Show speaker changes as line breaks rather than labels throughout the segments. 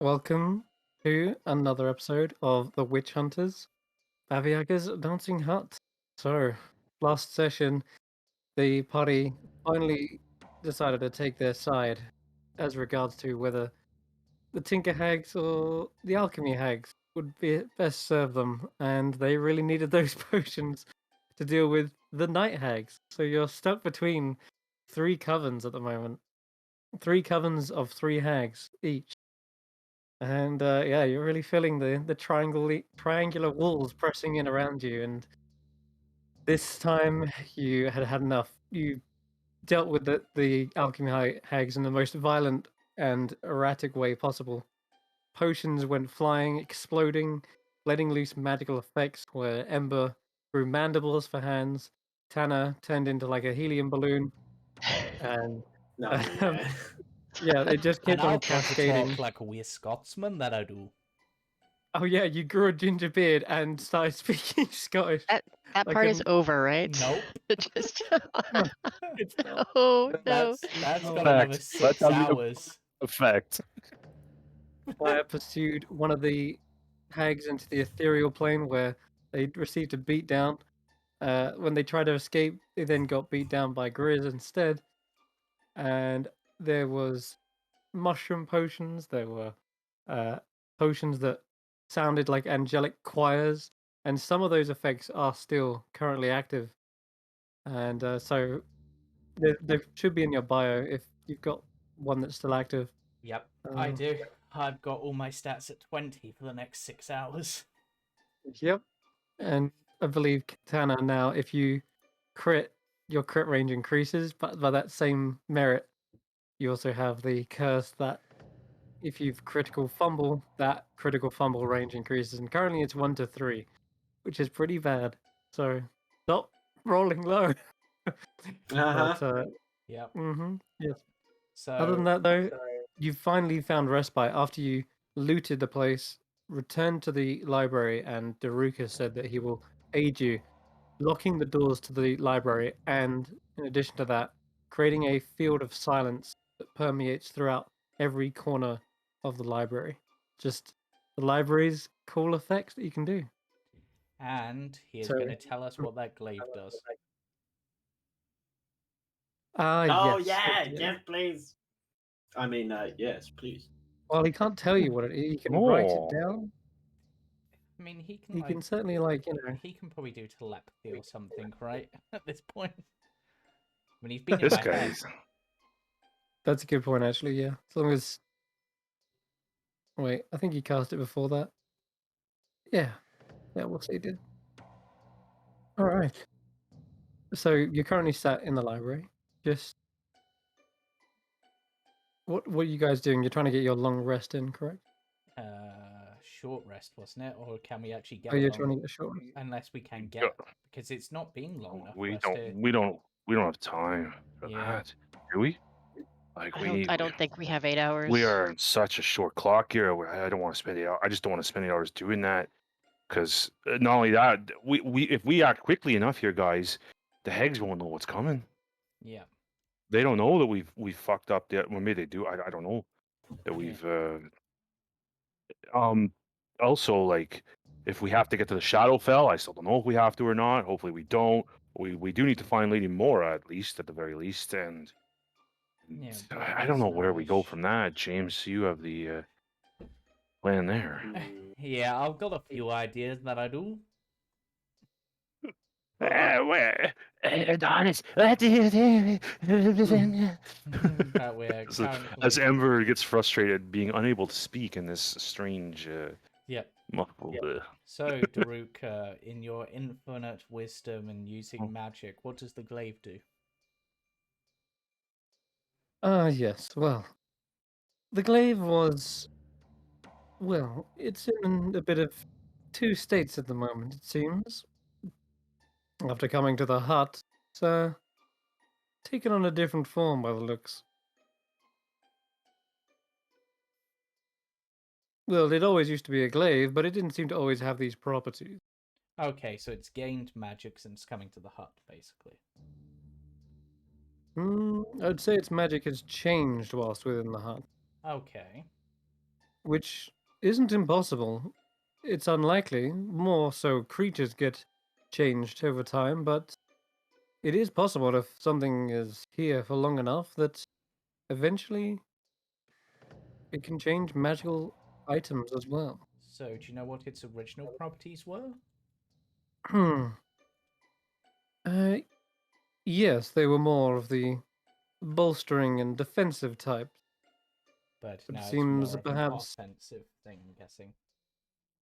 Welcome to another episode of The Witch Hunters, Baba Yaga's Dancing Hut. So, last session, the party finally decided to take their side as regards to whether the Tinker Hags or the Alchemy Hags would be best serve them, and they really needed those potions to deal with the Night Hags. So you're stuck between three covens at the moment, three covens of three hags each. And yeah, you're really feeling the triangular walls pressing in around you. And this time, you had had enough. You dealt with the alchemy hags in the most violent and erratic way possible. Potions went flying, exploding, letting loose magical effects where Ember grew mandibles for hands. Tanner turned into like a helium balloon, and
No,
um,
yeah.
yeah, it just
And
kept
I'll
on
talk
cascading.
like a wee Scotsman that I do.
Oh yeah, you grew a ginger beard and started speaking Scottish.
That
Like
part is
an
over, right?
Nope.
It just
no, it's not.
no, no.
That's got another
Fact. That's
6
how you
hours.
effect.
Fire pursued one of the hags into the ethereal plane where they received a beatdown. When they tried to escape, they then got beat down by Grizz instead. And there was mushroom potions. There were uh, potions that sounded like angelic choirs, and some of those effects are still currently active. And so they should be in your bio if you've got one that's still active.
Yep, I
Uh,
do. I've got all my stats at 20 for the next 6 hours.
Yep. And I believe Katana now, if you crit, your crit range increases, but by that same merit, you also have the curse that if you've critical fumble, that critical fumble range increases. And currently it's 1 to 3, which is pretty bad. So stop rolling low.
Uh-huh.
But
Yep.
yes.
So
Other than that, though, you finally found respite after you looted the place, returned to the library, and Daruka said that he will aid you, locking the doors to the library, and in addition to that, creating a field of silence that permeates throughout every corner of the library. Just the library's cool effects that you can do.
and he is
So,
going to tell us what that glaive does.
Oh,
yes.
yeah, yes, please. I mean, yes, please.
Well, he can't tell you what it is. He can write it
Oh.
down.
I mean, he can
He can certainly,
he can probably do telepathy or something, right? At this point. I mean, he's been in
This
my head.
guy's.
That's a good point, actually. Yeah, as long as wait, I think he cast it before that. Yeah, we'll see. He did. All right. So you're currently sat in the library. Just what are you guys doing? You're trying to get your long rest in, correct?
Short rest, wasn't it? Or can we actually get
Oh,
a
you're
long?
trying to get a short rest.
Unless we can get, because it's not been long enough for
We
us
don't.
to.
We don't have time for
Yeah.
that. Do we? Like
I don't think we have 8 hours.
we are in such a short clock here. I don't want to spend 8 hours. I just don't want to spend 8 hours doing that. Because not only that, we if we act quickly enough here, guys, the Hags won't know what's coming.
Yeah.
They don't know that we've fucked up. Well, maybe they do. I don't know that we've. Also, like, if we have to get to the Shadowfell, I still don't know if we have to or not. Hopefully, we don't. We do need to find Lady Mora at least, at the very least, and
Yeah,
I don't know where we go
Snarish.
from that. James, you have the plan there.
Yeah, I've got a few ideas that I do.
Adonis.
That we're
as, as
currently.
Ember gets frustrated being unable to speak in this strange,
Yep.
muffled.
So, Daruk, in your infinite wisdom and using magic, what does the glaive do?
Yes. Well, the glaive was it's in a bit of two states at the moment. It seems after coming to the hut, it's taken on a different form by the looks. Well, it always used to be a glaive, but it didn't seem to always have these properties.
Okay, so it's gained magic since coming to the hut, basically.
I'd say its magic has changed whilst within the hut.
Okay.
which isn't impossible. It's unlikely. More so, creatures get changed over time, but it is possible if something is here for long enough that eventually it can change magical items as well.
So, do you know what its original properties were?
Hmm. Uh, yes, they were more of the bolstering and defensive type.
But
It
now it's
seems
more of an
perhaps
offensive thing, I'm guessing.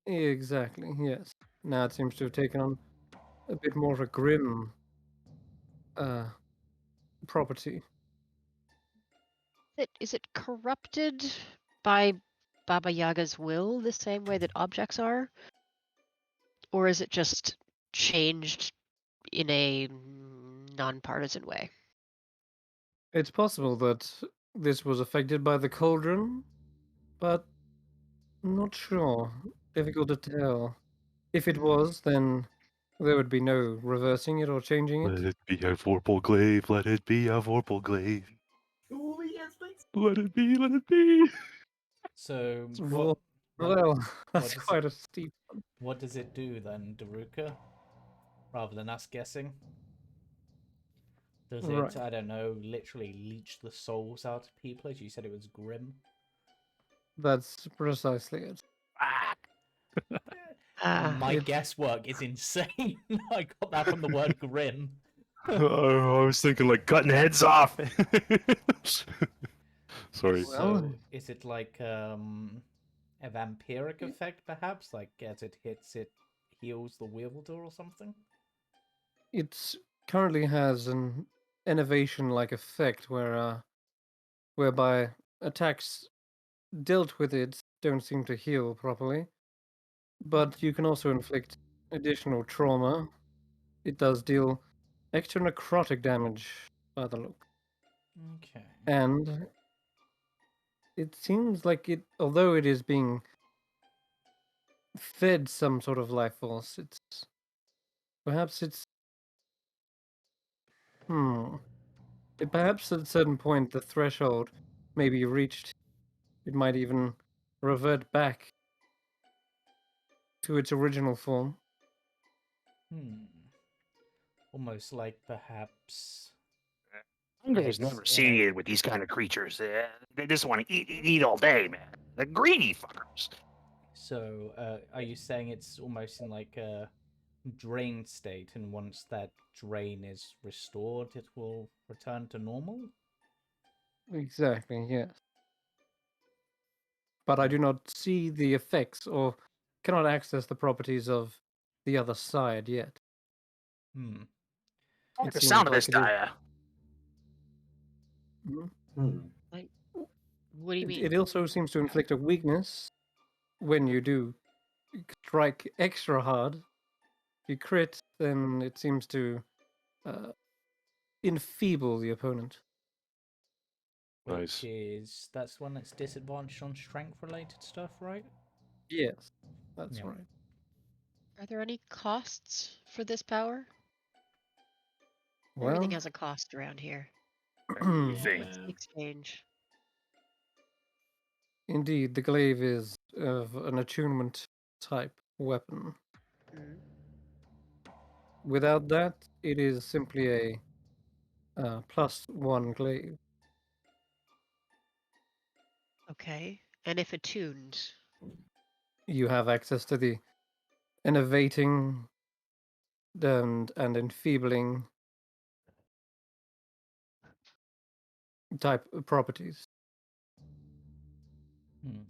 exactly, yes. Now it seems to have taken on a bit more of a grim uh property.
Is it corrupted by Baba Yaga's will the same way that objects are? Or is it just changed in a nonpartisan way?
It's possible that this was affected by the cauldron, but not sure. Difficult to tell. If it was, then there would be no reversing it or changing
Let
it.
it be a vorpal glaive. Let it be a vorpal glaive.
Oh yes, please.
Let it be. Let it be.
So,
It's
what, what,
Well, that's
does
quite a steep.
what does it do then, Daruka? Rather than us guessing? Does
Right.
it, I don't know, literally leech the souls out of people, as you said it was grim?
That's precisely it.
My
It-
guesswork is insane. I got that from the word grim.
I was thinking like cutting heads off. Sorry.
Well-
So, is it like a vampiric effect, perhaps? Like, as it hits, it heals the wielder or something?
It currently has an innovation-like effect whereby attacks dealt with it don't seem to heal properly, but you can also inflict additional trauma. It does deal extra necrotic damage by the look.
Okay.
And it seems like it, although it is being fed some sort of life force, perhaps it's hmm. Perhaps at a certain point the threshold may be reached. It might even revert back to its original form.
Almost like perhaps
Hunger is
it's
never
in
satiated with these kind of creatures. They just want to eat all day, man. The greedy fuckers.
So, are you saying it's almost in like a drained state, and once that drain is restored, it will return to normal?
Exactly, yes. But I do not see the effects or cannot access the properties of the other side yet.
Hmm.
I like
It
the
seems
sound of
like
this,
it is.
Daya.
Mhm.
Hmm.
Like, what do you
It
mean?
also seems to inflict a weakness when you do strike extra hard. If you crit, then it seems to uh, enfeeble the opponent.
Which
Nice.
is that's the one that's disadvantaged on strength related stuff, right?
Yes, that's
Yeah.
right.
Are there any costs for this power? Everything
Well,
has a cost around here.
Thing.
What's the exchange?
indeed, the glaive is of an attunement type weapon.
Mm,
Without that, it is simply a +1 glaive.
okay. And if attuned,
You have access to the innovating and enfeebling type of properties.
Hmm.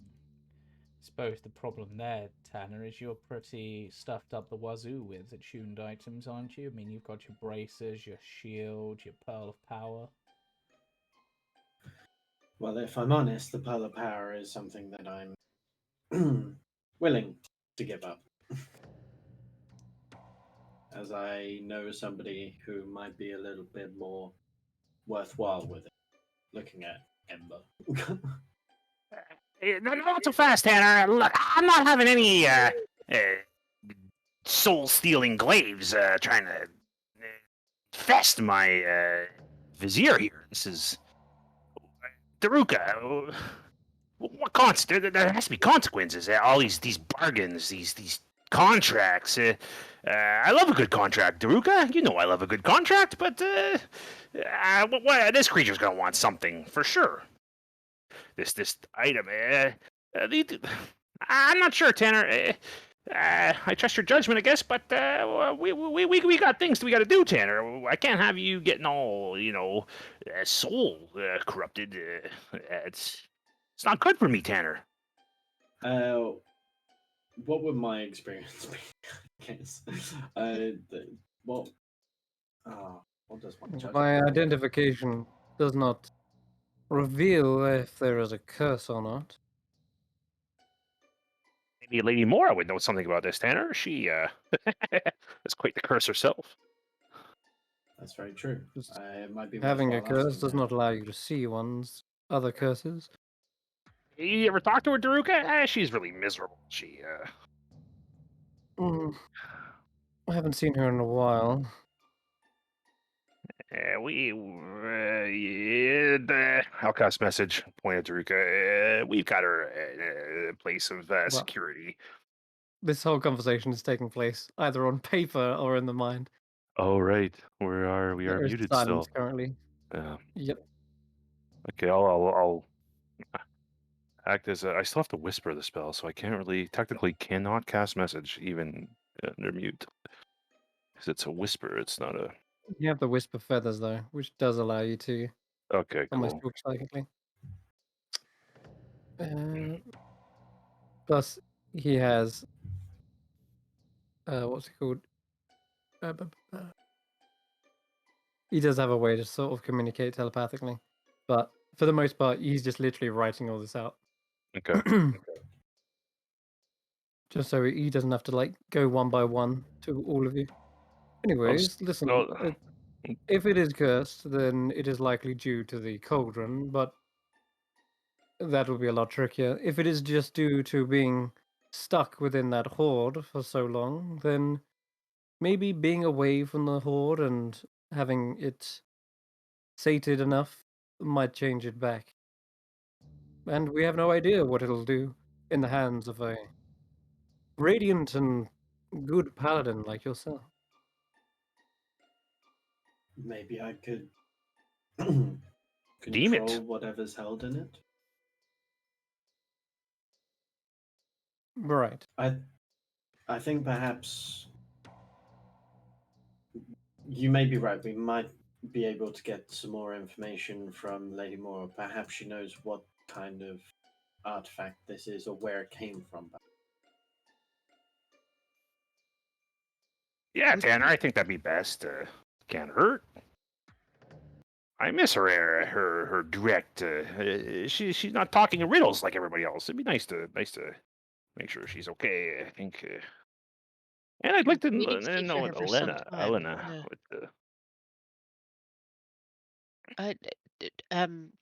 Suppose the problem there, Tanner, is you're pretty stuffed up the wazoo with attuned items, aren't you? I mean, you've got your braces, your shield, your pearl of power.
Well, if I'm honest, the Pearl of Power is something that I'm willing to give up. As I know somebody who might be a little bit more worthwhile with it, looking at Ember.
Not so fast, Tanner. Look, I'm not having any soul-stealing glaives trying to fest my vizier here. This is Daruka. What there has to be consequences. All these bargains, these contracts. I love a good contract, Daruka. You know I love a good contract, but this creature's gonna want something for sure. This item. I'm not sure, Tanner. I trust your judgment, I guess, but we got things we got to do, Tanner. I can't have you getting all soul corrupted. It's not good for me, Tanner.
What would my experience be? I guess. What? What does my judgment?
My identification does not reveal if there is a curse or not.
Maybe Lady Mora would know something about this, Tanner. She is quite the curse herself.
That's very true.
Just
It might be
Having a
worthwhile
curse
asking
does
her.
not allow you to see one's other curses.
You ever talk to her, Daruka? She's really miserable. She
I haven't seen her in a while.
Outcast message pointed to Daruka. We've got her a place of security.
This whole conversation is taking place either on paper or in the mind.
Oh right, we are
There is
muted
silence
still.
currently. Yep.
Okay, I'll act as I still have to whisper the spell, so I technically cannot cast message even under mute because it's a whisper. It's not a.
You have the whisper feathers though, which does allow you to
Okay,
almost
cool.
talk psychically. Plus, he has what's it called? He does have a way to sort of communicate telepathically, but for the most part, he's just literally writing all this out.
Okay.
Just so he doesn't have to like go one by one to all of you. Anyways, listen, if it is cursed, then it is likely due to the cauldron, but that will be a lot trickier. If it is just due to being stuck within that horde for so long, then maybe being away from the horde and having it sated enough might change it back. And we have no idea what it'll do in the hands of a radiant and good paladin like yourself.
Maybe I could
Deem it.
control whatever's held in it.
Right.
I think perhaps you may be right. We might be able to get some more information from Lady Moore. Perhaps she knows what kind of artifact this is or where it came from.
Yeah, Tanner, I think that'd be best. Can't hurt. I miss her direct. She's not talking in riddles like everybody else. It'd be nice to make sure she's okay. I think. And I'd like to
We need to speak to
know
her for some time.
Elena.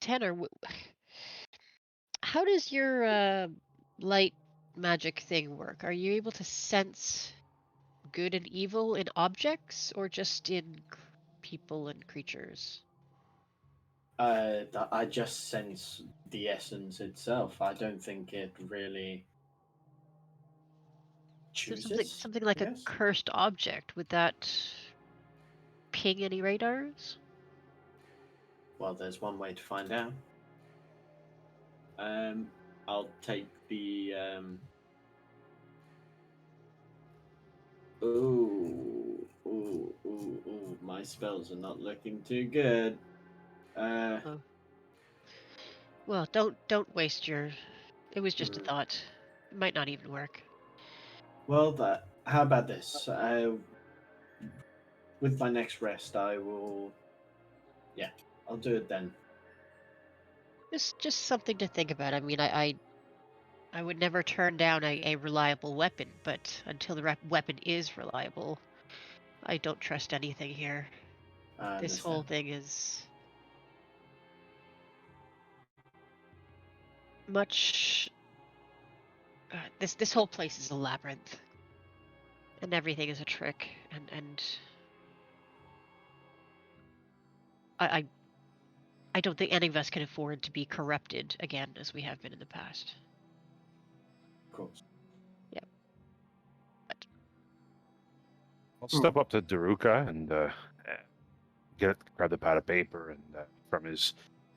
Tanner, how does your light magic thing work? Are you able to sense good and evil in objects or just in people and creatures?
I just sense the essence itself. I don't think it really
So
chooses.
something like a cursed object, would that ping any radars?
Well, there's one way to find out. I'll take the Ooh, my spells are not looking too good.
Oh. Well, don't waste your. It was just a thought. It might not even work.
Well, how about this? With my next rest, I will. Yeah, I'll do it then.
Just something to think about. I mean, I would never turn down a reliable weapon, but until the weapon is reliable, I don't trust anything here. This whole thing is much. This whole place is a labyrinth, and everything is a trick. And I I don't think any of us can afford to be corrupted again as we have been in the past.
Of course.
I'll step up to Daruka and grab the pad of paper and from his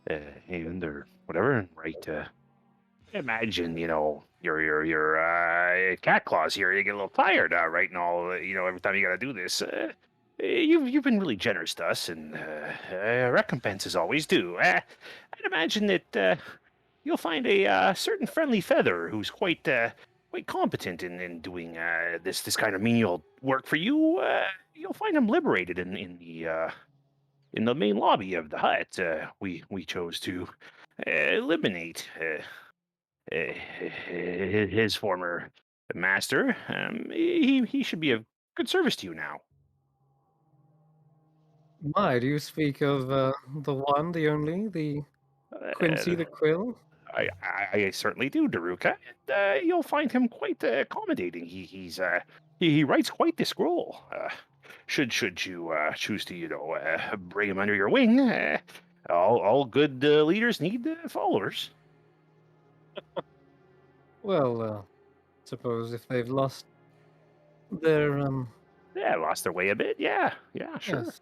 hand or whatever and write. Imagine, your cat claws here. You get a little tired writing all. Every time you got to do this. You've been really generous to us, and recompenses always do. I'd imagine that you'll find a certain friendly feather who's quite competent in doing this kind of menial work for you. You'll find him liberated in the main lobby of the hut. We chose to eliminate his former master. He should be of good service to you now.
My, do you speak of the one, the only, the Quincy the Quill?
I certainly do, Daruka. And, you'll find him quite accommodating. He writes quite the scroll. Should you choose to bring him under your wing, all good leaders need followers.
Well, suppose if they've lost their
Yeah, lost their way a bit. Yeah, sure.
yes,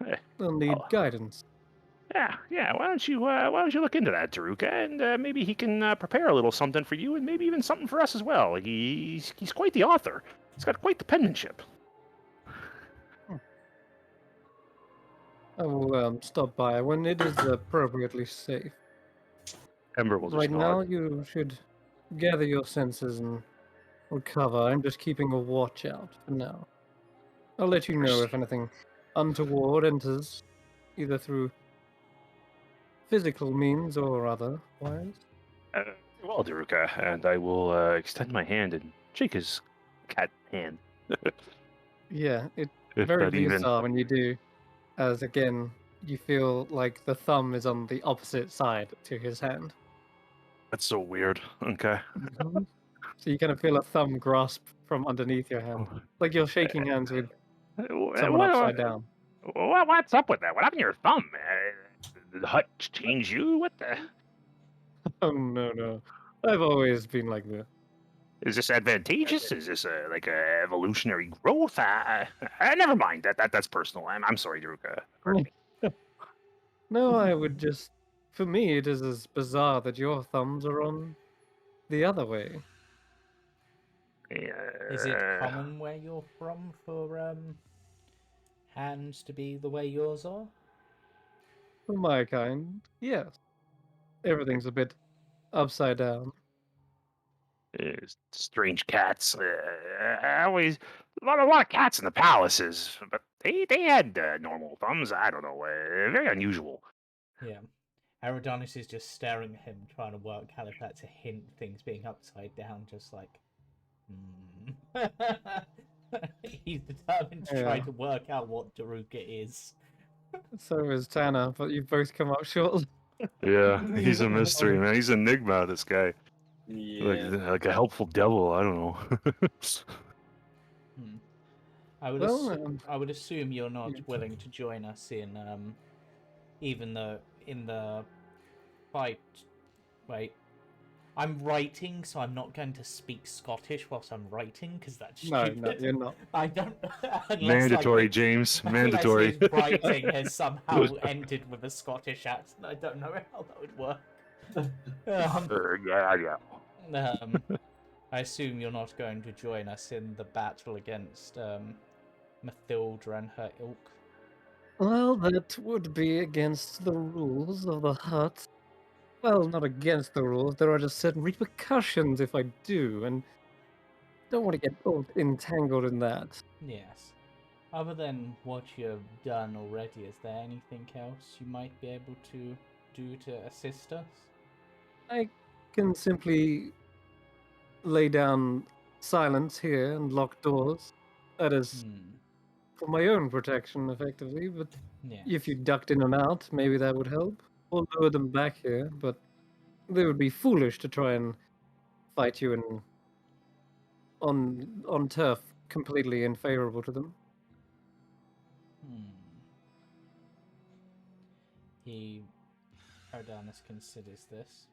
Eh,
they'll need
oh.
guidance.
Yeah. Why don't you look into that, Daruka, and maybe he can prepare a little something for you, and maybe even something for us as well. He's quite the author. He's got quite the penmanship.
I will stop by when it is appropriately safe.
Ember will just
Right now,
nod.
you should gather your senses and recover. I'm just keeping a watch out for now. I'll let you know if anything untoward enters, either through physical means or otherwise.
Well, Daruka, and I will extend my hand and shake his cat hand.
Yeah, it's
If
very
that even.
bizarre when you do, as again, you feel like the thumb is on the opposite side to his hand.
That's so weird. Okay.
Mhm. So you kind of feel a thumb grasp from underneath your hand, like you're shaking hands with someone upside down.
What's up with that? What happened to your thumb? Did the hut change you? What the?
Oh no, I've always been like this.
Is this advantageous? Is this like a evolutionary growth? Never mind. That's personal. I'm sorry, Daruka. Pardon me.
No, I would just. For me, it is as bizarre that your thumbs are on the other way.
Is it common where you're from for hands to be the way yours are?
For my kind, yes. Everything's a bit upside down.
Strange cats. Always a lot of cats in the palaces, but they had normal thumbs. I don't know. Very unusual.
Yeah. Aerodonis is just staring at him, trying to work how if that's a hint, things being upside down, just like, He's determined to try
Yeah.
to work out what Daruka is.
So is Tanner, but you've both come up short.
Yeah, he's a mystery, man. He's an enigma, this guy.
Yeah.
Like a helpful devil. I don't know.
I would
Well,
I would assume you're not
yeah.
willing to join us in even though in the fight. Wait, I'm writing, so I'm not going to speak Scottish whilst I'm writing because that's stupid.
No, you're not.
I don't.
Mandatory, James. Mandatory.
Unless his writing has somehow ended with a Scottish accent, I don't know how that would work.
Yeah.
I assume you're not going to join us in the battle against Mathilda and her ilk.
Well, that would be against the rules of the hut. Well, not against the rules. There are just certain repercussions if I do, and don't want to get all entangled in that.
Yes. Other than what you've done already, is there anything else you might be able to do to assist us?
I can simply lay down silence here and lock doors. That is for my own protection, effectively, but
Yes.
if you ducked in and out, maybe that would help. Or lure them back here, but they would be foolish to try and fight you in on turf completely unfavorable to them.
He Odanis considers this.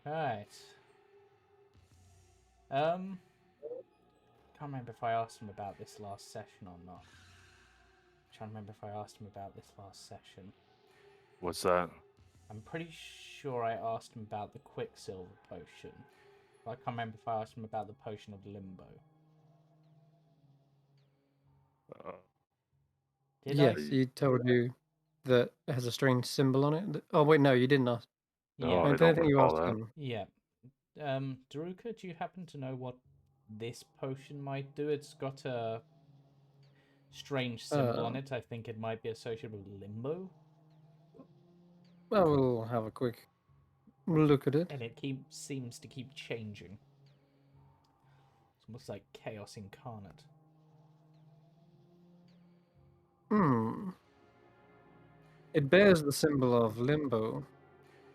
Right. Can't remember if I asked him about this last session or not. Trying to remember if I asked him about this last session.
What's that?
I'm pretty sure I asked him about the Quicksilver potion. But I can't remember if I asked him about the potion of Limbo. Did I?
Yes, he told you that it has a strange symbol on it. Oh wait, no, you didn't ask.
Yeah.
Oh,
I
I
don't
don't
think you
recall
asked
that.
him.
Yeah. Daruka, do you happen to know what this potion might do? It's got a strange symbol on it. I think it might be associated with Limbo.
Well, we'll have a quick look at it.
And it seems to keep changing. It's almost like chaos incarnate.
Hmm. It bears the symbol of limbo,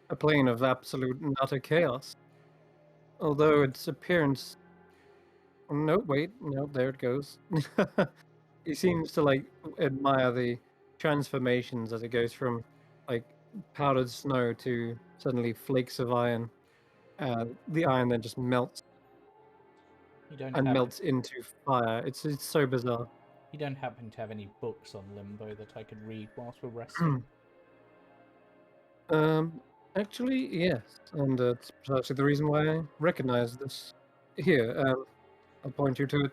a plane of absolute and utter chaos. Although its appearance. No, wait, no, there it goes. He seems to like admire the transformations as it goes from like powdered snow to suddenly flakes of iron. The iron then just melts
You don't
and
happen
melts into fire. It's so bizarre.
you don't happen to have any books on Limbo that I could read whilst we're resting?
Actually, yes, and it's precisely the reason why I recognize this. Here, I'll point you to it,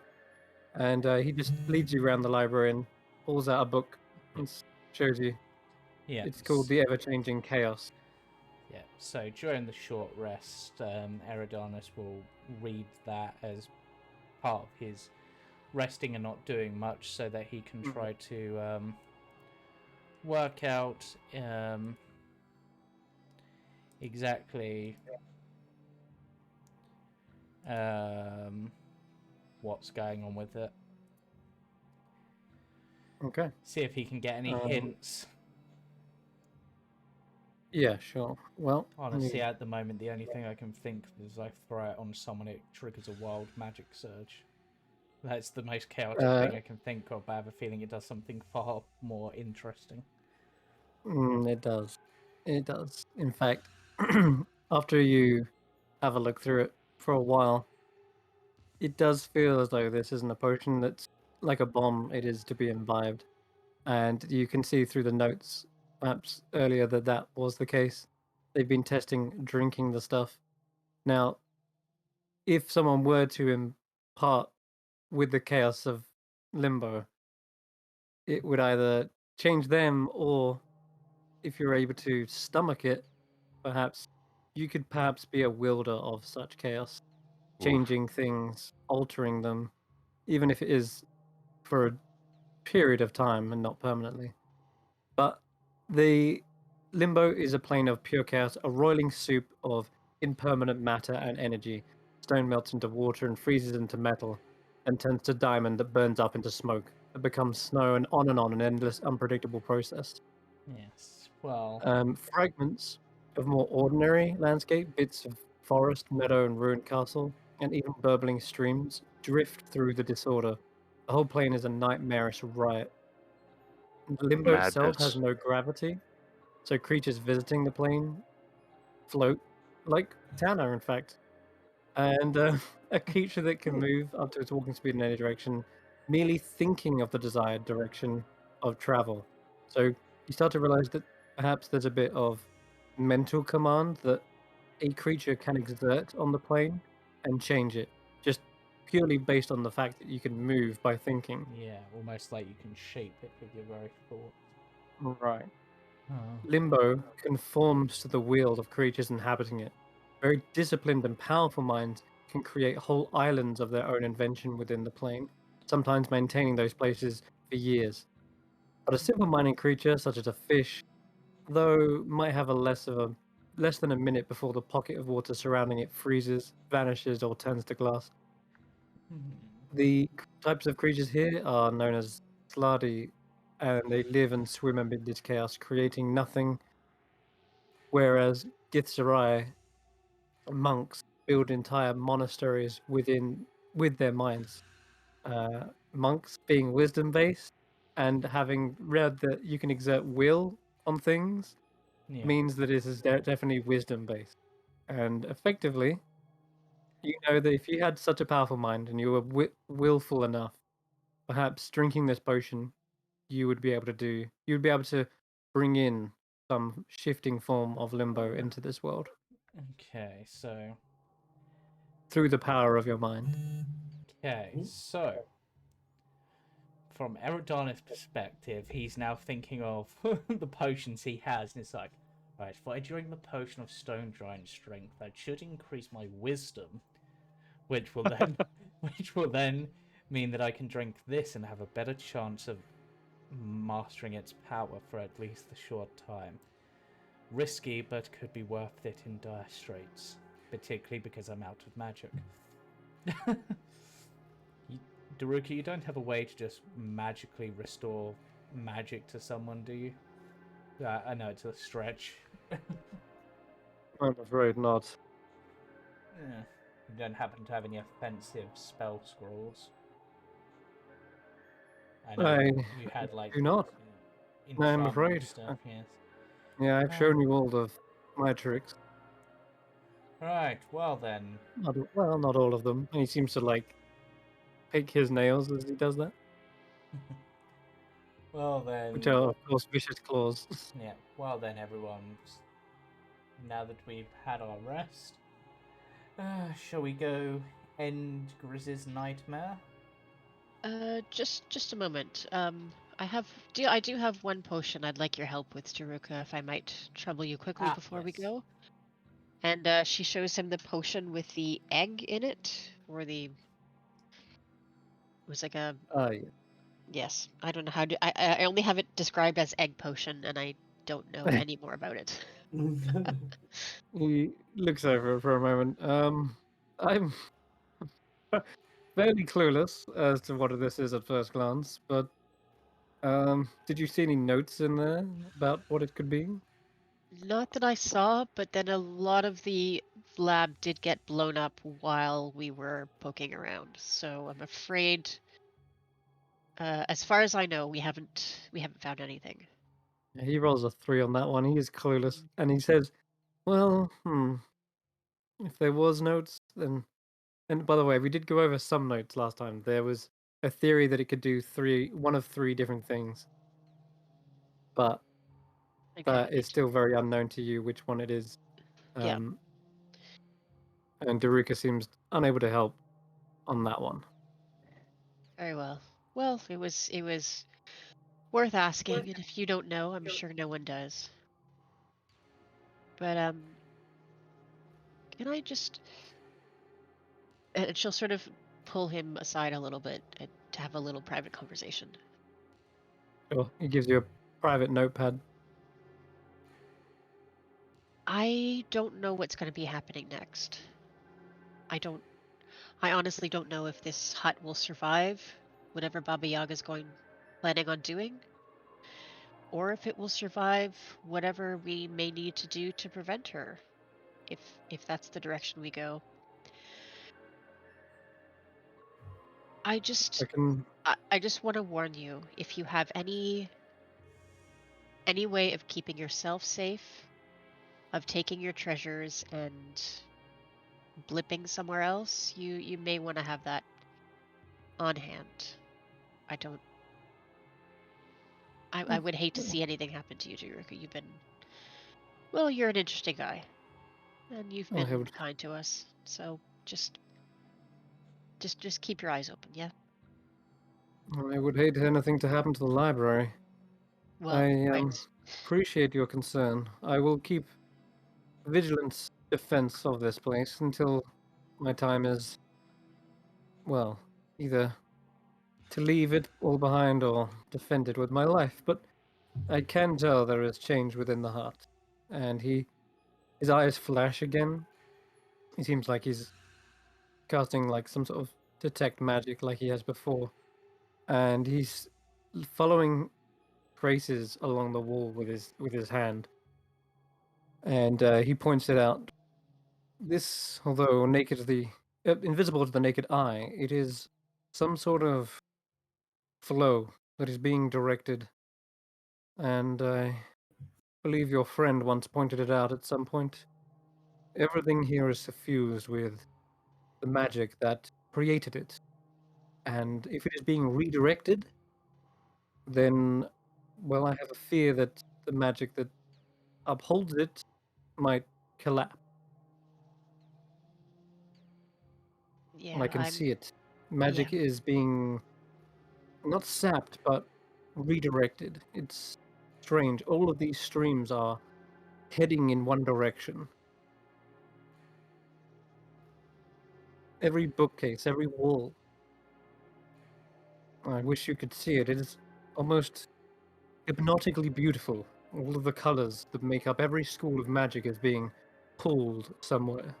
and he just leads you around the library and pulls out a book and shows you.
Yeah.
It's called The Ever-Changing Chaos.
Yeah, so during the short rest, Eridanus will read that as part of his resting and not doing much so that he can try to work out exactly what's going on with it.
Okay.
See if he can get any hints.
Yeah, sure. Well,
Honestly, at the moment, the only thing I can think of is I throw it on someone, it triggers a wild magic surge. That's the most chaotic thing I can think of, but I have a feeling it does something far more interesting.
it does. It does. In fact, after you have a look through it for a while, it does feel as though this isn't a potion that's like a bomb. It is to be imbibed. And you can see through the notes, perhaps earlier, that that was the case. They've been testing drinking the stuff. Now, if someone were to impart with the chaos of limbo, it would either change them, or if you're able to stomach it, perhaps you could perhaps be a wielder of such chaos, changing things, altering them, even if it is for a period of time and not permanently. But the limbo is a plane of pure chaos, a roiling soup of impermanent matter and energy. Stone melts into water and freezes into metal, and turns to diamond that burns up into smoke, that becomes snow, and on, an endless, unpredictable process.
Yes, well,
Fragments of more ordinary landscape, bits of forest, meadow, and ruined castle, and even burbling streams drift through the disorder. The whole plane is a nightmarish riot. The limbo itself has
Madness.
no gravity, so creatures visiting the plane float like Tanner, in fact. And a creature that can move up to its walking speed in any direction, merely thinking of the desired direction of travel. So you start to realize that perhaps there's a bit of mental command that a creature can exert on the plane and change it, just purely based on the fact that you can move by thinking.
yeah, almost like you can shape it with your very thoughts.
Right.
Oh.
Limbo conforms to the will of creatures inhabiting it. Very disciplined and powerful minds can create whole islands of their own invention within the plane, sometimes maintaining those places for years. But a simple-minded creature, such as a fish, though might have less than a minute before the pocket of water surrounding it freezes, vanishes, or turns to glass. The types of creatures here are known as Sladi, and they live and swim amid this chaos, creating nothing. Whereas Githzerai monks build entire monasteries with their minds. Monks being wisdom based and having read that you can exert will on things,
Yeah.
means that it is definitely wisdom based. And effectively, you know that if you had such a powerful mind and you were willful enough, perhaps drinking this potion, you would be able to do. You would be able to bring in some shifting form of limbo into this world
Okay, so
through the power of your mind.
from Eridanus' perspective, he's now thinking of the potions he has, and it's like, right, if I drink the potion of stone giant strength, that should increase my wisdom, which will then, which will then mean that I can drink this and have a better chance of mastering its power for at least a short time. Risky, but could be worth it in dire straits, particularly because I'm out of magic. Daruka, you don't have a way to just magically restore magic to someone, do you? I know it's a stretch.
I'm afraid not.
Yeah. You don't happen to have any offensive spell scrolls. I know
I
you had like
do not. I'm
enchantment
afraid.
and stuff, yes.
Yeah, I've shown you all of my tricks.
Right, well then.
Well, not all of them. He seems to like pick his nails as he does that,
Well then.
which are of course vicious claws.
Yeah, well then, everyone. Now that we've had our rest, shall we go end Grizz's nightmare?
Just a moment. I do have one potion I'd like your help with, Jaruka, if I might trouble you quickly before we
Yes.
go. And she shows him the potion with the egg in it, or it was like a
Yeah.
yes. I don't know how to. I only have it described as egg potion, and I don't know any more about it.
He looks over it for a moment. I'm fairly clueless as to what this is at first glance, but did you see any notes in there about what it could be?
Not that I saw, but then a lot of the lab did get blown up while we were poking around. So I'm afraid, as far as I know, we haven't found anything.
He rolls a 3 on that one. He is clueless, and he says, "Well, if there was notes, then." And by the way, we did go over some notes last time. There was a theory that it could do one of three different things, but
Okay.
that is still very unknown to you which one it is.
Yeah.
And Daruka seems unable to help on that one.
Very well. Well, it was worth asking, and if you don't know, I'm sure no one does. But can I just? And she'll sort of pull him aside a little bit to have a little private conversation.
Sure, he gives you a private notepad.
I don't know what's going to be happening next. I honestly don't know if this hut will survive whatever Baba Yaga's planning on doing, or if it will survive whatever we may need to do to prevent her, if that's the direction we go. I just want to warn you, if you have any way of keeping yourself safe, of taking your treasures and blipping somewhere else, you may want to have that on hand. I would hate to see anything happen to you, Jurika. You're an interesting guy, and you've been kind to us. So just keep your eyes open, yeah.
I would hate anything to happen to the library.
Well,
I
right.
appreciate your concern. I will keep vigilant defense of this place until my time is, well, either to leave it all behind or defend it with my life. But I can tell there is change within the heart, and his eyes flash again. He seems like he's casting like some sort of detect magic like he has before, and he's following traces along the wall with his hand, and he points it out. This, although invisible to the naked eye, it is some sort of flow that is being directed, and believe your friend once pointed it out at some point. Everything here is suffused with the magic that created it. And if it is being redirected, then, well, I have a fear that the magic that upholds it might collapse. And I
Yeah,
can see it.
yeah.
Magic is being not sapped, but redirected. It's strange. All of these streams are heading in one direction. Every bookcase, every wall. I wish you could see it. It is almost hypnotically beautiful. All of the colors that make up every school of magic is being pulled somewhere.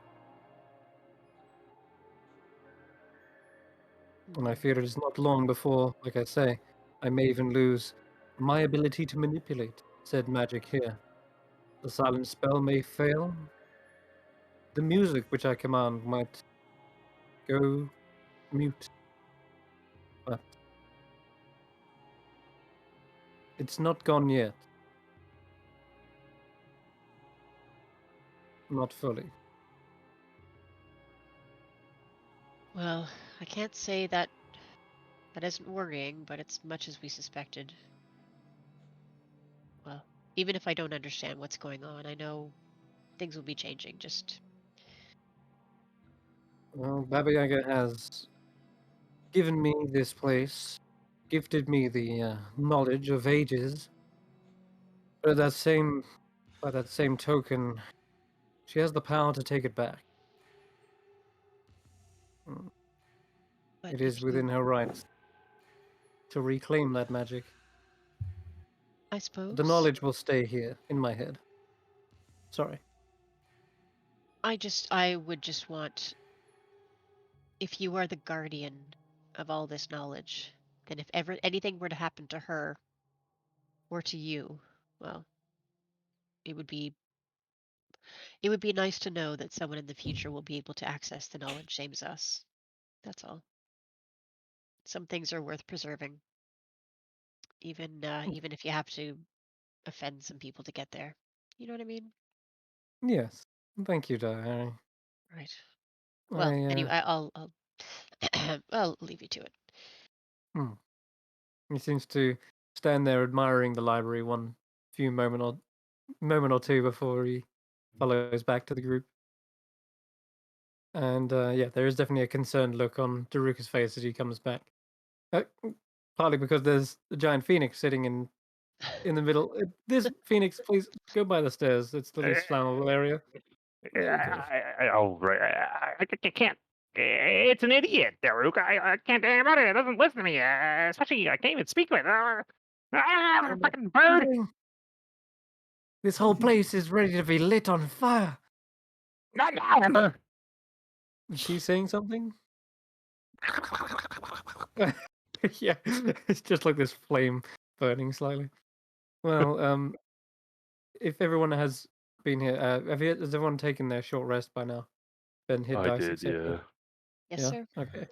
And I fear it is not long before, like I say, I may even lose my ability to manipulate said magic here. The silent spell may fail. The music which I command might go mute. But it's not gone yet. Not fully.
Well, I can't say that isn't worrying, but it's much as we suspected. Well, even if I don't understand what's going on, I know things will be changing. Just
Well, Baba Yaga has given me this place, gifted me the knowledge of ages. But by that same token, she has the power to take it back. Mm,
but
It
if
is within her rights to reclaim that magic.
I
But
suppose
the knowledge will stay here in my head. Sorry.
I would just want, if you are the guardian of all this knowledge, then if ever anything were to happen to her or to you, well, it would be nice to know that someone in the future will be able to access the knowledge same as us. That's all. Some things are worth preserving, even if you have to offend some people to get there. You know what I mean?
Yes. Thank you, Diary.
Right. Well,
I
anyway, I'll I'll leave you to it.
hmm. He seems to stand there admiring the library one few moment or two before he follows back to the group. And yeah, there is definitely a concerned look on Daruka's face as he comes back. Partly because there's a giant phoenix sitting in the middle. This phoenix, please go by the stairs. It's the least flammable area. There you go.
Oh, right. I can't. It's an idiot, Daruk. I can't hang about it. It doesn't listen to me. Especially, I can't even speak with it. Fucking bird.
Kidding. This whole place is ready to be lit on fire.
Not now.
Is she saying something? Yeah, it's just like this flame burning slightly. Well, if everyone has been here, has everyone taken their short rest by now? Been hit
I
dice,
did,
etc.
yeah.
Yes,
Yeah.
sir.
Okay.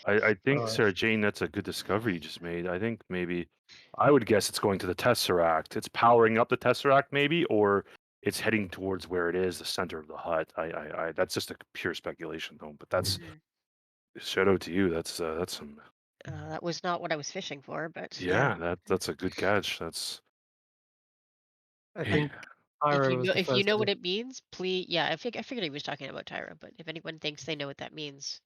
I think,
Alright.
Sarah Jane, that's a good discovery you just made. I think maybe, I would guess it's going to the Tesseract. It's powering up the Tesseract, maybe, or it's heading towards where it is, the center of the hut. That's just a pure speculation, though. But that's
Mhm.
shout out to you. That's some.
That was not what I was fishing for, but yeah.
Yeah, that's a good catch. That's.
I
Hey,
think Pyro was the
If you
first
know
to.
what it means, please. Yeah, I figured he was talking about Tyra, but if anyone thinks they know what that means,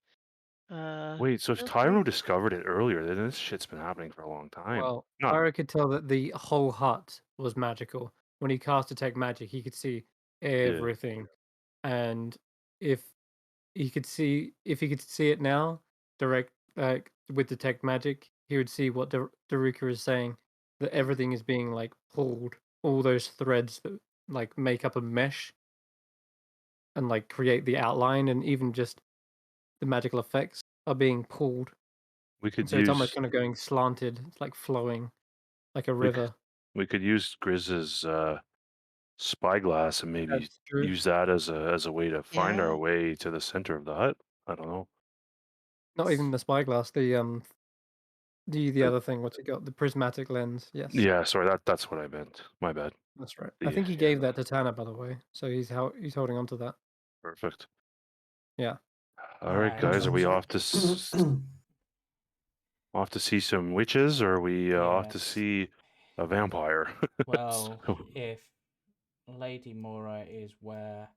wait, so if
feel
Tyro
free.
discovered it earlier, then this shit's been happening for a long time.
Well,
Not.
Pyro could tell that the whole hut was magical. When he cast Detect Magic, he could see
Yeah.
everything. And if if he could see it now, direct like with Detect Magic, he would see what Daruka is saying. That everything is being like pulled, all those threads that like make up a mesh and like create the outline, and even just the magical effects are being pulled.
We
And
could
so it's almost
use
kind of going slanted. It's like flowing like a
we c-
river.
we could use Grizz's spyglass and maybe
That's true.
use that as a way to find our
Yeah.
way to the center of the hut. I don't know.
Not even the spyglass, The other thing, what's it got? The prismatic lens. Yes.
Yeah, sorry, that's what I meant. My bad.
That's right. I
Yeah,
think he
yeah,
gave that to Tanner, by the way. So he's holding on to that.
perfect.
Yeah.
All right,
And
guys, are we
So-
off to off to see some witches, or are we off to
Yes.
see a vampire?
Well,
So-
if Lady Mora is where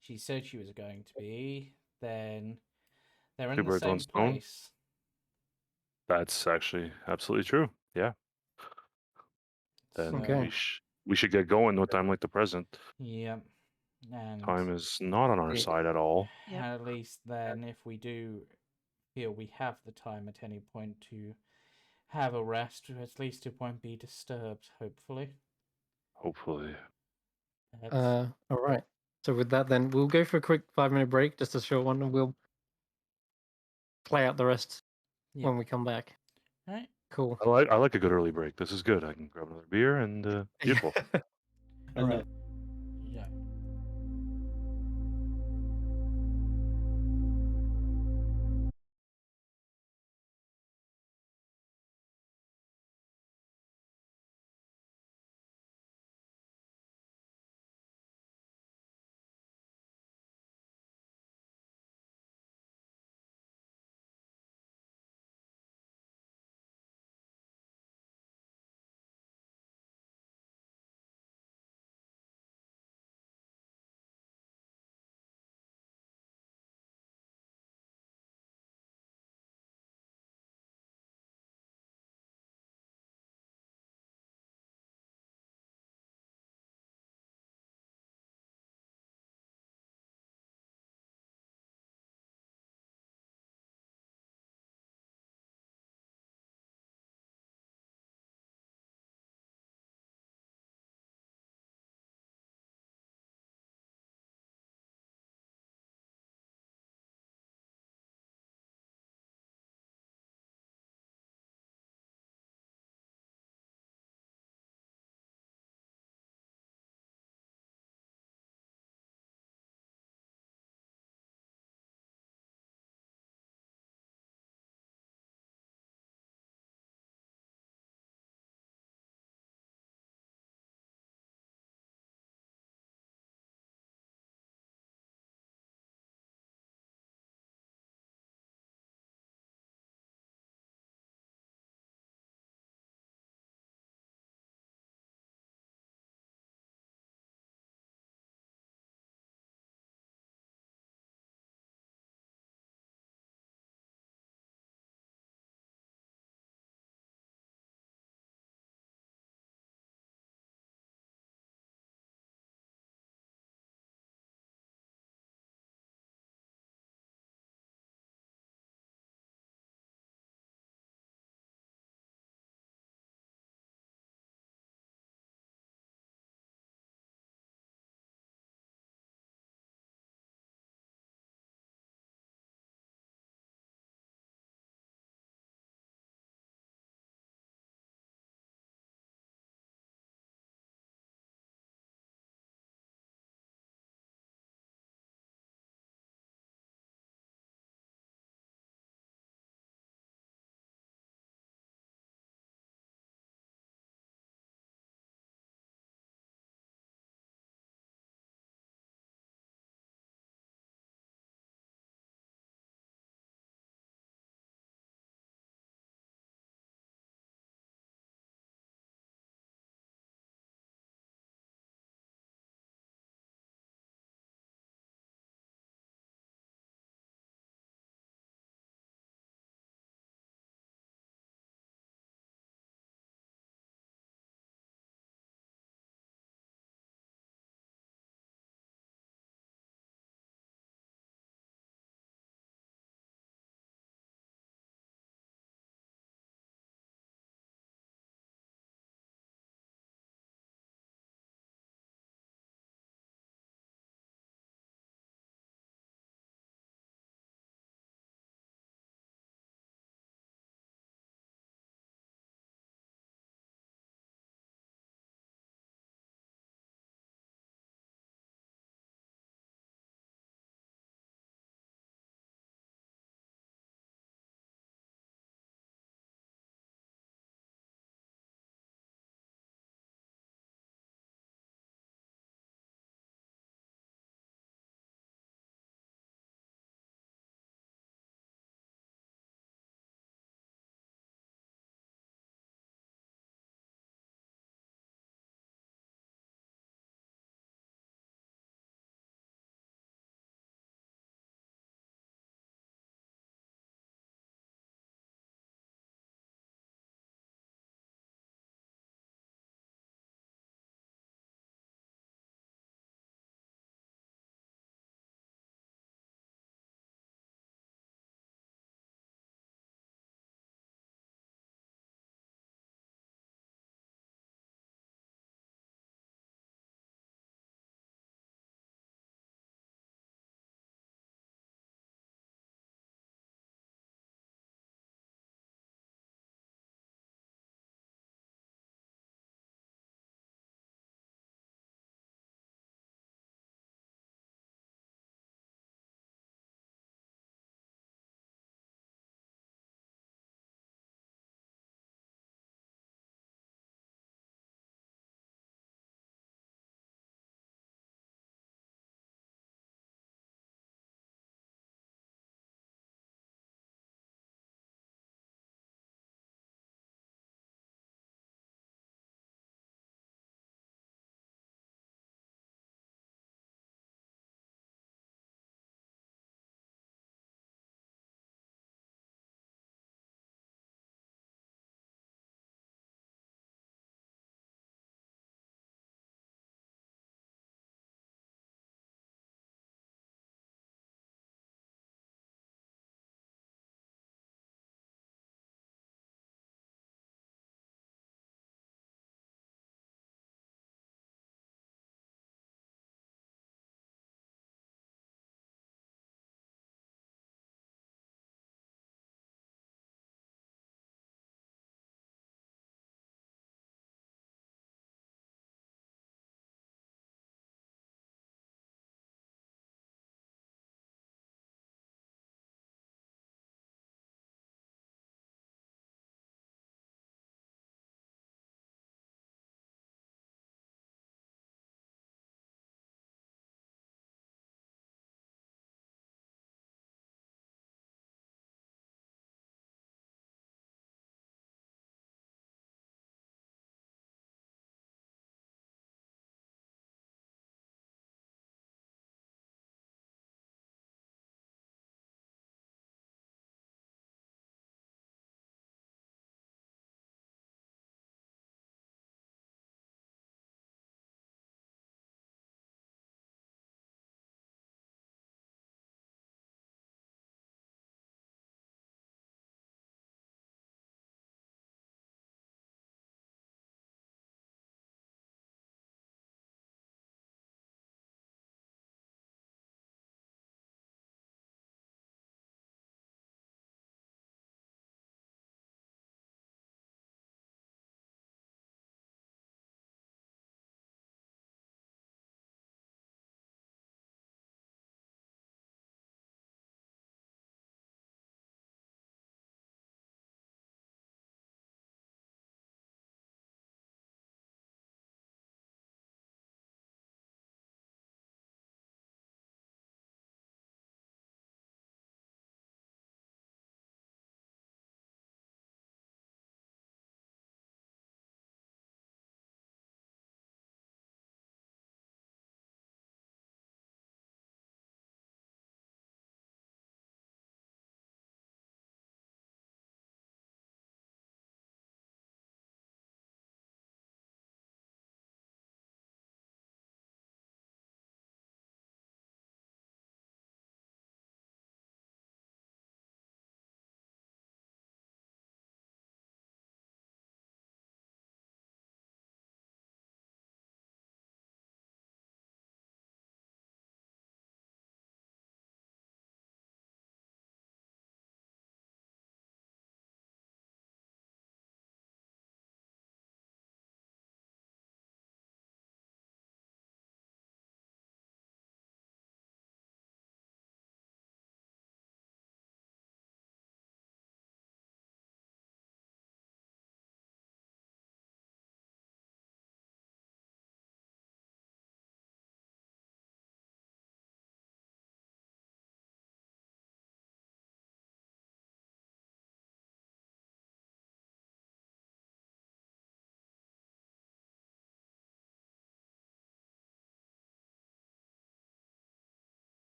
she said she was going to be, then they're in
Two
the
birds, one
same
stone.
place.
That's actually absolutely true. Yeah. Then
Okay.
we should get going. No time like the present.
Yep. And
Time is not on our
Yeah.
side at all.
Yep.
at least then, if we do feel we have the time at any point to have a rest, at least it won't be disturbed, hopefully.
Hopefully.
That's
All right. So with that, then we'll go for a quick 5-minute break, just a short one, and we'll play out the rest
yeah.
when we come back.
Right.
Cool.
I like a good early break. This is good. I can grab another beer and beautiful.
All right.
Yeah.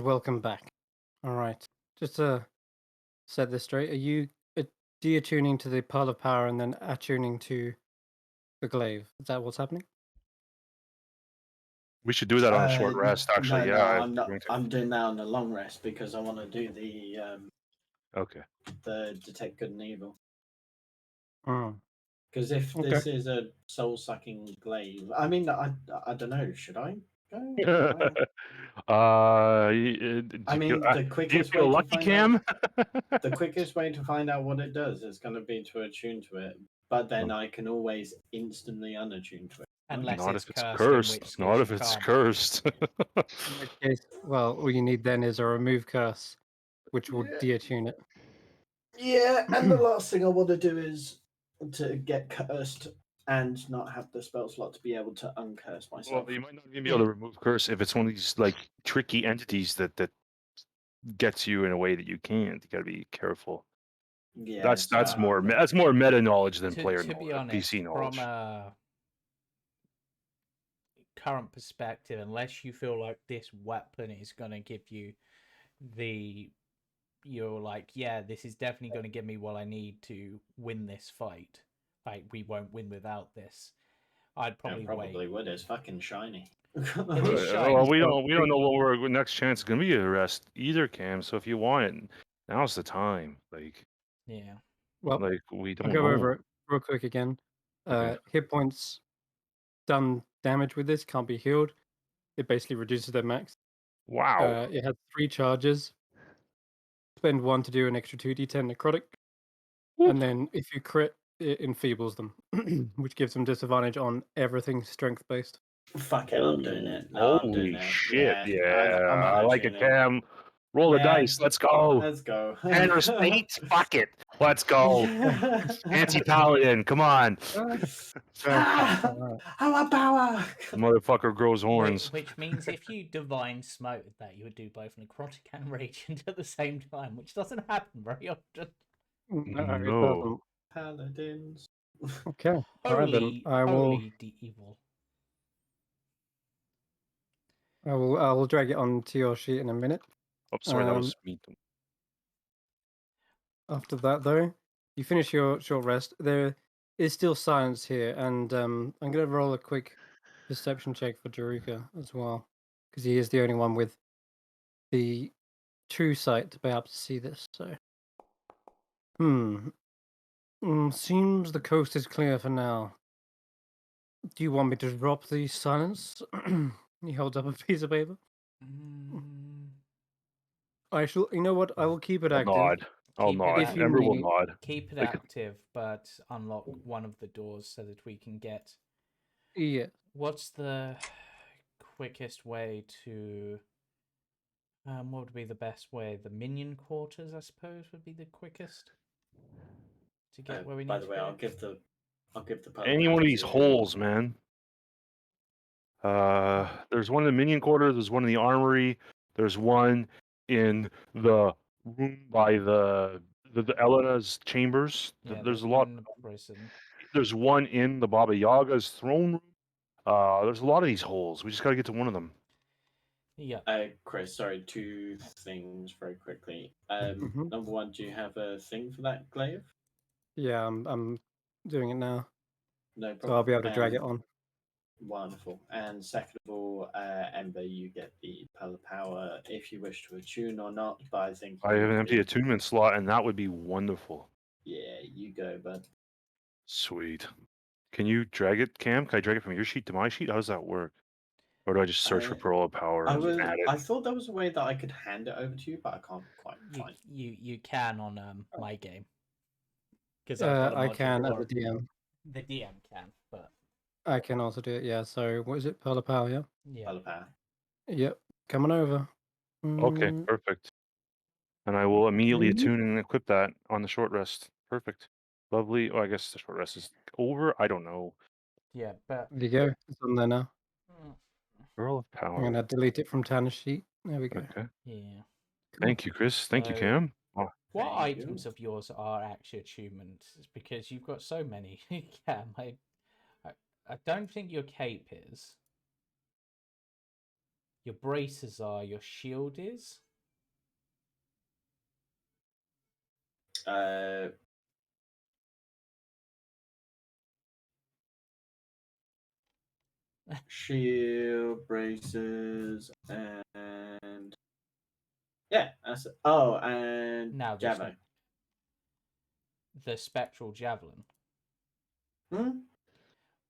And welcome back. All right. Just to set this straight, are you deattuning to the pile of power and then attuning to the glaive? Is that what's happening?
We should do that on a short rest, actually.
No,
Yeah,
I'm
if
not.
we're going to.
I'm doing that on a long rest because I want to do
Okay.
the detect good and evil.
Mm.
Because if
Okay.
this is a soul sucking glaive, I mean, I don't know. Should I go? I mean, the
Do you
quickest way
feel
to
lucky,
find out
Cam?
the quickest way to find out what it does is going to be to attune to it. But then I can always instantly unattune to it.
Unless
Not
it's
if it's
cursed, in
cursed.
which case
Not
you
if it's
can't.
cursed.
In which case, well, all you need then is a remove curse, which will
Yeah.
deattune it.
Yeah, and the last thing I want to do is to get cursed and not have the spell slot to be able to uncurse myself.
Well, you might not even be able to remove curse if it's one of these like tricky entities that gets you in a way that you can't. You got to be careful.
Yeah,
That's
so I'm not-
that's more meta knowledge than player
To
knowledge,
be honest,
PC knowledge.
from a current perspective, unless you feel like this weapon is going to give you you're like, yeah, this is definitely going to give me what I need to win this fight. Like, we won't win without this. I'd probably
probably
wait.
would. It's fucking shiny.
It is
Well,
shiny.
we don't know what our next chance is gonna be to rest either, Cam. So if you want it, now's the time.
Yeah.
Well,
we
I'll
don't
go
know.
over it real quick again.
Okay.
Hit points done damage with this can't be healed. It basically reduces their max.
Wow.
It has 3 charges. Spend 1 to do an extra 2d10 necrotic.
Whoop.
And then if you crit, it enfeebles them, which gives them disadvantage on everything strength based.
Fuck it, I'm doing it. No, I'm doing
Holy
it.
shit!
I'm
I like it,
unattuning.
Cam. Roll the
Yeah.
dice. Let's go.
Let's go.
10 or 8. Fuck it. Let's go. Anti paladin. Come on.
Our power.
The motherfucker grows horns.
Which means if you divine smote that, you would do both necrotic and radiant at the same time, which doesn't happen very often.
No, it
No.
doesn't.
Paladins.
Okay. All right then.
Holy evil.
I will drag it onto your sheet in a minute.
Oh, sorry, that was me.
After that, though, you finish your short rest. There is still silence here, and I'm going to roll a quick perception check for Jaruka as well, because he is the only one with the true sight to be able to see this. So, seems the coast is clear for now. Do you want me to drop the silence? He holds up a piece of paper. I shall. You know what? I will keep it
I'll
active.
nod. I'll
Keep it
nod.
If you
Ember will
need,
nod.
Keep it
Like-
active, but unlock one of the doors so that we can get.
yeah.
What's the quickest way to? What would be the best way? The minion quarters, I suppose, would be the quickest to get where we need
By
to
the way,
go.
I'll give the
Any one of these holes, man. There's one in the minion quarter. There's one in the armory. There's one in the room by the Elena's chambers.
Yeah,
There's a lot.
in the prison.
There's one in the Baba Yaga's throne room. There's a lot of these holes. We just gotta get to one of them.
Yeah.
Chris, sorry, 2 things very quickly.
Mhm.
Number 1, do you have a thing for that glaive?
Yeah, I'm doing it now,
No problem.
so I'll be able to drag it on.
Wonderful. And second of all, Ember, you get the Pearl of Power if you wish to attune or not. But I think
I have an empty
you-
attunement slot, and that would be wonderful.
Yeah, you go, bud.
Sweet. Can you drag it, Cam? Can I drag it from your sheet to my sheet? How does that work? Or do I just search for Pearl of Power and add it?
I thought there was a way that I could hand it over to you, but I can't quite find.
You can on my game because
I can as a DM.
The DM can, but
I can also do it. Yeah. So what is it? Pearl of Power. Yeah.
yeah.
Pearl of Power.
Yep. Coming over.
Okay, perfect. And I will immediately
Mhm.
attune and equip that on the short rest. Perfect. Lovely. Oh, I guess the short rest is over. I don't know.
Yeah, but
There you go. It's on there now.
Pearl of
I'm
Power.
gonna delete it from Tanner's sheet. There we go.
Okay.
yeah.
Thank you, Chris. Thank you,
So-
Cam. Oh,
What
Thank you.
items of yours are actually attunement? It's because you've got so many. Cam, I don't think your cape is. Your braces are. Your shield is.
Shield, braces, and yeah, that's it. Oh, and
Now there's
Javo.
the spectral javelin.
Hmm?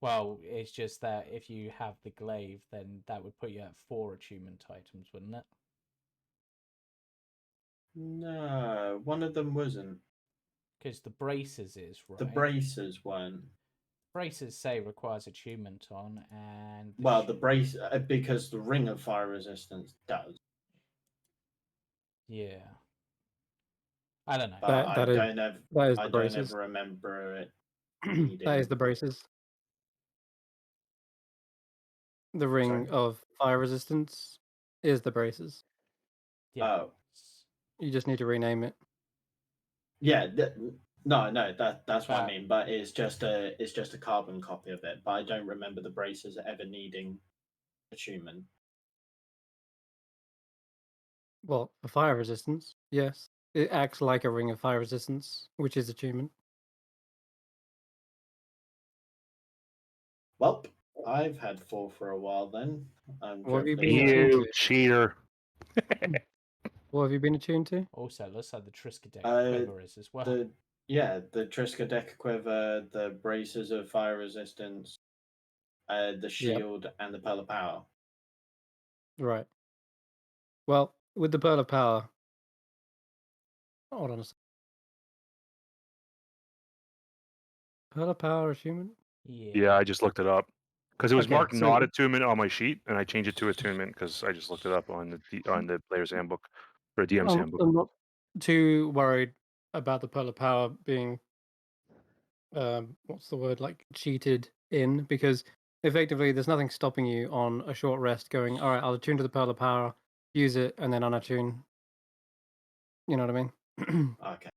Well, it's just that if you have the glaive, then that would put you at 4 attunement items, wouldn't it?
No, one of them wasn't.
Because the braces is, right?
The braces weren't.
Braces say requires attunement on, and
Well, the brace because the ring of fire resistance does,
yeah, I don't know.
but
That that is that is
I
the
don't
braces.
ever remember it
That
needing.
is the braces. The ring
Sorry?
of fire resistance is the braces.
Yeah,
Oh,
You just need to rename it.
yeah. No, that's what I
But
mean. But it's just a carbon copy of it. But I don't remember the braces ever needing attunement.
Well, for fire resistance, yes. It acts like a ring of fire resistance, which is attunement.
Well, I've had 4 for a while. Then I'm
What have you
drifting
been
out.
attuned
You
to?
cheater.
What have you been attuned to?
also, looks like the Triskaidek
Uh,
quiver is as well.
the Triska Deca Quiver, the braces of fire resistance, the
Yep.
shield, and the Pearl of Power.
Right. Well, with the Pearl of Power, hold on a second. Pearl of Power attunement?
Yeah, I just looked it up because it was
Okay,
marked
so
not attunement on my sheet, and I changed it to attunement because I just looked it up on the player's handbook or DM's handbook.
I'm not too worried about the Pearl of Power being what's the word, like cheated in, because effectively there's nothing stopping you on a short rest going, all right, I'll attune to the Pearl of Power, use it, and then unattune. You know what I mean?
Okay.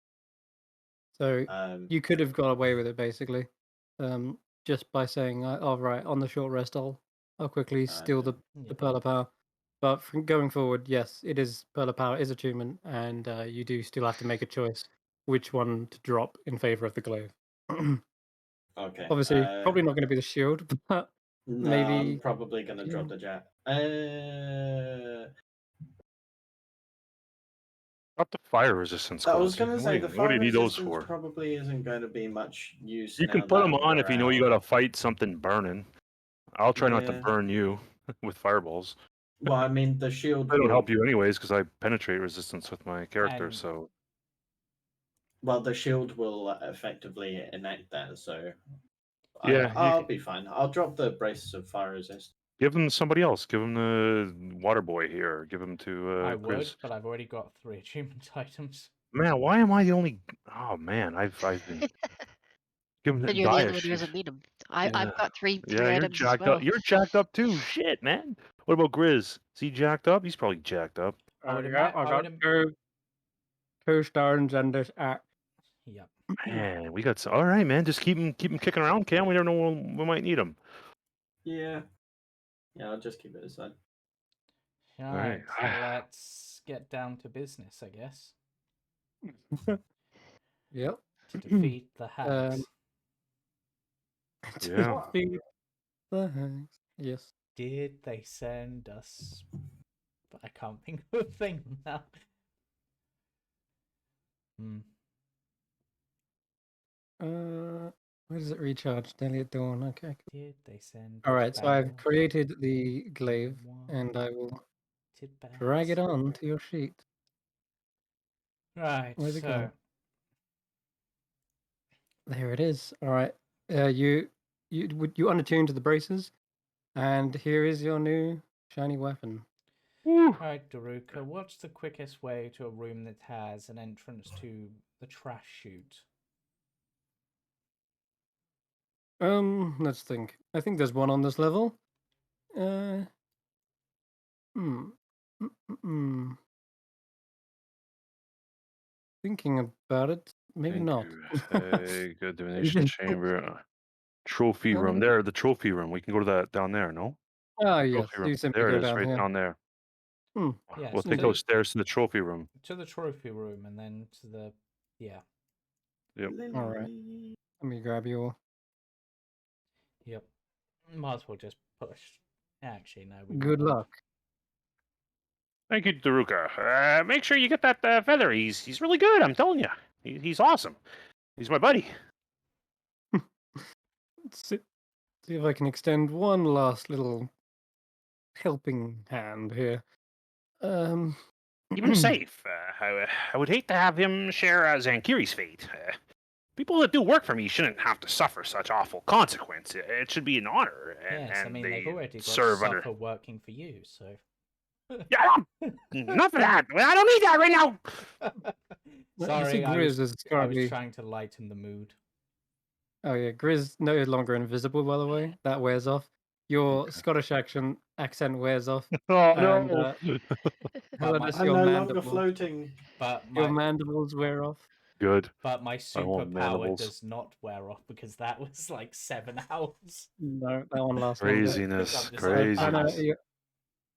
So
Um,
you could have got away with it basically, just by saying, "Oh, right, on the short rest, I'll quickly steal the
Yeah.
Pearl of Power." But from going forward, yes, it is Pearl of Power is attunement, and you do still have to make a choice which one to drop in favor of the glaive.
okay.
Obviously, probably not going to be the shield, but
No, I'm
maybe.
probably gonna drop the jet.
Not the fire resistance
I was
gloves.
gonna say the
What do
fire
you need those
resistance
for?
probably isn't going to be much use
You can
now
put them
that
on if
we're
you know you
out.
got to fight something burning. I'll try not to
Yeah.
burn you with fireballs.
Well, I mean, the shield
They don't help
will.
you anyways because I penetrate resistance with my character.
And
So
Well, the shield will effectively enact that, so
yeah,
I'll be fine. I'll drop the braces of fire resist.
give them to somebody else. Give them the water boy here. Give them to
I would,
Chris.
but I've already got 3 achievement items.
Man, why am I the only? Oh man, I've been give them
And
the
you're the
Dia.
only one who doesn't need them.
Yeah,
I've got three
yeah, you're
items as
jacked up.
well.
You're jacked up too. Shit, man. What about Grizz? Is he jacked up? He's probably jacked up.
I would
Yeah,
imagine.
I got two stones and this axe.
Yep.
Man, we got some. All right, man. Just keep him kicking around, Cam. We never know when we might need him.
Yeah. Yeah, I'll just keep it aside.
All
right.
right, let's get down to business, I guess,
Yep.
to defeat the hags.
Yeah.
Defeat the hags. Yes.
Did they send us? I can't think of a thing now. Hmm.
Where does it recharge? Daily at dawn. Okay.
Did they send?
All
us
right. So I've
barrels
created the glaive, and
wanted
I will drag
bags?
it on to your sheet.
Right.
Where's it
So
going? There it is. All right. You unattuned to the braces, and here is your new shiny weapon.
Woo.
all right, Daruka. What's the quickest way to a room that has an entrance to the trash chute?
Let's think. I think there's one on this level. Uh, hmm. Thinking about it, maybe
Thank
not.
you. Hey, good
You
divination
just-
chamber. Trophy room.
um,
There, the trophy room. We can go to that down there, no?
yes.
Trophy room.
You simply
There
go
it is,
down
right
here.
down there.
Yeah,
We'll
so
take those stairs to the trophy room.
to the trophy room and then to the
Yep.
All right. Let me grab your.
Yep. Might as well just push. Actually, no. We
Good
might not.
luck.
Thank you, Daruka. Make sure you get that feather. He's really good. I'm telling you, he's awesome. He's my buddy.
See if I can extend one last little helping hand here.
Keep him safe. I would hate to have him share Zankiri's fate. People that do work for me shouldn't have to suffer such awful consequence. It should be an honor, and,
Yes, I
and
mean
they
they've already got to
serve
suffer
under.
working for you, so.
Yeah, enough of that. I don't need that right now.
You see,
Sorry,
Grizz is
I was
currently.
trying to lighten the mood.
Oh yeah, Grizz no longer invisible. By the way, that wears off. Your Scottish accent wears off,
Oh
and
no.
Hellenis,
I'm
your
no longer
mandibles.
floating.
But
Your
my
mandibles wear off.
Good.
but my
I want
superpower
mandibles.
does not wear off because that was like 7 hours.
No, that one lasts longer.
Craziness.
I'm just like,
Tanner,
Craziness.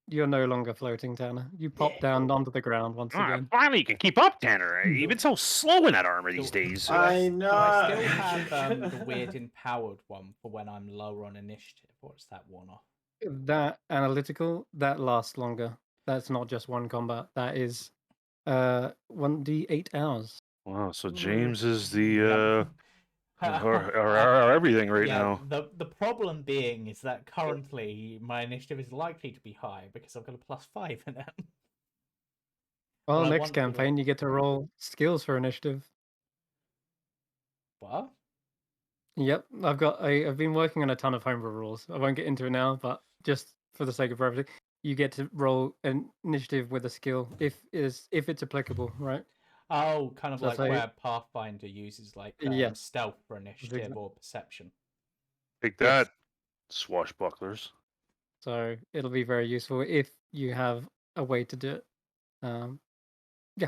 you're no longer floating, Tanner. You pop
Yeah.
down onto the ground once again.
Finally, you can keep up, Tanner. You've been so slow in that armor these days.
Do I
I know.
do I still have the weird empowered one for when I'm lower on initiative? What's that one off?
That analytical, that lasts longer. That's not just one combat. That is 1d8 hours.
Wow, so James is the
Yep.
our everything right
Yeah,
now.
the problem being is that currently my initiative is likely to be high because I've got a +5 in it.
Well,
Well, I
next
want to roll-
campaign you get to roll skills for initiative.
What?
Yep, I've been working on a ton of homebrew rules. I won't get into it now, but just for the sake of brevity, you get to roll an initiative with a skill if it's applicable, right?
Oh, kind of
So that's
like
how
where Pathfinder uses like
yeah,
stealth for
that's
initiative
exactly.
or perception.
Take
Yes.
that, swashbucklers.
So it'll be very useful if you have a way to do it. Yeah,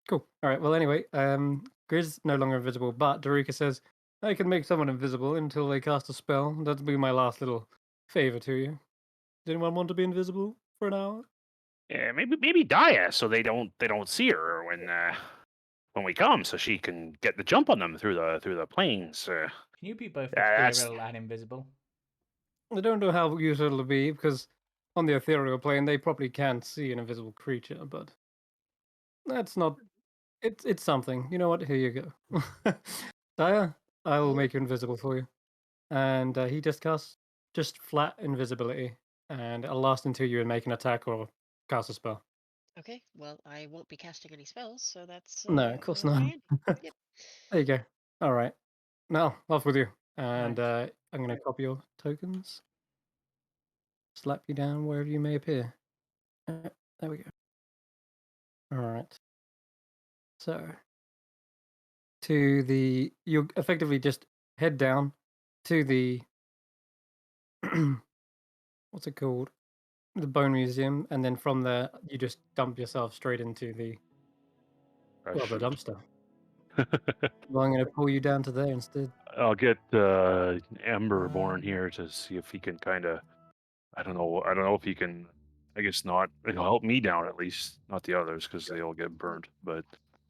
cool. All right. Well, anyway, Grizz no longer invisible, but Daruka says I can make someone invisible until they cast a spell. That'll be my last little favor to you. Does anyone want to be invisible for an hour?
Yeah, maybe Daya, so they don't see her when we come, so she can get the jump on them through the plains.
Can you be both
that's
ethereal and invisible?
I don't know how useful it'll be because on the ethereal plane they probably can't see an invisible creature, but that's not. It's something. You know what? Here you go. Daya, I will make you invisible for you. And he just casts just flat invisibility, and it'll last until you make an attack or cast a spell.
Okay, well, I won't be casting any spells, so that's
No, of course
very
not.
handy. Yep.
There you go. All right. Now, off with you. And
Nice.
I'm going to copy your tokens. Slap you down wherever you may appear. There we go. All right. So, you effectively just head down to the, what's it called? The Bone Museum. And then from there, you just dump yourself straight into the
shoot.
dumpster. Well, I'm going to pull you down to there instead.
I'll get Emberborn here to see if he can kind of. I don't know if he can. I guess not. He'll help me down at least, not the others, because they'll get burned. But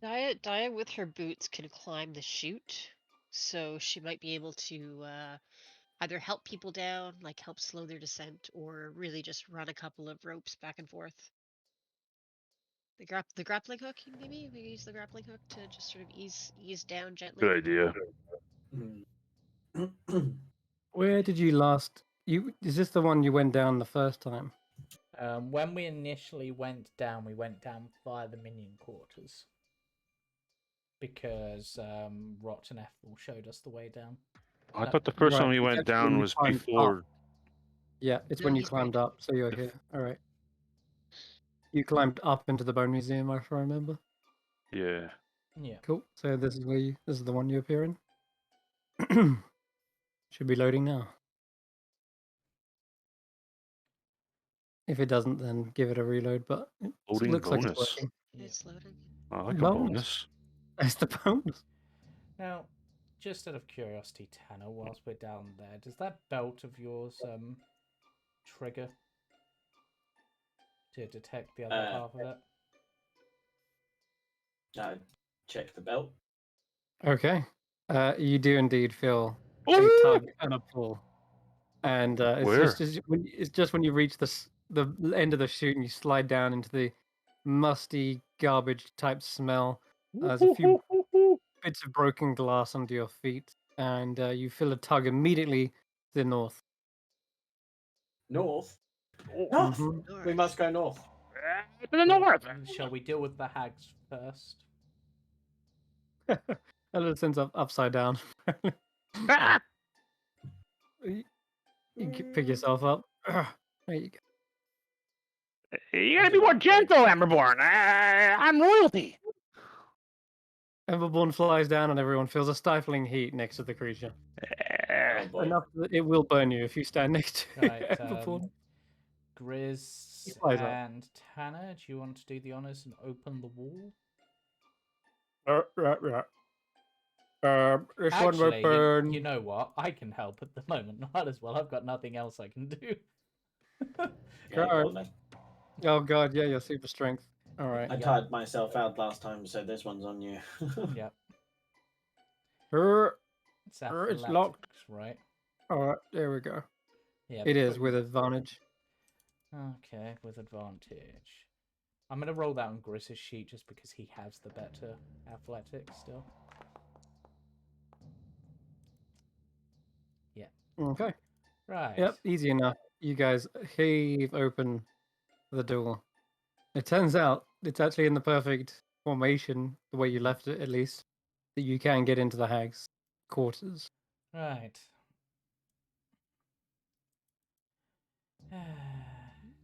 Daya with her boots can climb the chute, so she might be able to either help people down, like help slow their descent, or really just run a couple of ropes back and forth. The grappling hook, maybe we use the grappling hook to just sort of ease down gently.
good idea.
Where did you last? Is this the one you went down the first time?
When we initially went down via the minion quarters because Rotten Ethel showed us the way down.
I thought the first
Right,
time we
it's
went
actually when
down
you
was
climbed up.
before.
Yeah, it's
No,
when you
he's
climbed
right.
up, so you're here. All right. You climbed up into the Bone Museum, if I remember.
Yeah.
Yeah.
Cool. So this is the one you appear in. Should be loading now. If it doesn't, then give it a reload. But it
Loading
looks like it's
bonus.
working.
It's loading.
I like a
Bonus.
bonus.
That's the bonus.
Now, just out of curiosity, Tanner, whilst we're down there, does that belt of yours trigger to detect the other half of it.
Check the belt.
Okay. You do indeed feel a
Ooh!
tug and a pull, and
Where?
it's just when you reach the end of the chute and you slide down into the musty garbage type smell. There's a few bits of broken glass under your feet, and you feel a tug immediately to the north.
North.
Oh,
North.
Mhm.
We must go north.
to the north.
Shall we deal with the hags first?
A little sense of upside down.
Ah!
You pick yourself up. There you go.
You gotta be more gentle, Amberborn. I'm royalty.
Everborn flies down, and everyone feels a stifling heat next to the creature.
Oh boy.
Enough that it will burn you if you stand next to
Right,
Everborn.
Grizz
flies up.
and Tanner, do you want to do the honors and open the wall?
This one will
Actually,
burn.
you know what? I can help at the moment. Might as well. I've got nothing else I can do.
Yeah,
Go
go
on.
on then.
Oh god, yeah, your super strength. All right.
I tired myself out last time, so this one's on you.
Yep.
Er,
It's
It's locked.
athletics, right?
All right, there we go.
Yeah.
It is with advantage.
Okay, with advantage. I'm gonna roll that on Grizz's sheet just because he has the better athletics still.
Okay.
Right.
Yep, easy enough. You guys heave open the door. It turns out it's actually in the perfect formation, the way you left it at least, that you can get into the hag's quarters.
Right.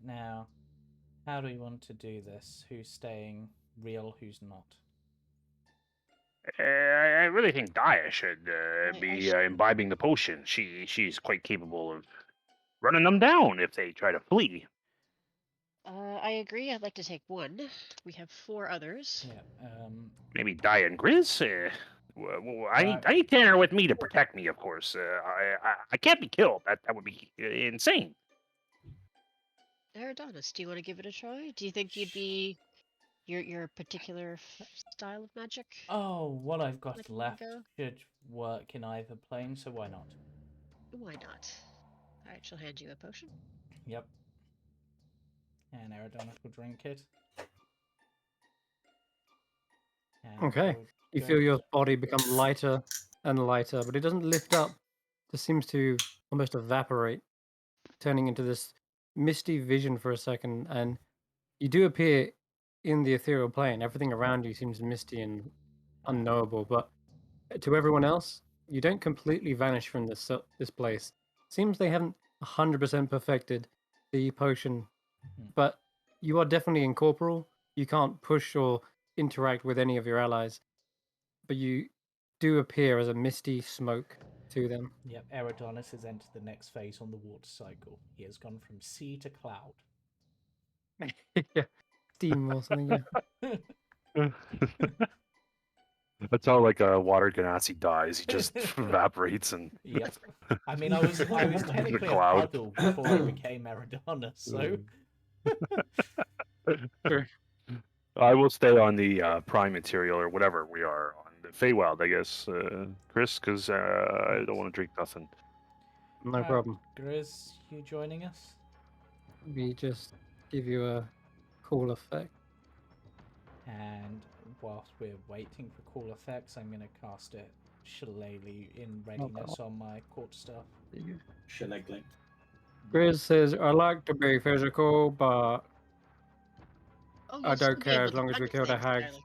Now, how do we want to do this? Who's staying real, who's not?
I really think Daya should
I
be
should-
imbibing the potion. She's quite capable of running them down if they try to flee.
I agree. I'd like to take one. We have 4 others.
Yeah.
Maybe Daya and Grizz. I need Tanner with me to protect me, of course. I can't be killed. That would be insane.
Eridanis, do you want to give it a try? Do you think you'd be your particular style of magic?
Oh, what I've got
Like
left
Margot?
should work in either plane, so why not?
Why not? Alright, she'll hand you a potion.
Yep. And Eridanis will drink it. And
Okay.
we'll
You
go-
feel your body become lighter and lighter, but it doesn't lift up. It seems to almost evaporate, turning into this misty vision for a second. And you do appear in the ethereal plane. Everything around you seems misty and unknowable, but to everyone else, you don't completely vanish from this place. Seems they haven't 100% perfected the potion, but you are definitely incorporeal. You can't push or interact with any of your allies, but you do appear as a misty smoke to them.
Yep, Eridanis has entered the next phase on the water cycle. He has gone from sea to cloud.
Yeah, steam or something. Yeah.
That's how like a water genasi dies. He just evaporates and.
Yep. I mean, I was technically a
cloud.
puddle before I became Eridanis, so
Sure.
I will stay on the prime material or whatever we are on the Feywild, I guess, Chris, because I don't want to drink nothing.
No problem.
Grizz, you joining us?
We just give you a cool effect.
And whilst we're waiting for cool effects, I'm going to cast it shillelagh in readiness on my quarterstaff.
Shillelagh.
Grizz says, I like to be physical, but
Oh,
I
you'll still
don't
be
care
able
as
to
long as we
punch
kill the
things,
hag.
Tyler.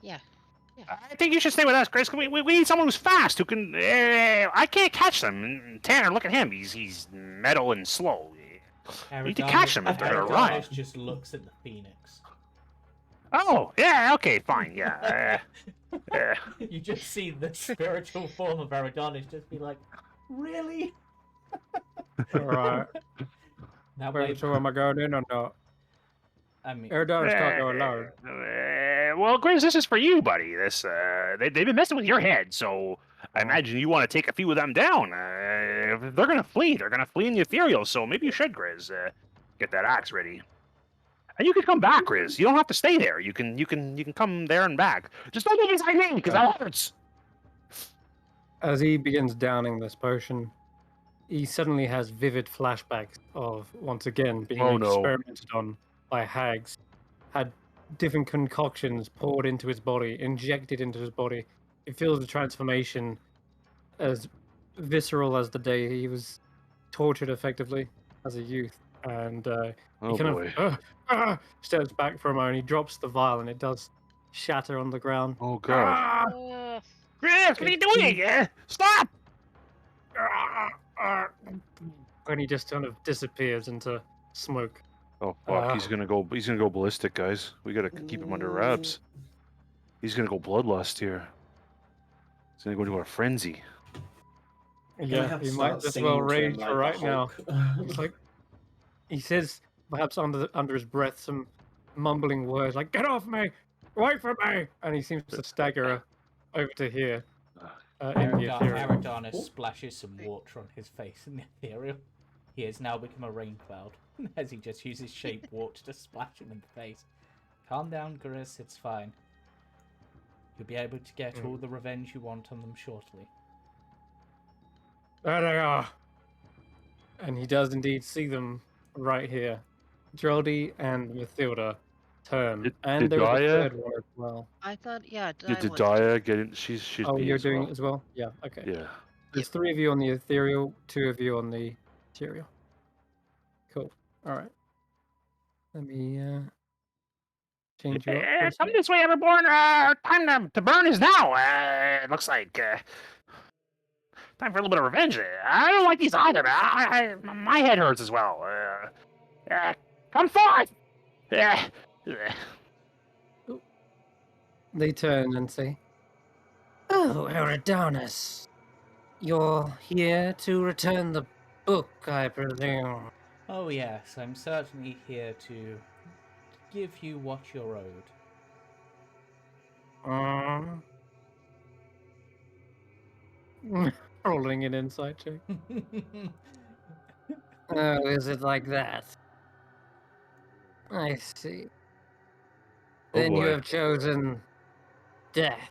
Yeah.
I think you should stay with us, Chris. We need someone who's fast, who can. I can't catch them. And Tanner, look at him. He's metal and slow. We need to catch them if they're gonna run.
Eridanis just looks at the phoenix.
Oh, yeah, okay, fine, yeah.
You just see the spiritual form of Eridanis just be like, really?
Alright.
That
Wait,
way,
so am I going in or not?
I mean,
Eridanis can't go alone.
Well, Grizz, this is for you, buddy. They've been messing with your head, so I imagine you want to take a few of them down. If they're gonna flee. They're gonna flee in the ethereal, so maybe you should, Grizz. Get that axe ready. And you can come back, Grizz. You don't have to stay there. You can come there and back. Just don't get inside me, because that hurts.
As he begins downing this potion, he suddenly has vivid flashbacks of once again being
Oh, no.
experimented on by hags, had different concoctions poured into his body, injected into his body. He feels the transformation as visceral as the day he was tortured effectively as a youth. And
Oh
he kind
boy.
of steps back for a moment. He drops the vial and it does shatter on the ground.
Oh god.
Ah!
Grizz, what are you doing? Stop!
And he just kind of disappears into smoke.
Oh fuck, he's gonna go ballistic, guys. We gotta keep him under wraps. He's gonna go bloodlust here. He's gonna go into a frenzy.
Yeah, he might just well rage for right now. It's like he says, perhaps under his breath, some mumbling words like "Get off me! Wait for me!" And he seems to stagger over to here in the ethereal.
Aridonis splashes some water on his face in the ethereal. He has now become a rain cloud, as he just uses shape water to splash him in the face. Calm down, Grizz, it's fine. You'll be able to get all the revenge you want on them shortly.
There they are. And he does indeed see them right here. Jody and Mathilda turn. And there was a
Daya?
third one as well.
I thought, yeah.
Did
I
Daya get in? She's
Oh,
B
you're
as
doing
well.
it as well? Yeah, okay.
Yeah.
There's 3 of you on the ethereal, 2 of you on the material. Cool. Alright. Let me change you up. for a
Come
sec.
this way, Everborn. Time to burn is now. It looks like time for a little bit of revenge. I don't like these either. My head hurts as well. Come forth.
They turn and say, "Oh, Eridanus, you're here to return the book, I presume."
Oh yes, I'm certainly here to give you what you're owed.
Rolling an insight check. Oh, is it like that? I see.
Oh
Then you
boy.
have chosen death.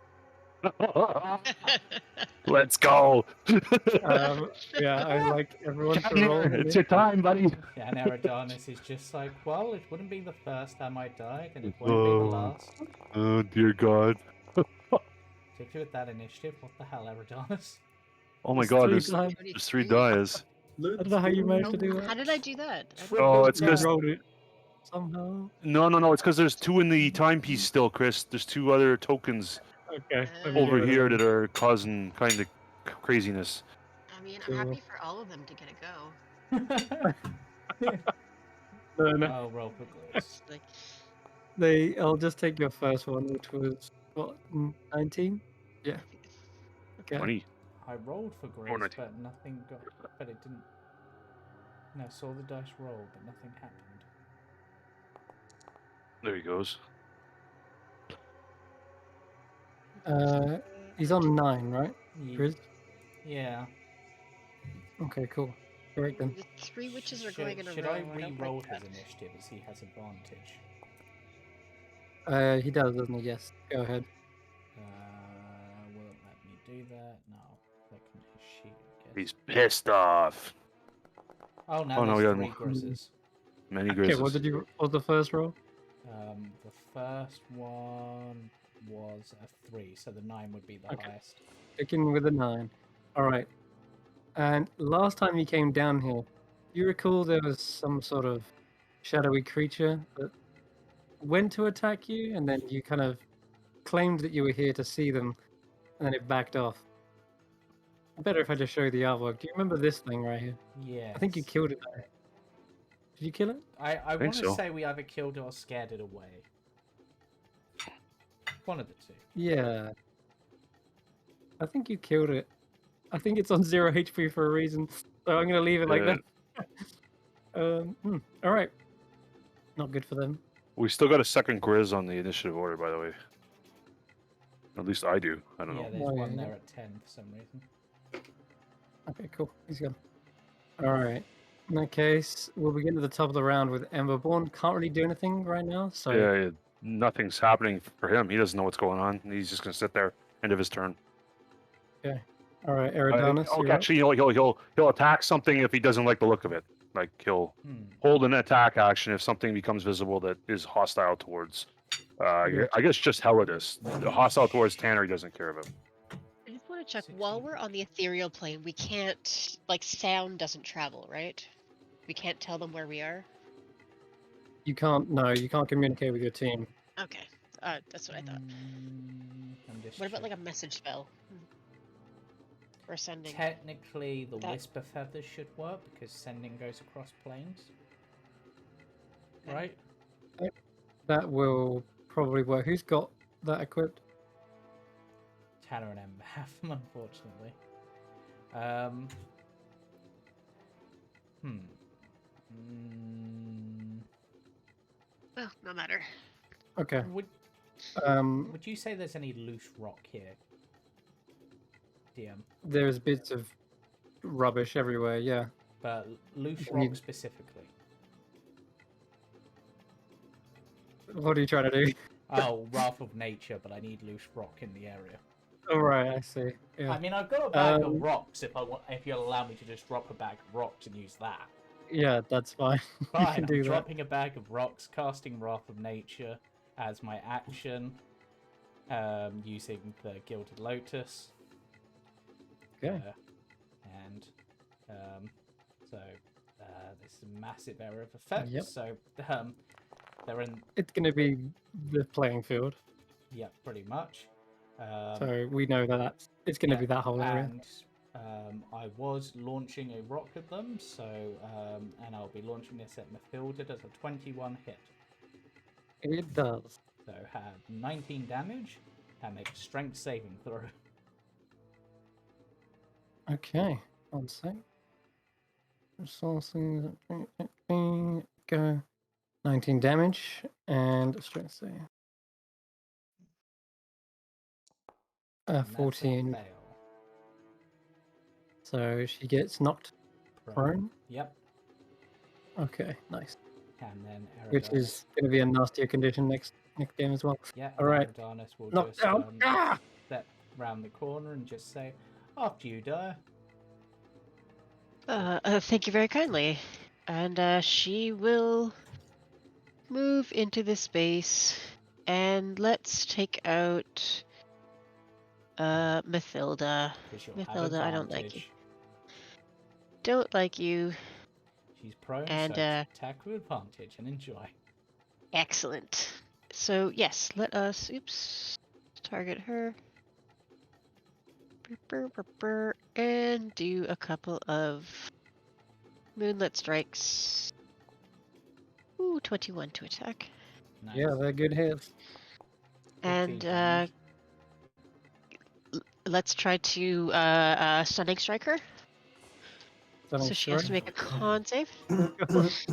Let's go.
Yeah, I like everyone to roll.
It's your time, buddy.
And Aridonis is just like, well, it wouldn't be the first time I died, and it wouldn't be the last.
Oh dear God.
Particularly with that initiative, what the hell, Aridonis?
Oh my
It's
God.
3
There's
times.
3 dias.
I don't know how you managed to do that.
How did I do that?
Oh, it's
You
because
rolled it somehow.
no. It's because there's 2 in the timepiece still, Chris. There's 2 other tokens
Okay. let me
over
get rid
here
of
that
them.
are causing kind of craziness.
I mean, I'm
Cool.
happy for all of them to get a go.
No.
Oh, roll for Grace.
Like,
I'll just take your first one, which was what, 19? Yeah. Okay.
20.
I rolled for Grace,
19.
but nothing got. But it didn't. No, I saw the dice roll, but nothing happened.
There he goes.
He's on 9, right? Grizz?
Yeah.
Okay, cool. Correct then.
the 3 witches are going in a
Should
row.
I
don't
re-roll
like
his
that.
initiative as he has advantage?
He does, doesn't he? Yes. Go ahead.
Will it let me do that? No. Click on his sheet, I guess.
He's pissed off.
Oh, now
Oh, no,
there's
we
3
got
Grizzes.
Many
Okay,
grizzlies.
what was the first roll?
The first one was a 3, so the 9 would be the
Okay.
highest.
Sticking with a 9. Alright. And last time you came down here, you recall there was some sort of shadowy creature that went to attack you, and then you kind of claimed that you were here to see them, and then it backed off. Better if I just show you the artwork. Do you remember this thing right here?
Yeah.
I think you killed it there. Did you kill it?
I
think
want to
so.
say we either killed it or scared it away. One of the 2.
Yeah. I think you killed it. I think it's on 0 HP for a reason, so I'm gonna leave it like that. Alright. Not good for them.
We still got a second Grizz on the initiative order, by the way. At least I do. I don't
Yeah,
know.
there's
Oh, yeah,
one
yeah.
there at 10 for some reason.
Okay, cool. He's gone. Alright. In that case, we'll begin at the top of the round with Emberborn. Can't really do anything right now, so
Yeah, nothing's happening for him. He doesn't know what's going on. He's just gonna sit there. End of his turn.
all right, Eridanus,
Okay,
you're up.
actually, he'll attack something if he doesn't like the look of it. Like he'll
Hmm.
hold an attack action if something becomes visible that is hostile towards. I guess just Helidus. Hostile towards Tanner, he doesn't care about.
I just want to check.
60.
While we're on the ethereal plane, we can't sound doesn't travel, right? We can't tell them where we are.
You can't communicate with your team.
Okay, that's what I thought.
I'm just
What about like
check-
a message spell? Or sending?
Technically, the
That-
whisper feathers should work because sending goes across planes. Right?
That will probably work. Who's got that equipped?
Tanner and Emma have them, unfortunately.
Well, no matter.
Okay.
Would
Um,
Would you say there's any loose rock here, DM?
there's bits of rubbish everywhere. Yeah.
But loose
You need-
rock specifically.
What are you trying to do?
Oh, Wrath of Nature, but I need loose rock in the area.
All right, I see. Yeah.
I mean, I've got a bag of
Um,
rocks if you'll allow me to just drop a bag of rocks and use that.
Yeah, that's fine. You
Fine,
can
I'm
do that.
dropping a bag of rocks, casting Wrath of Nature as my action, using the Gilded Lotus.
Okay.
And so this is a massive area of effect.
Yep.
So they're in,
It's going to be the playing field,
yeah, pretty much.
so we know that it's going to
yeah,
be that whole area.
And I was launching a rock at them, so and I'll be launching this at Mathilda. Does a 21 hit.
It does.
So have 19 damage and make a strength saving throw.
Okay. One sec. Resources. Go. 19 damage and strength save.
And that's a
14.
fail.
So she gets knocked prone.
Yep.
Okay, nice.
And then
Which
Eridanus.
is going to be a nastier condition next game as well.
Yeah,
All right.
Eridanus will
Knocked
just
down. Ah!
step round the corner and just say, "After you, die."
Thank you very kindly. And she will move into this space, and let's take out Mathilda.
'Cause you'll
Mathilda,
have
I don't like you.
advantage.
Don't like you.
She's prone,
And,
so attack with advantage and enjoy.
Excellent. So yes, let us target her. And do a couple of moonlit strikes. Ooh, 21 to attack.
Nice.
Yeah, they're good hits.
15
And
damage.
let's try to stunning strike her.
Stunning
So she has to
strike.
make a con save.
Let's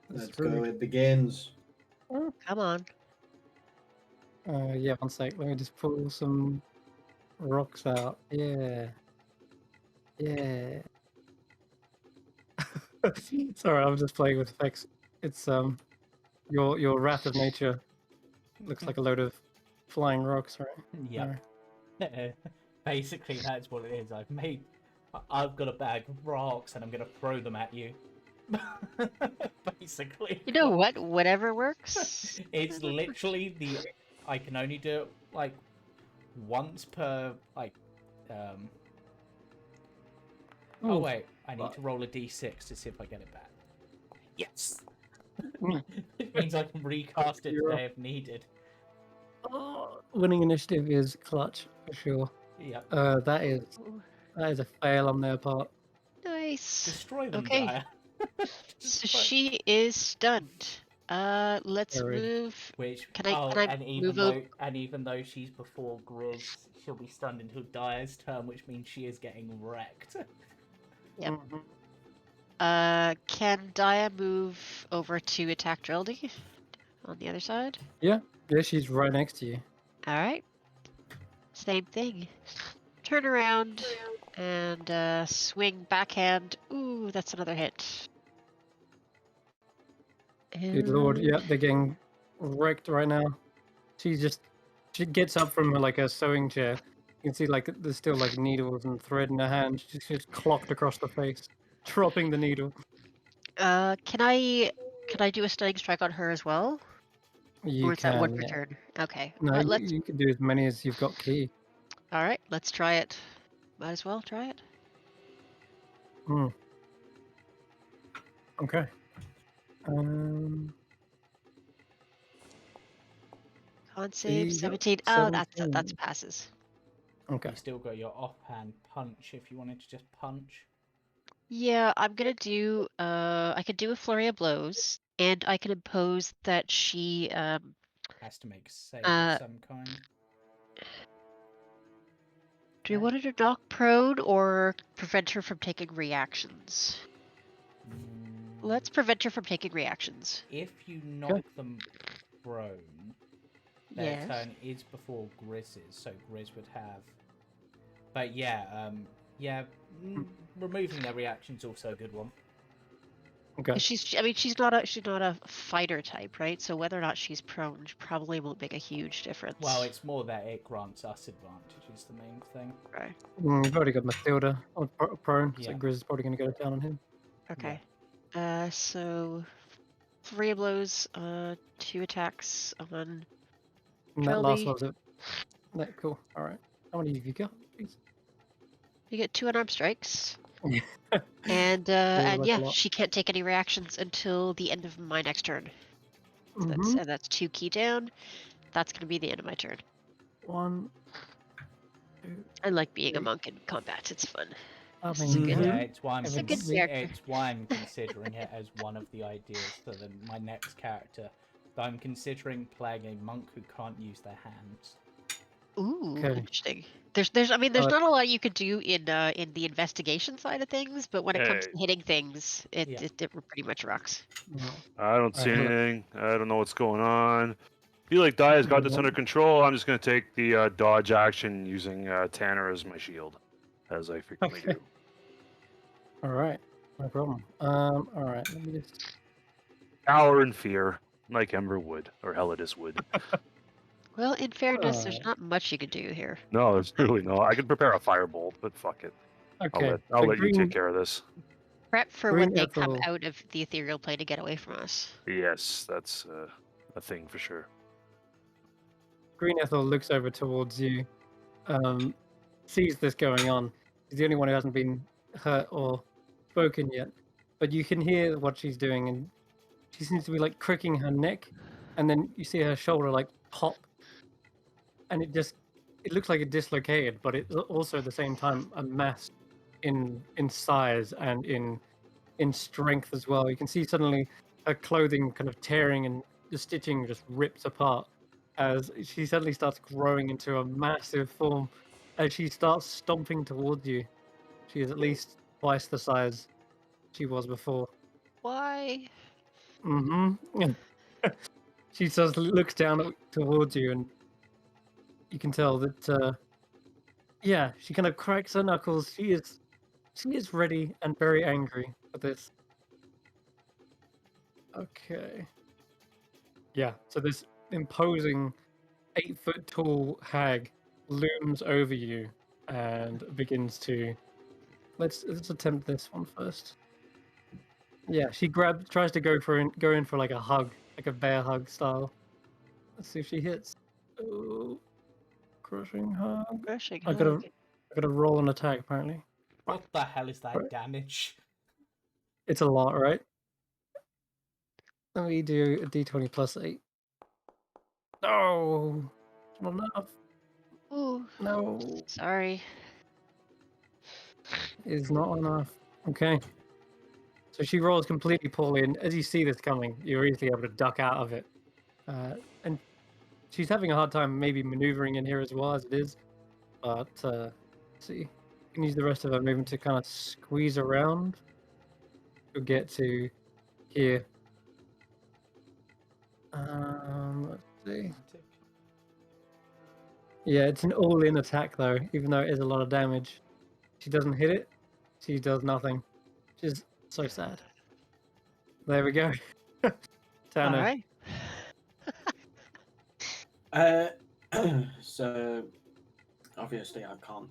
That's
go.
rude.
It begins.
Come on.
Yeah, one sec. Let me just pull some rocks out. Yeah. Yeah. Sorry, I'm just playing with effects. It's your Wrath of Nature looks like a load of flying rocks, right?
Yep. Basically, that's what it is. I've got a bag of rocks and I'm gonna throw them at you. Basically.
You know what? Whatever works.
It's literally I can only do it like once per Oh wait, I need to roll a d6 to see if I get it back. Yes. It means I can recast it
You're
today if needed.
Oh, winning initiative is clutch for sure.
Yep.
That is a fail on their part.
Nice.
Destroy them,
Okay.
Dire.
So she is stunned. Let's
Very.
move.
Which
Can I
and
move out?
even though she's before Grizz, she'll be stunned until Dire's turn, which means she is getting wrecked.
Yep.
Mhm.
Can Dia move over to attack Drildy on the other side?
Yeah, she's right next to you.
All right. Same thing. Turn around And swing backhand. Ooh, that's another hit.
Good lord,
And
yeah, they're getting wrecked right now. She gets up from like a sewing chair. You can see like there's still like needles and thread in her hand. She's just clocked across the face, dropping the needle.
can I do a stunning strike on her as well?
You
Or is that one
can,
per
yeah.
turn? Okay.
No,
Let's.
you can do as many as you've got key.
All right, let's try it. Might as well try it.
Hmm. Okay. Um,
Con save
you got
17. Oh, that's
17.
passes.
Okay.
You still got your offhand punch if you wanted to just punch.
Yeah, I'm gonna do. I could do a flurry of blows, and I can impose that she
Has to make a save of
Uh,
some kind.
do you want her to knock prone or prevent her from taking reactions? Let's prevent her from taking reactions.
If you knock them prone, their
Yes.
turn is before Grizz's, so Grizz would have. But yeah, removing their reaction's also a good one.
Okay.
She's not a fighter type, right? So whether or not she's prone probably won't make a huge difference.
Well, it's more that it grants us advantage is the main thing.
right.
We've already got Matilda on prone, so
Yeah.
Grizz is probably going to go down on him.
Okay. So 3 blows, 2 attacks on
And that last
Trilby.
one's it. That cool. All right. How many have you got? Please?
You get 2 unarmed strikes. And
like a
yeah,
lot.
she can't take any reactions until the end of my next turn. So
Mm-hmm.
that's 2 key down. That's gonna be the end of my turn.
1, 2,
I like being a
3.
monk in combat. It's fun.
I
This is a
mean,
good.
Yeah, it's why I'm
It's a good character.
it's why I'm considering it as one of the ideas for my next character. But I'm considering playing a monk who can't use their hands.
Ooh,
Okay.
interesting. There's not a lot you could do in the investigation side of things, but when it comes to hitting things, it pretty much rocks.
I don't see
Alright,
anything. I don't know what's going on. I feel like Daya's got this under control. I'm just going to take the dodge action using Tanner as my shield, as I frequently
Okay.
do.
All right, no problem. All right, let me just.
Cower in fear, like Ember would, or Helidus would.
Well, in fairness, there's
Alright.
not much you could do here.
No, there's really no. I could prepare a firebolt, but fuck it.
Okay,
I'll
so
let you
green,
take care of this.
Prep for
green
when they come
Ethel.
out of the ethereal plane to get away from us.
Yes, that's a thing for sure.
Green Ethel looks over towards you, sees this going on. She's the only one who hasn't been hurt or spoken yet, but you can hear what she's doing, and she seems to be like cricking her neck, and then you see her shoulder like pop, and it looks like it dislocated, but it's also at the same time a mass in size and in strength as well. You can see suddenly her clothing kind of tearing and the stitching just rips apart as she suddenly starts growing into a massive form as she starts stomping towards you. She is at least twice the size she was before.
Why?
Mm-hmm. She just looks down towards you, and you can tell that yeah, she kind of cracks her knuckles. She is ready and very angry for this. Okay. Yeah, so this imposing 8 foot tall hag looms over you and begins to let's attempt this one first. Yeah, she tries to go in for like a hug, like a bear hug style. Let's see if she hits. Oh, crushing hug.
Rushing
I gotta
hug.
I gotta roll an attack apparently.
What the hell is that
Right.
damage?
It's a lot, right? Let me do a d20 plus 8. No, not enough.
Ooh,
No,
sorry.
it's not enough. Okay. So she rolls completely poorly, and as you see this coming, you're easily able to duck out of it. And she's having a hard time maybe maneuvering in here as well as it is. But let's see, you can use the rest of her movement to kind of squeeze around to get to here. Let's see. Yeah, it's an all-in attack though, even though it is a lot of damage. She doesn't hit it. She does nothing. Which is so sad. There we go.
All
Tanner.
right.
So obviously I can't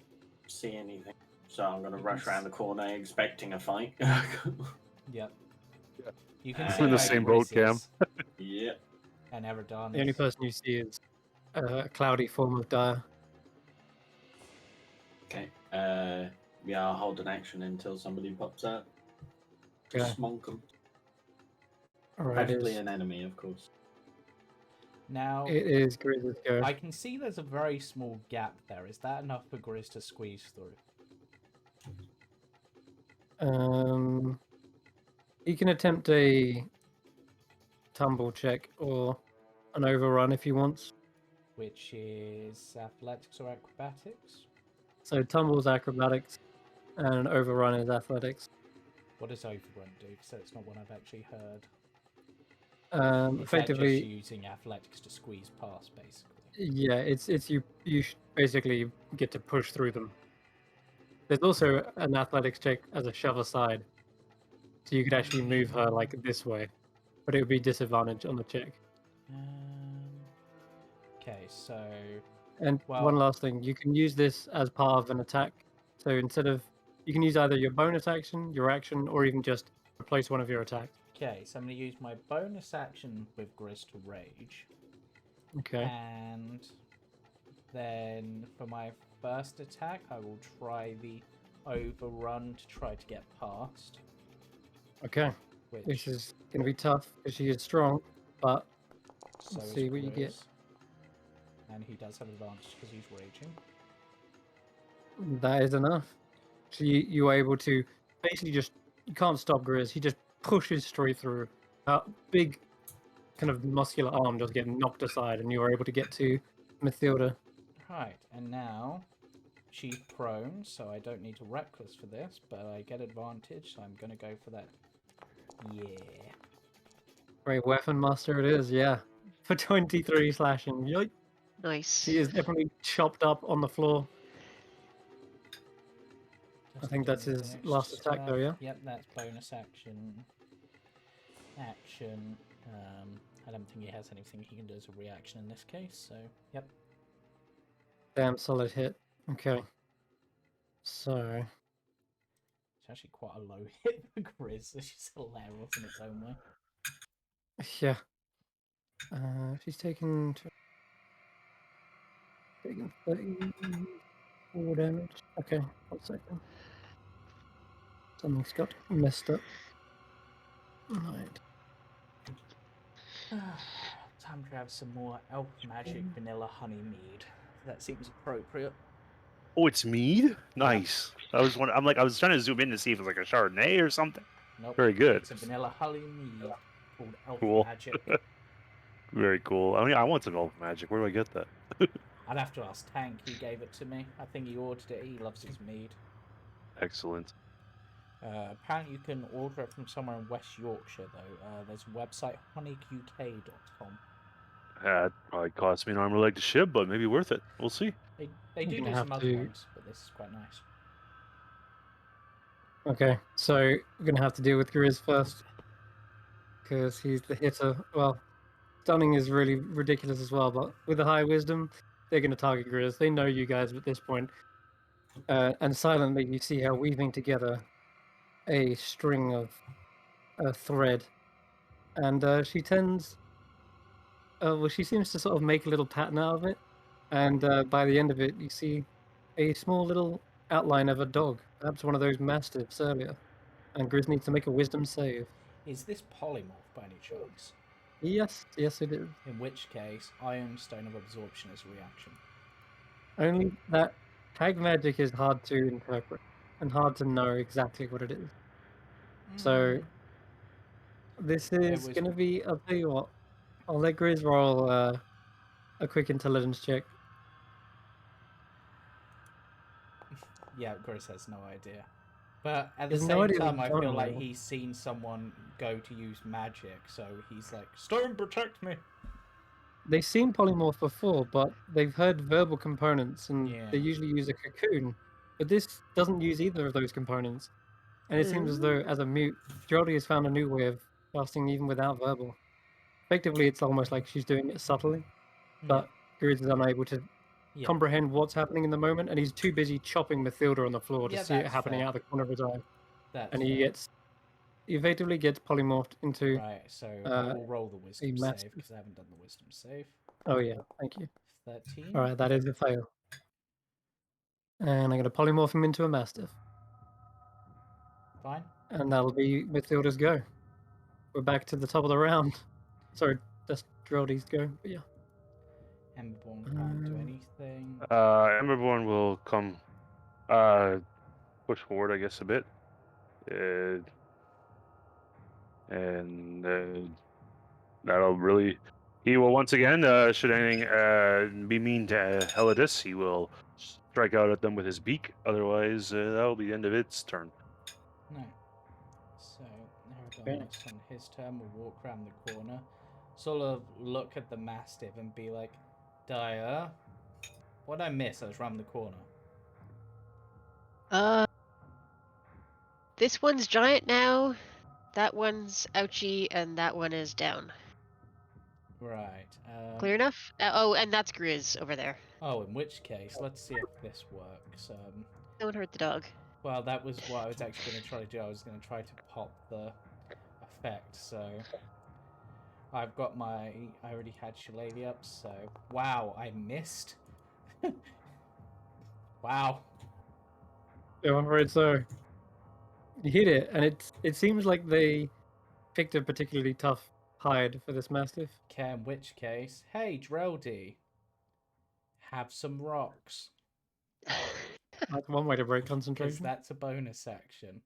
see anything, so I'm gonna rush around the corner expecting a fight.
Yep.
Yeah.
You can
We're
see
in the
where
same
Gris
boat, Cam.
is,
Yeah.
and Eridan
The only
is.
person you see is a cloudy form of dire.
Okay. Yeah, I'll hold an action until somebody pops out.
Okay.
Just smonk them.
Alright,
Preferably an enemy, of course.
Now,
it is Grizz's go.
I can see there's a very small gap there. Is that enough for Gris to squeeze through?
You can attempt a tumble check or an overrun if you want.
Which is athletics or acrobatics?
So tumble's acrobatics and overrun is athletics.
What does overrun do? So it's not one I've actually heard. Is that just
Effectively,
using athletics to squeeze past, basically?
yeah, it's you basically get to push through them. There's also an athletics check as a shove aside, so you could actually move her like this way, but it would be disadvantage on the check.
Okay, so
And
Well-
one last thing, you can use this as part of an attack. So instead of, you can use either your bonus action, your action, or even just replace one of your attacks.
okay, so I'm going to use my bonus action with Gris to rage,
Okay.
and then for my first attack, I will try the overrun to try to get past.
Okay.
Which
This is going to be tough because she is strong, but
so
let's
is
see what you get.
Gris. And he does have advantage because he's raging.
That is enough. So you are able to basically just, you can't stop Grizz. He just pushes straight through. That big kind of muscular arm does get knocked aside, and you are able to get to Mathilda.
Right, and now she's prone, so I don't need to reckless for this, but I get advantage, so I'm going to go for that. Yeah.
Great weapon master it is, yeah. For 23 slashing. Yoink.
Nice.
She is definitely chopped up on the floor. I think that's
doing
his
the
last
extra
attack though,
stuff.
yeah?
Yep, that's bonus action. Action. I don't think he has anything he can do as a reaction in this case, so yep.
Damn solid hit. Okay. So,
It's actually quite a low hit for Grizz, which is hilarious in its own way.
yeah. She's taken 34 damage. Okay, 1 second. Something's got messed up. Right.
Time to have some more elf magic vanilla honey mead. That seems appropriate.
Oh, it's mead. Nice. I was trying to zoom in to see if it was like a Chardonnay or something.
Nope.
Very good.
It's a vanilla honey mead called elf
Cool.
magic.
Very cool. I mean, I want some elf magic. Where do I get that?
I'd have to ask Tank. He gave it to me. I think he ordered it. He loves his mead.
Excellent.
Apparently, you can order it from somewhere in West Yorkshire, though. There's a website, honeyuk.com.
That probably cost me an arm and a leg to ship, but maybe worth it. We'll see.
They do
You're gonna
do some
have
other
to-
ones, but this is quite nice.
Okay, so we're gonna have to deal with Grizz first. Because he's the hitter. Well, stunning is really ridiculous as well, but with the high wisdom, they're gonna target Grizz. They know you guys at this point. And silently, you see her weaving together a string of thread. And she tends. Well, she seems to sort of make a little pattern out of it. And by the end of it, you see a small little outline of a dog. Perhaps one of those mastiffs earlier. And Grizz needs to make a wisdom save.
Is this polymorph by any chance?
Yes, yes, it is.
In which case, Iron Stone of Absorption is a reaction.
Only that hag magic is hard to interpret and hard to know exactly what it is. So this is
was-
going to be, I'll tell you what, I'll let Grizz roll a quick intelligence check.
Yeah, Gris has no idea. But at
He
the
has no
same
idea
time,
what's
I feel
going
like
on.
he's seen someone go to use magic, so he's like, Stone, protect me!
They've seen polymorph before, but they've heard verbal components, and
Yeah.
they usually use a cocoon But this doesn't use either of those components. And it seems as though, as a mute, Geraldine has found a new way of casting even without verbal. Effectively, it's almost like she's doing it subtly, but Grizz is unable to
Yeah.
comprehend what's happening in the moment, and he's too busy chopping Mathilda on the floor to
Yeah,
see it
that's
happening
fair.
out of the corner of his eye.
That's
And he
fair.
effectively gets polymorphed into.
Right, so I will roll the wisdom save
mastiff.
because I haven't done the wisdom save.
Oh yeah, thank you.
13.
All right, that is a fail. And I'm going to polymorph him into a mastiff,
Fine.
and that'll be Mathilda's go. We're back to the top of the round. Sorry, that's Geraldine's go, but yeah.
Emberborn can't do anything.
Emberborn will come, push forward, I guess, a bit, and that'll really. He will once again, should anything be mean to Helidus, he will strike out at them with his beak. Otherwise, that'll be the end of its turn.
No. So, Aerodonus on his turn will walk around the corner, sort of look at the Mastiff and be like, Dyer, what'd I miss? I was around the corner.
This one's giant now. That one's ouchie, and that one is down.
Right.
Clear enough? Oh, and that's Grizz over there.
Oh, in which case, let's see if this works.
Don't hurt the dog.
Well, that was what I was actually going to try to do. I was going to try to pop the effect, so I've got I already had Shillelagh up, so wow, I missed. Wow.
Yeah, I'm afraid so. You hit it, and it seems like they picked a particularly tough hide for this mastiff.
Okay, in which case, hey, Dreldy, have some rocks.
That's one way to break
Because
concentration.
that's a bonus action.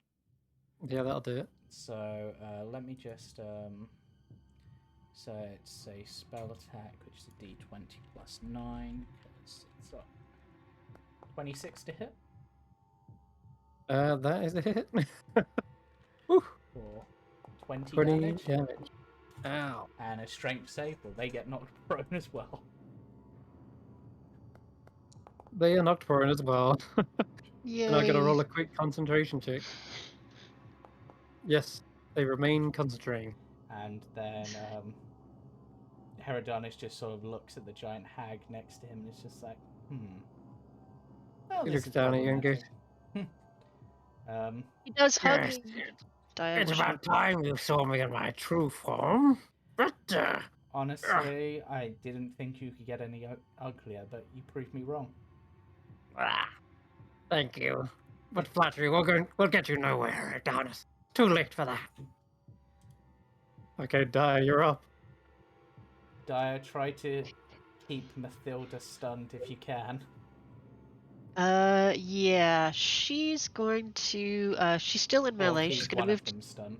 Yeah, that'll do it.
So let me just so it's a spell attack, which is a d20 plus 9. Because it's up 26 to hit.
That is a hit. Woo.
For 20
20
damage.
Ow.
And a strength save, well, they get knocked prone as well.
They are knocked prone as well.
Yay.
And I gotta roll a quick concentration check. Yes, they remain concentrating.
And then Herodonis just sort of looks at the giant hag next to him and is just like, Oh,
He
this
looks
is
down at you and goes,
problematic.
He does hug
Yes,
you.
it's about time you saw me in my true form. But,
Honestly, I didn't think you could get any uglier, but you proved me wrong.
Thank you. But flattery will get you nowhere, Adonis. Too late for that. Okay, Dyer, you're up.
Dyer, try to keep Mathilda stunned if you can.
Yeah, she's going to. She's still in melee. She's gonna
one
move.
of them stunned.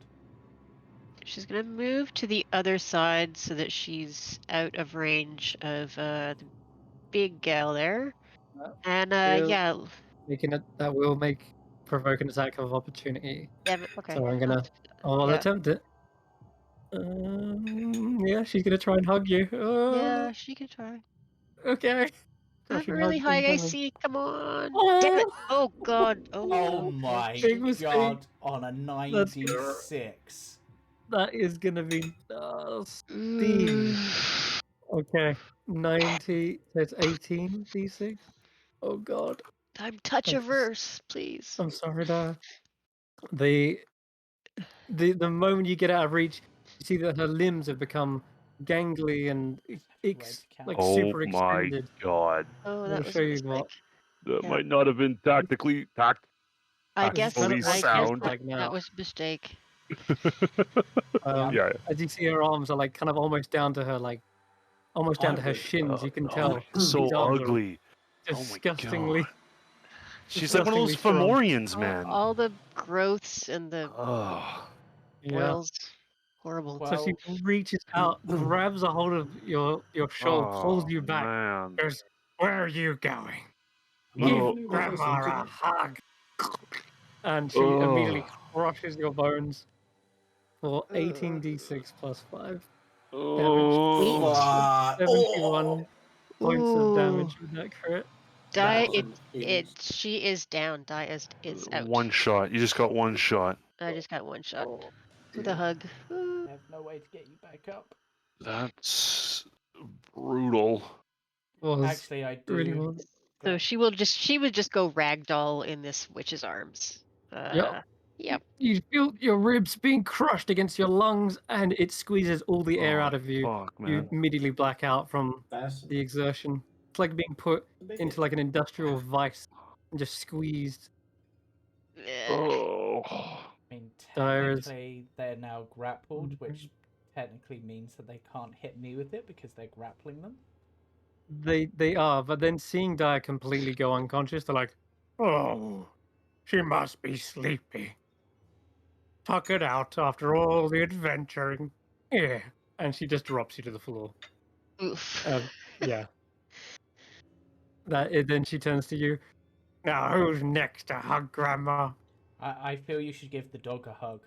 She's gonna move to the other side so that she's out of range of the big gal there. And yeah.
That will provoke an attack of opportunity.
Yeah. Okay.
So I'll
yeah.
attempt it. Yeah, she's gonna try and hug you.
Yeah, she can try.
Okay.
I have a
Crushing
really
hug
high
incoming.
AC. Come on.
Oh!
Damn it. Oh god.
Oh
okay.
my
Big mistake.
god, on a 96.
That is gonna be nasty. Okay. 90, so it's 18 d6. Oh god.
I'm touch averse, please.
I'm sorry, Dad. The moment you get out of reach, you see that her limbs have become gangly and like
Oh
super
my
extended.
god.
Oh,
I'll
that was
show
a
you
mistake.
what.
That
Yeah.
might not have been tactically
I guess
tactfully sound.
that was a mistake.
Yeah.
As you see, her arms are like kind of almost down to her, like almost down to her shins. You can tell
So
these arms are
ugly.
disgustingly.
Oh my god. She's like one of those
disgustingly strong.
Fomorians, man.
All the growths and the
Oh.
boils. Horrible.
So she reaches out, grabs a hold of your shoulder, pulls you back.
Man.
Goes, "Where are you going?
Oh.
Give Grandma a hug." And she immediately crushes your bones for 18d6 plus 5 damage.
Oh.
71 points of damage with that crit.
Die.
That's an
She is down. Die is out.
One shot. You just got one shot.
I just got one shot with a hug.
I have no way to get you back up.
That's brutal.
Was
Actually, I do.
really was.
So she would just go ragdoll in this witch's arms. Yep.
You feel your ribs being crushed against your lungs, and it squeezes all the air
Oh,
out of you.
fuck,
You
man.
immediately black out from
That's
the exertion. It's like being put
a big
into like an industrial vice and just squeezed.
Oh.
I mean,
Dire is-
technically, they're now grappled, which technically means that they can't hit me with it because they're grappling them.
They are, but then seeing Dire completely go unconscious, they're like, "Oh, she must be sleepy. Tuck it out after all the adventuring." Yeah, and she just drops you to the floor.
Oof.
Yeah. Then she turns to you. Now who's next to hug Grandma?
I feel you should give the dog a hug.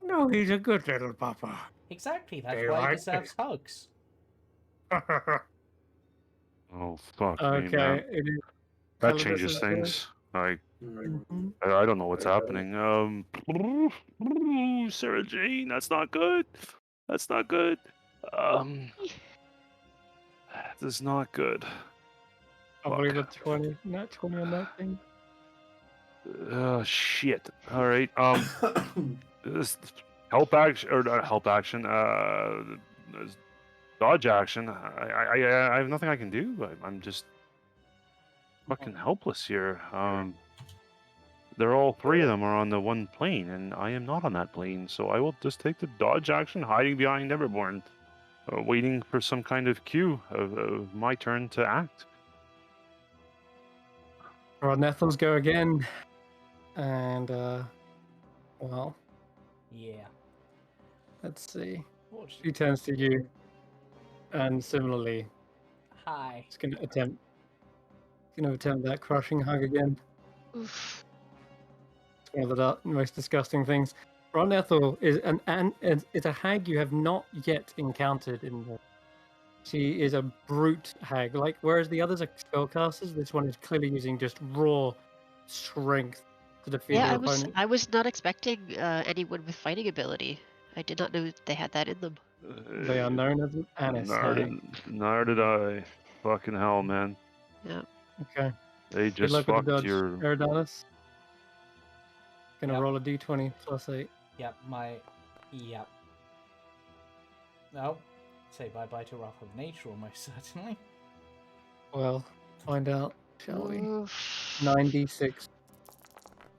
No, he's a good little papa.
Exactly, that's
They
why he
like
deserves hugs.
Oh, fuck me,
Okay,
man.
it is
That
Calibus's
changes
turn.
things. I
Mm.
I don't know what's happening. Sarah Jane, that's not good. That's not good. That's not good.
I believe a 20, not 20 on that thing.
Oh shit. All right. This help action or not help action. This dodge action. I have nothing I can do. I'm just fucking helpless here. They're all three of them are on the one plane, and I am not on that plane. So I will just take the dodge action, hiding behind Everborn, waiting for some kind of cue of my turn to act.
Right, Nethels go again. And, well,
Yeah.
let's see.
Watch.
She turns to you, and similarly,
Hi.
it's going to attempt that crushing hug again.
Oof.
It's one of the most disgusting things. Ron Ethel is it's a hag you have not yet encountered in the. She is a brute hag. Like whereas the others are spellcasters, this one is clearly using just raw strength to defeat
Yeah,
your opponent.
I was not expecting anyone with fighting ability. I did not know they had that in them.
They are known as an Anis hag.
Nor did I. Fucking hell, man.
Yeah.
Okay.
They
Good
just
luck with the
fucked
dodge,
your.
Eridanis. Gonna
Yep.
roll a d20 plus 8.
Yep, Yep. No. Say bye-bye to Wrath of Nature, almost certainly.
Well, find out, shall we?
Oof.
9d6.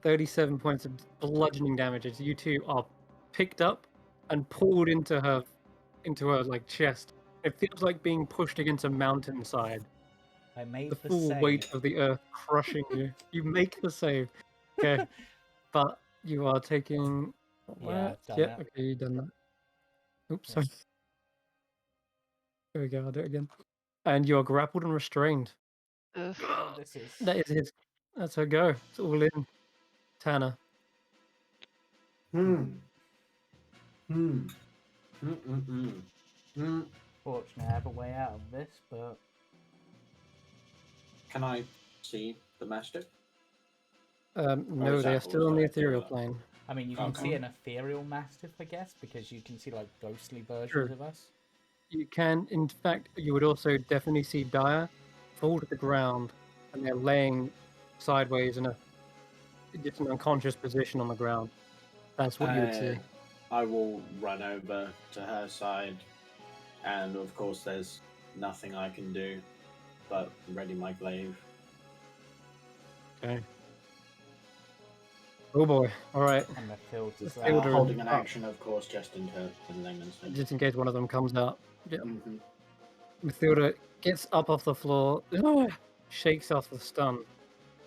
37 points of bludgeoning damage as you two are picked up and pulled into her like chest. It feels like being pushed against a mountainside.
I made
The
the
full
save.
weight of the earth crushing you. You make the save. Okay. But you are taking
Yeah, I've done
yeah,
it.
okay, you've done that. Oops, sorry. There we go, I'll do it again. And you are grappled and restrained.
Oof.
Oh, this is...
That's her go. It's all in. Tanner.
Hmm.
Fortunately, I have a way out of this, but...
Can I see the mastiff?
No,
is
they
that
are still on the
also
ethereal
ethereal?
plane.
I mean, you can see
Okay.
an ethereal mastiff, I guess, because you can see, like, ghostly versions
Sure.
of us.
You can, in fact, you would also definitely see Dire fall to the ground, and they're laying sideways in just an unconscious position on the ground. That's what you would see.
I will run over to her side, and of course, there's nothing I can do but ready my glaive.
Okay. Oh boy! All right.
And the field is
The field
there.
are
Holding an
up.
action, of course, just in layman's terms.
Just in case one of them comes out. Yeah.
Mm-hmm.
Mathilda gets up off the floor, shakes off the stun,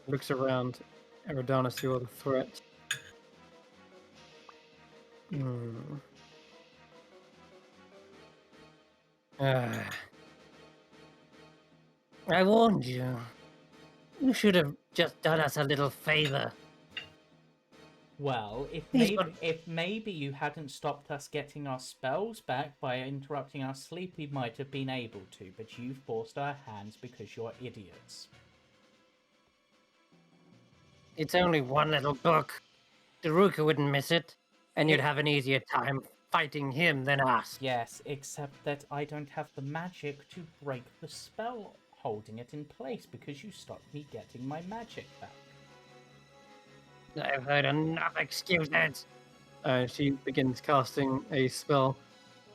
looks around. Eridanis, you are the threat. I warned you. You should have just done us a little favor.
Well,
He's got-
if maybe you hadn't stopped us getting our spells back by interrupting our sleep, we might have been able to, but you forced our hands because you're idiots.
It's only one little book. Daruka wouldn't miss it, and you'd
It-
have an easier time fighting him than us.
Yes, except that I don't have the magic to break the spell holding it in place because you stopped me getting my magic back.
I've heard enough excuses. She begins casting a spell,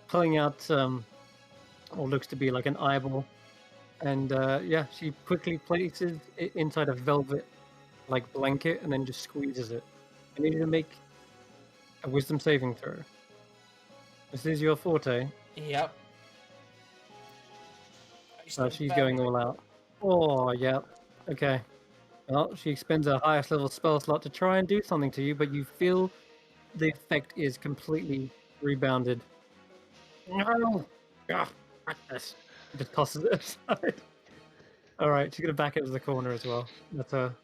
pulling out what looks to be like an eyeball, and yeah, she quickly places it inside a velvet like blanket and then just squeezes it. I need you to make a wisdom saving throw. This is your forte.
Yep.
She's going all out. Oh, yeah. Okay. Well, she expends her highest level spell slot to try and do something to you, but you feel the effect is completely rebounded. No! Ugh, fuck this. Just tosses it aside. Alright, she's gonna back it to the corner as well. That's her.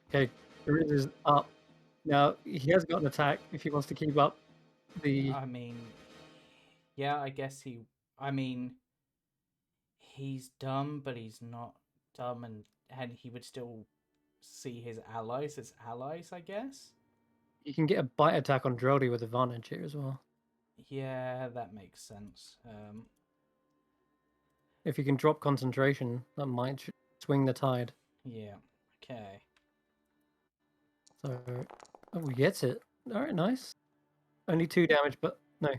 Okay, Grizz is up. Now, he has got an attack if he wants to keep up the.
I mean, yeah, I guess he. I mean, he's dumb, but he's not dumb, and he would still see his allies as allies, I guess.
You can get a bite attack on Drody with advantage here as well.
Yeah, that makes sense.
If you can drop concentration, that might swing the tide.
Yeah. Okay.
So, oh, he gets it. All right, nice. Only 2 damage, but no,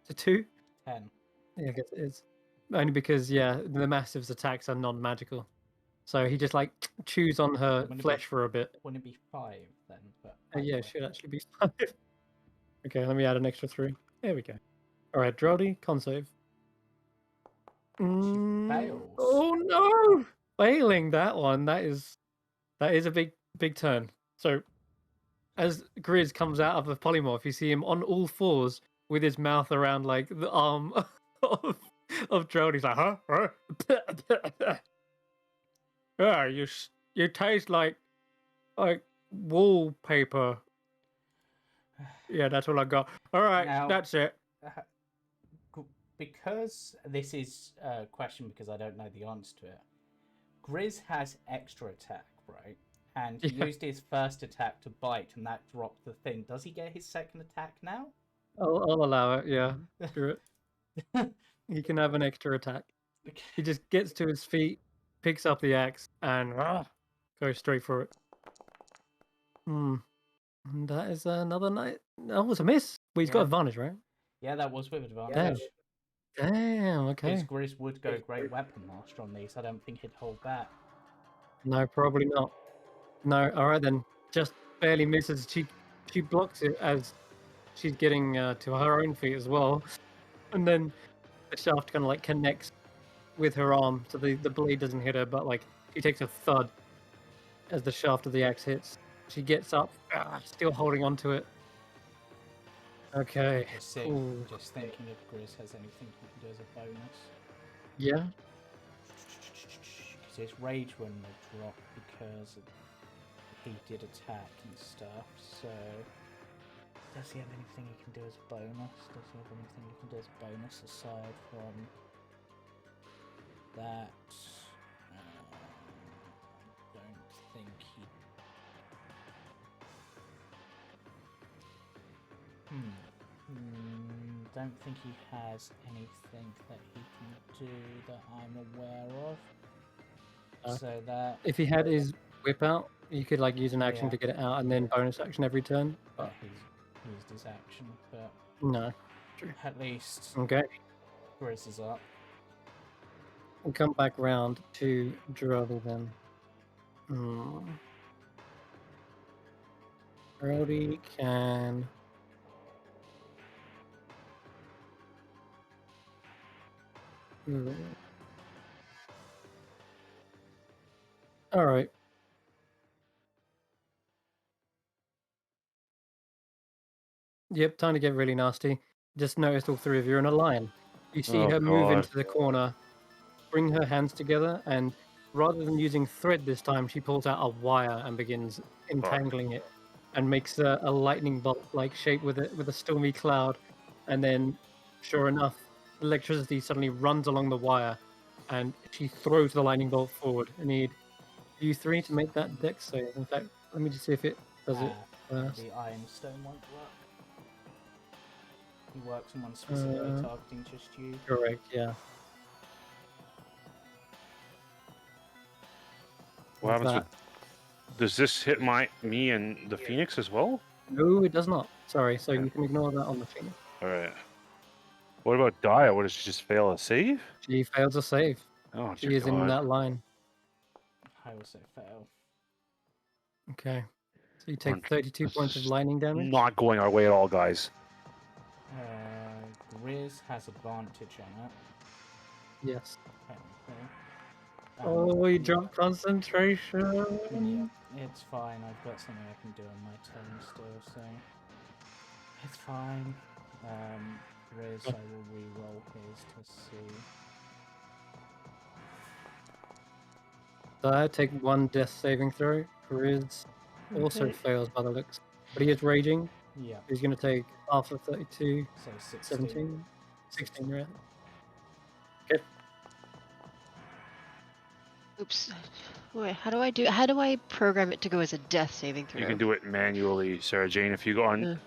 it's a 2.
10.
Yeah, I guess it is. Only because yeah, the Mastiff's attacks are non-magical, so he just like chews on her
Wouldn't it
flesh
be-
for a bit.
Wouldn't it be 5 then? But
Yeah,
either
it
way.
should actually be 5. Okay, let me add an extra 3. There we go. All right, Drody, con save.
fails.
Oh no! Failing that one. That is a big turn. So as Grizz comes out of the polymorph, you see him on all fours with his mouth around like the arm of Drone. He's like, huh? Yeah, you taste like wallpaper. Yeah, that's all I got. All right,
Now-
that's it.
Because this is a question because I don't know the answer to it. Grizz has extra attack, right? And he
Yeah.
used his first attack to bite, and that dropped the thing. Does he get his second attack now?
I'll allow it. Yeah, screw it. He can have an extra attack. He just gets to his feet, picks up the axe, and goes straight for it. And that is another night. That was a miss. Well, he's got
Yeah.
advantage, right?
Yeah, that was with advantage.
Damn.
His
Okay.
Grizz would go Great Weapon Master on these. I don't think he'd hold back.
No, probably not. No. All right then. Just barely misses. She blocks it as she's getting to her own feet as well, and then the shaft kind of like connects with her arm, so the blade doesn't hit her, but like she takes a thud as the shaft of the axe hits. She gets up, still holding on to it. Okay. Cool.
Just thinking if Grizz has anything he can do as a bonus.
Yeah.
Because his rage wouldn't have dropped because he did attack and stuff. So, does he have anything he can do as a bonus? Does he have anything he can do as a bonus aside from that? I don't think he. Don't think he has anything that he can do that I'm aware of. So that
If he had his whip out, you could like use an action
Yeah.
to get it out and then bonus action every turn.
yeah,
But
he's used his action, but
no.
at least
Okay.
Grizz is up.
We'll come back round to Geraldi then. Geraldi can. All right. Yep, time to get really nasty. Just noticed all 3 of you are in a line. You see
Oh,
her move
God.
into the corner, bring her hands together, and rather than using thread this time, she pulls out a wire and begins entangling it and makes a lightning bolt-like shape with a stormy cloud, and then, sure enough, electricity suddenly runs along the wire, and she throws the lightning bolt forward. I need you three to make that dex save. In fact, let me just see if it does it first.
The Ironstone won't work. He works on one specifically targeting just you.
Correct, yeah.
What happens
That.
with? Does this hit me and the Phoenix as well?
No, it does not. Sorry, so
Okay.
you can ignore that on the Phoenix.
All right. What about Dia? What, does she just fail a save?
She fails a save.
Oh,
She
dear
is in
God.
that line.
I also fail.
Okay. So you
Come
take
on,
32
this
points of
is
lightning damage.
Not going our way at all, guys.
Grizz has advantage on it.
Yes.
Technically.
Oh, you drop concentration.
Yeah, it's fine. I've got something I can do on my turn still, so it's fine. Grizz, I will re-roll his to see.
So I take one death saving throw. Grizz also
Okay.
fails by the looks. But he is raging.
Yeah,
He's going to take half of 32,
so 16.
17, 16 rather. Okay.
Oops. Wait, how do I program it to go as a death saving throw?
You can do it manually, Sarah Jane. If you go on,
Uh.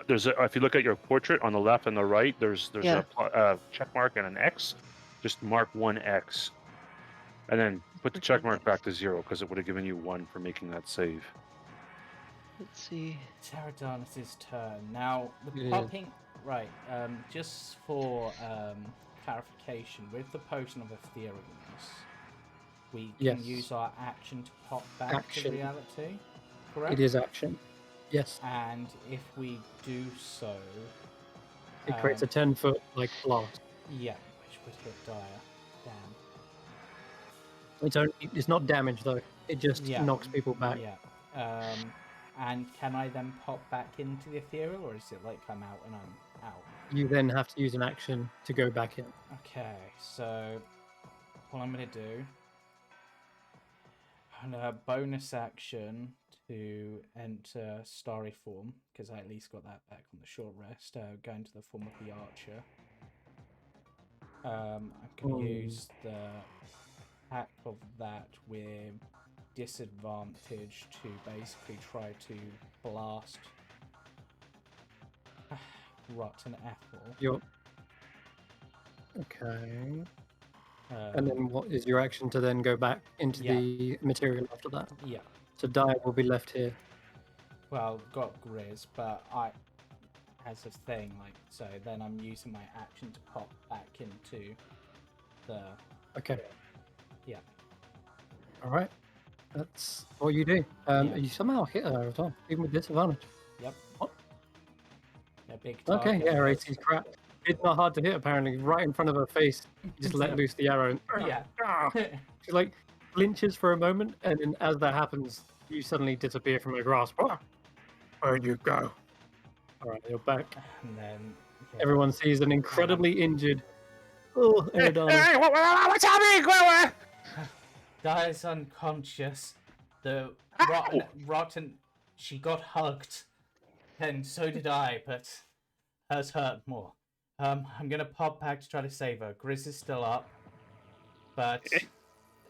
if you look at your portrait on the left and the right, there's
Yeah.
a check mark and an X. Just mark one X, and then put the check mark back to 0 because it would have given you 1 for making that save.
Let's see.
Pterodonus' turn. Now, the
Yeah.
popping... Right, just for clarification, with the Potion of Etherealness, we can
Yes.
use our action to pop back
Action.
to reality, correct?
It is action. Yes.
And if we do so...
It creates a 10-foot like blast.
Yeah, which would hit Dire. Damn.
It's not damage though. It just
Yeah.
knocks people back.
Yeah. And can I then pop back into the ethereal, or is it like I'm out and I'm out?
You then have to use an action to go back in.
Okay, so what I'm going to do, and a bonus action to enter starry form, because I at least got that back on the short rest, go into the form of the archer. I'm going to use the hack of that with disadvantage to basically try to blast Rotten Apple.
You're... Okay.
Um,
And then what is your action to then go back into
Yeah.
the material after that?
Yeah.
So Dia will be left here.
Well, got Grizz, but I, as a thing, like, so then I'm using my action to pop back into the...
Okay.
Yeah.
Alright. That's what you do.
Yeah.
You somehow hit her as well, even with disadvantage.
Yep.
What?
A big
Okay,
target.
yeah, her AC's crap. It's not hard to hit apparently, right in front of her face. You just let loose the arrow and
Yeah.
she like flinches for a moment, and then as that happens, you suddenly disappear from her grasp. Where'd you go? Alright, you're back.
And then... yeah.
Everyone sees an incredibly injured Eridana.
Hey, what's happening?
Dies unconscious. The rotten... She got hugged. And so did I, but hers hurt more. I'm gonna pop back to try to save her. Grizz is still up. But...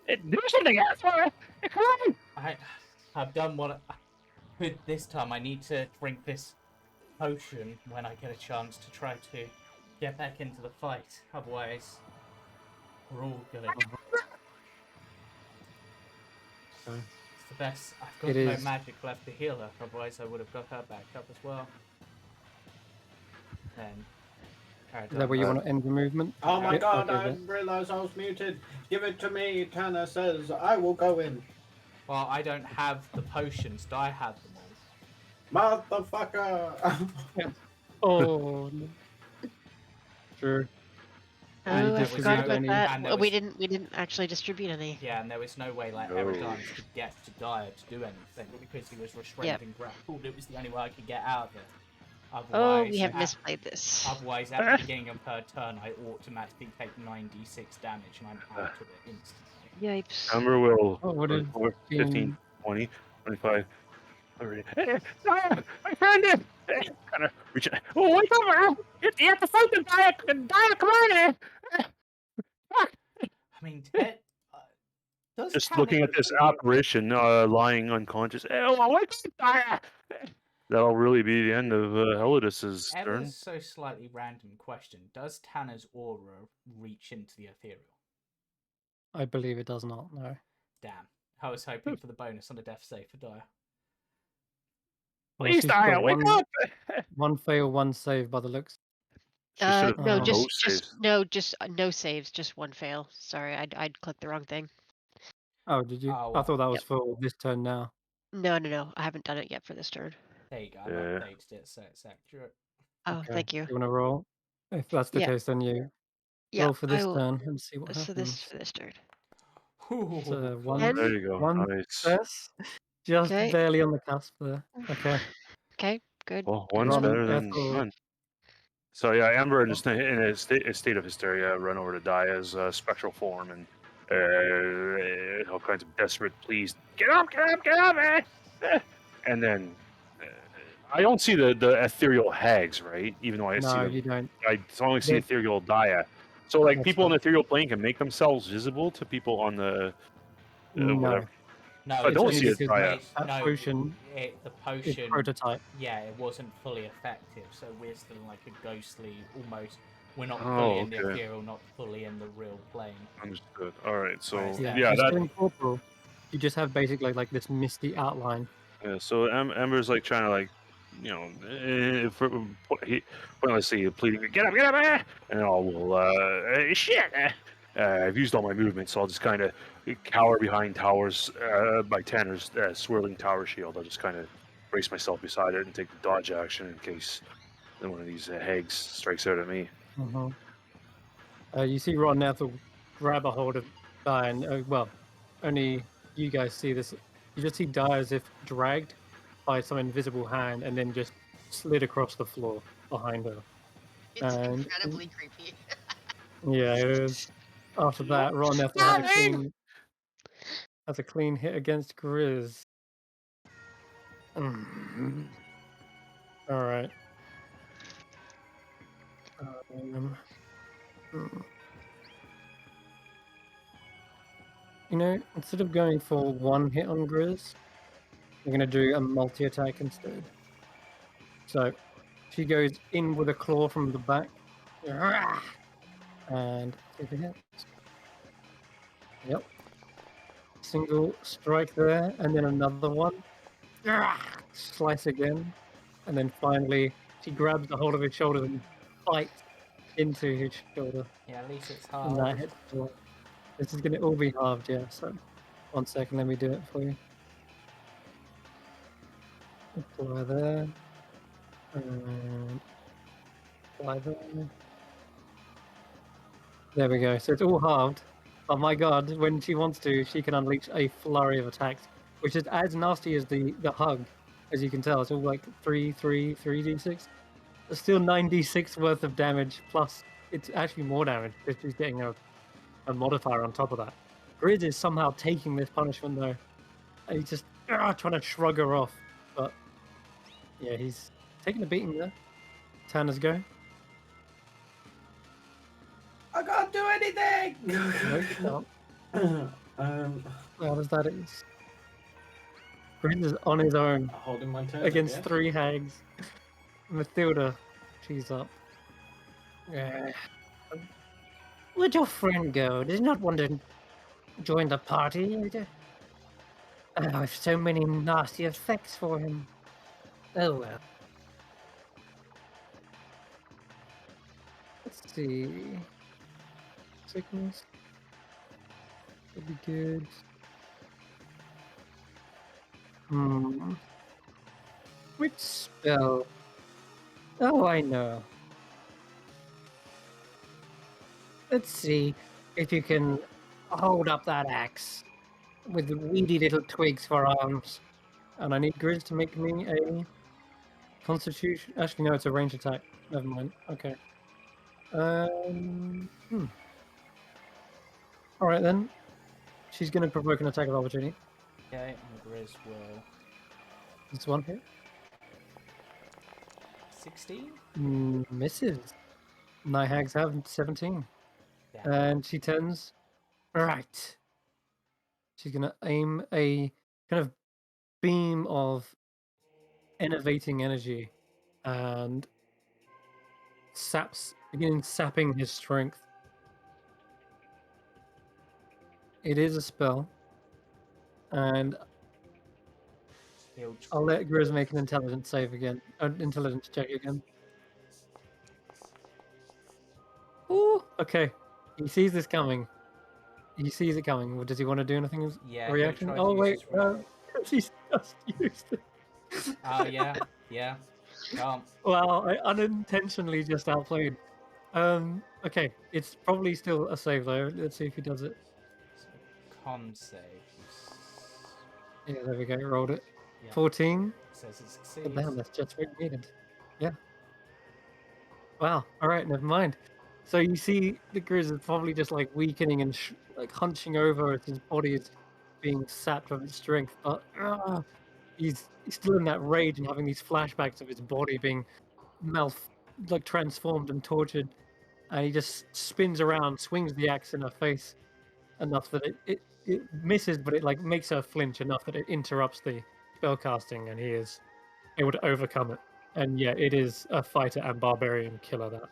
Do something else for her. Come on.
I've done what with this time. I need to drink this potion when I get a chance to try to get back into the fight. Otherwise, we're all gonna...
Okay.
It's the best. I've got
It
no
is.
magic left to heal her. Otherwise, I would have got her back up as well. Then...
Is that where you want to end the movement?
Oh my
Yep,
god,
okay,
I
then.
realised I was muted. Give it to me, Tanner says. I will go in.
Well, I don't have the potions. I have them all.
Motherfucker!
Oh, no. Sure.
Oh,
And you
I
just
forgot
forgot
about
any-
that.
and there
Well, we
was-
didn't actually distribute any.
Yeah, and there was no way like
No.
Eridans could get to Dire to do anything because he was restrained
Yep.
and grappled. It was the only way I could get out of it.
Oh,
Otherwise,
we have
at-
misplayed this.
Otherwise, at the beginning of her turn, I automatically take 9d6 damage and I'm out of it instantly.
Yipes.
Number will
Oh, what is
15, 20, 25, I found it! Kind of reach. Oh, wake up, man! You have to fight the diet! Come on! Fuck!
I mean, does
Just
Tanner
looking at this apparition lying unconscious. Oh, wake up, Daya! That'll really be the end of Helidus's
ever
turn.
so slightly random question? Does Tanner's aura reach into the ethereal?
I believe it does not. No.
Damn. I was hoping for the bonus on a death save for Dyer.
Well,
Please,
she's got
Daya, wake up!
one fail, one save by the looks.
She should have
No,
Oh.
just no saves, just one fail. Sorry, I'd clicked the wrong thing.
Oh, did you?
Oh,
I thought that
well.
was for this turn now.
No, I haven't done it yet for this turn.
There you go. I've
Yeah.
updated it so it's accurate.
Oh,
Okay.
thank you.
You want to roll? If that's the
Yeah.
case, then you
Yeah,
roll for
I
this
will.
turn and see what
So
happens.
for this turn.
So
Ten?
There you go.
one
Nice.
success, just
Okay.
barely on the cusp there. Okay.
Okay, good.
Well,
good
one's
roll.
better than
Ethel.
none. So yeah, Ember in a state of hysteria, run over to Daya's spectral form and all kinds of desperate pleas. Get up! Eh! And then I don't see the ethereal hags, right? Even though I see
No,
them,
you don't.
I only see
They're-
ethereal Daya. So like
That's
people on
right.
the ethereal plane can make themselves visible to people on the
No,
whatever.
No,
I don't
only
see it,
because
Daya.
that
no,
potion
the
is
potion.
prototype.
Yeah, it wasn't fully effective, so we're still like a ghostly, almost. We're not
Oh,
fully in the
okay.
ethereal, not fully in the real plane.
Understood. All right. So
Whereas
Yeah,
that-
yeah,
you're
that
still incorporeal. You just have basically like this misty outline.
Yeah, so Ember's like trying to like, you know, pointlessly pleading, get up, and I will, shit. I've used all my movement, so I'll just kind of cower behind towers by Tanner's swirling tower shield. I'll just kind of brace myself beside it and take the dodge action in case one of these hags strikes out at me.
You see Ron Ethel grab a hold of Di, and well, only you guys see this. You just see Di as if dragged by some invisible hand, and then just slid across the floor behind her.
It's
And-
incredibly creepy.
Yeah, it is. After that, Ron Ethel has a clean hit against Grizz. All right. You know, instead of going for one hit on Grizz, we're going to do a multi-attack instead. So, she goes in with a claw from the back. And take a hit. Yep. Single strike there, and then another one. Slice again. And then finally, she grabs the hold of his shoulder and bites into his shoulder.
Yeah, at least it's
And that
hard.
hits the wall. This is going to all be halved, yeah. So, 1 second, let me do it for you. Apply there. And apply there. There we go. So it's all halved. Oh my god, when she wants to, she can unleash a flurry of attacks, which is as nasty as the hug, as you can tell. It's all like 3d6. There's still 9d6 worth of damage, plus it's actually more damage because she's getting a modifier on top of that. Grizz is somehow taking this punishment though. And he's just trying to shrug her off. But yeah, he's taking a beating there. Tanner's go.
I can't do anything.
No, you can't. How does that is? Grizz is on his own
Holding my turn
against
again.
3 hags. Mathilda, she's up. Where'd your friend go? Does he not want to join the party? I have so many nasty effects for him. Oh well. Let's see. Sickness. Would be good. Which spell? Oh, I know. Let's see if you can hold up that axe with the weedy little twigs for arms. And I need Grizz to make me a Constitution. Actually, no, it's a range attack. Never mind. Okay. All right then. She's going to provoke an attack of opportunity.
Okay, and Grizz will
It's one hit.
16?
Misses. Nihags have 17.
Damn.
And she turns right. She's going to aim a kind of beam of enervating energy and beginning sapping his strength. It is a spell. And
He'll
I'll let Grizz make an intelligence save again. Intelligence check again. Ooh, okay. He sees this coming. He sees it coming. Does he want to do anything?
Yeah,
Reaction?
he'll try
Oh,
to use
wait.
his reaction.
She's just used it.
Oh, yeah, yeah. Can't.
Well, I unintentionally just outplayed. Okay. It's probably still a save, though. Let's see if he does it.
So, con save.
Yeah, there we go. Rolled it.
Yeah.
14.
Says it
Oh,
succeeds.
damn, that's just what you needed. Yeah. Wow. All right, never mind. So you see the Grizz is probably just like weakening and like hunching over as his body is being sapped of its strength, but he's still in that rage and having these flashbacks of his body being like transformed and tortured, and he just spins around, swings the axe in her face enough that it misses, but it like makes her flinch enough that it interrupts the spell casting, and he is able to overcome it. And yeah, it is a fighter and barbarian killer that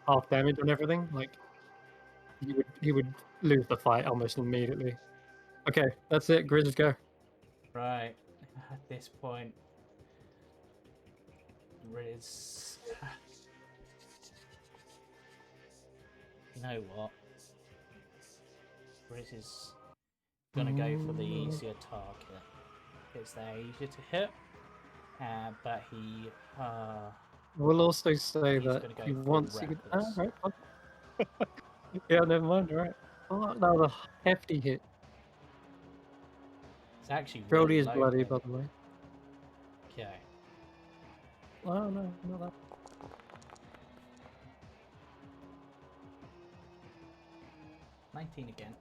half damage on everything. Like he would lose the fight almost immediately. Okay, that's it. Grizz, go.
Right. At this point, Riz. You know what? Riz is gonna go for the easier target. Because they're easier to hit. But he.
We'll also say
He's
that
gonna go
he
full
wants you.
reckless.
Right. Yeah, never mind. Right. Oh, that was a hefty hit.
It's actually
Brody
really
is
low
bloody,
here.
by the way.
Okay.
Oh no, not that.
19 again.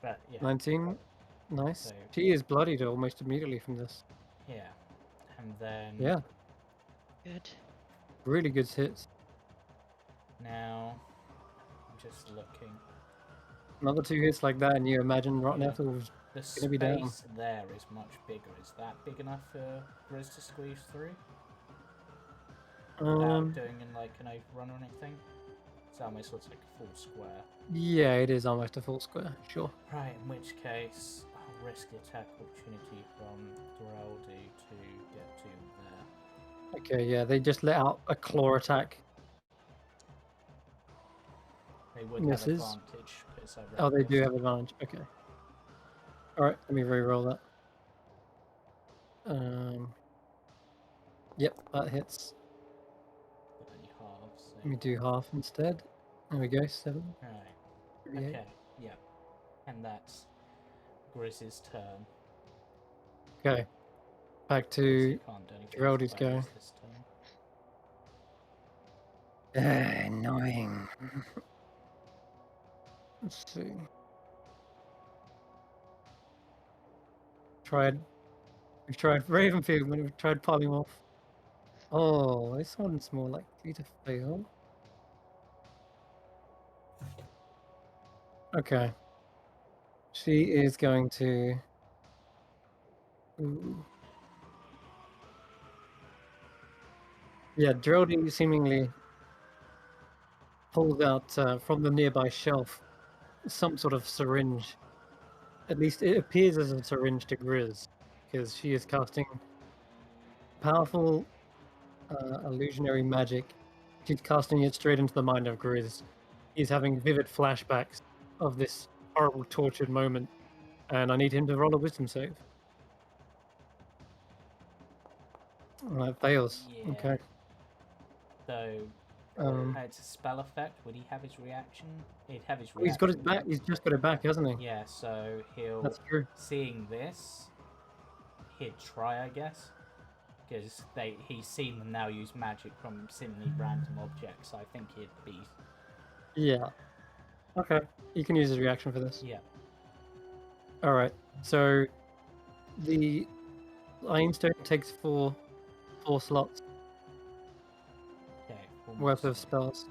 But yeah.
19. Nice.
So
She is bloodied almost immediately from this.
yeah. And then
Yeah,
Good.
really good hits.
now I'm just looking.
Another 2 hits like that, and you imagine right
Yeah.
now was
The
gonna be down.
space there is much bigger. Is that big enough for Grizz to squeeze through? Without doing in like an overrun or anything? It almost looks like a full square.
Yeah, it is almost a full square. Sure.
Right, in which case I'll risk the attack opportunity from Duraldi to get to there.
Okay, yeah, they just let out a claw attack.
They would
Misses.
have advantage because they're
Oh, they do
reckless.
have advantage. Okay. All right, let me re-roll that. Yep, that hits.
But only half, so...
Let me do half instead. There we go. 7.
Right.
38.
Okay, yeah. And that's Grizz's turn.
Okay. Back
So
to
you can't do anything with
Geraldi's go.
weapons this turn.
Annoying. Let's see. We've tried Ravenfield, but we've tried Polymorph. Oh, this one's more likely to fail. Okay. She is going to... Ooh. Yeah, Geraldine seemingly pulls out from the nearby shelf some sort of syringe. At least it appears as a syringe to Grizz, because she is casting powerful illusionary magic. She's casting it straight into the mind of Grizz. He's having vivid flashbacks of this horrible tortured moment, and I need him to roll a wisdom save. It fails.
Yeah.
Okay.
So, it's a spell effect. Would he have his reaction? He'd have his reaction.
He's got his back. He's just got it back, hasn't he?
Yeah, so he'll...
That's true.
Seeing this, he'd try, I guess. Because he's seen them now use magic from seemingly random objects. So I think he'd be...
Yeah. Okay. You can use his reaction for this.
Yeah.
All right. So the Ironstone takes four slots
Okay. One
worth
more
of
slot.
spells.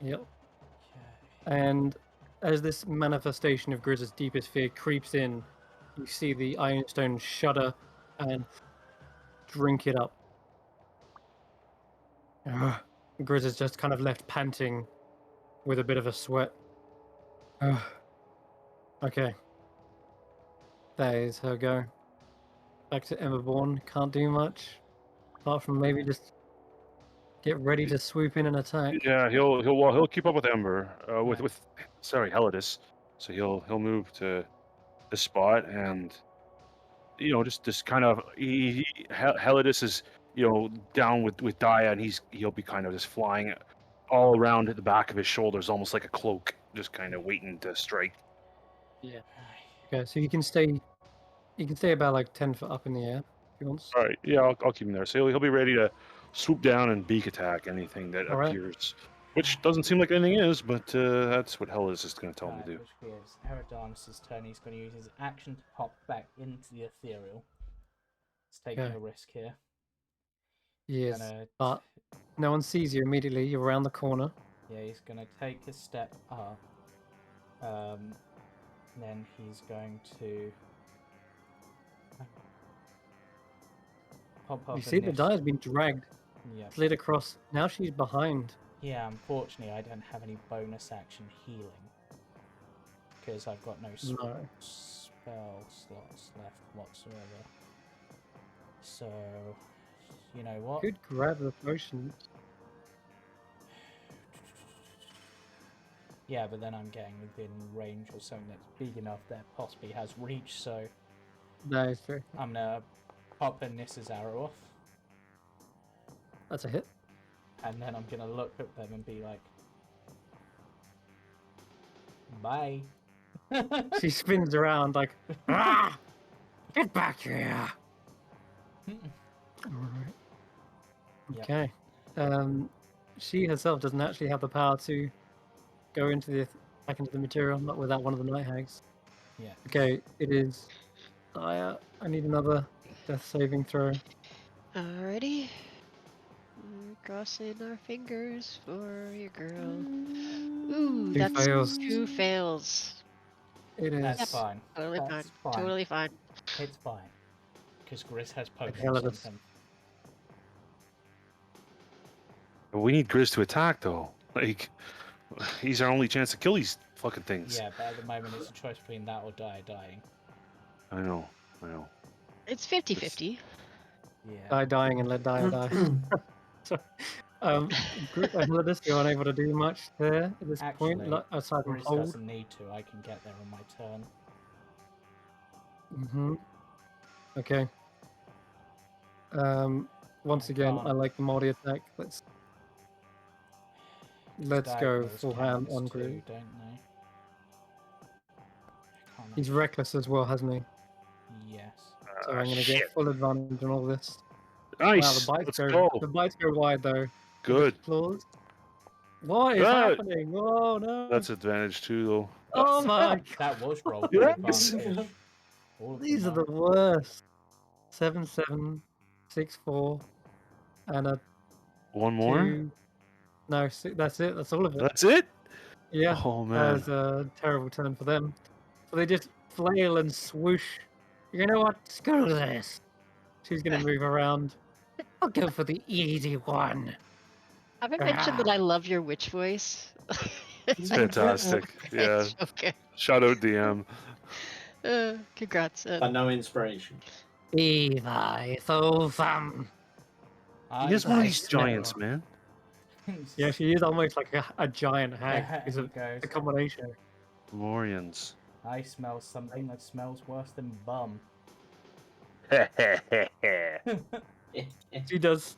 Yep.
Okay.
And as this manifestation of Grizz's deepest fear creeps in, you see the Ironstone shudder and drink it up. Grizz is just kind of left panting with a bit of a sweat. Okay. That is her go. Back to Everborn. Can't do much. Apart from maybe just get ready to swoop in and attack.
Yeah, he'll keep up with Ember.
Right.
With sorry, Helidus. So he'll move to this spot and just kind of Helidus is down with Dia, and he'll be kind of just flying all around at the back of his shoulders, almost like a cloak, just kind of waiting to strike.
Yeah. Okay, so you can stay about like 10 foot up in the air if you want.
All right, yeah, I'll keep him there. So he'll be ready to swoop down and beak attack anything that
All right.
appears, which doesn't seem like anything is, but that's what Helidus is going to tell him
Right,
to do.
which gives Eridanus' turn. He's going to use his action to pop back into the ethereal. He's taking
Okay.
a risk here.
Yes,
Gonna
but no one sees you immediately. You're around the corner.
Yeah, he's going to take a step up. Then he's going to pop up.
You see the die has been dragged,
Yeah.
slid across. Now she's behind.
Yeah, unfortunately, I don't have any bonus action healing because I've got no spell slots left whatsoever. So, you know what?
Could grab the potions.
Yeah, but then I'm getting within range or something that's big enough that possibly has reach, so
That is true.
I'm gonna pop Nissa's arrow off,
That's a hit.
and then I'm gonna look at them and be like, bye.
She spins around like, ah! Get back here! Alright.
Yep.
Okay. She herself doesn't actually have the power to go back into the material, not without one of the night hags.
Yeah.
Okay, it is. I need another death saving throw.
Alrighty. We're crossing our fingers for your girl. Ooh,
Two
that's
fails.
2 fails.
It is.
That's fine.
Totally
That's
fine. Totally fine.
It's fine. Because Grizz has potions
hell
on
of it.
him.
But we need Grizz to attack, though. Like, he's our only chance to kill these fucking things.
Yeah, but at the moment it's a choice between that or dying.
I know.
It's 50-50.
Yeah.
Die dying and let die die. So, Helidus, you're unable to do much there at this point,
Actually,
aside from
Grizz
hold.
doesn't need to. I can get there on my turn.
Mm-hmm. Okay. Once
I
again,
can't.
I like the multi attack. Let's go
Diagonals
full
count
hand
as
on
two,
Grizz.
don't they? I can't
He's
remember.
reckless as well, hasn't he?
Yes.
So I'm gonna get full advantage on all this.
Nice.
Wow,
Let's go.
the bites go wide though.
Good.
Claws. What is
Good.
happening? Oh no!
That's advantage too, though.
Oh my!
That was rolled
Yes.
with advantage. All of
These are
them
the worst. 7, 7, 6, 4, and a
One more.
2. No, that's it. That's all of it.
That's it.
Yeah.
Oh
That
man.
was a terrible turn for them. So they just flail and swoosh. You know what? Screw this. She's gonna move around. I'll go for the easy one.
Have I mentioned that I love your witch voice?
It's fantastic. Yeah.
Okay.
Shout out DM.
Congrats.
But no inspiration.
Levi Thofam.
He is one of these
Nice.
giants, man.
Yeah, she is almost like a giant hag.
Yeah,
It's
he
a
goes,
combination.
Morians.
I smell something that smells worse than bum.
She does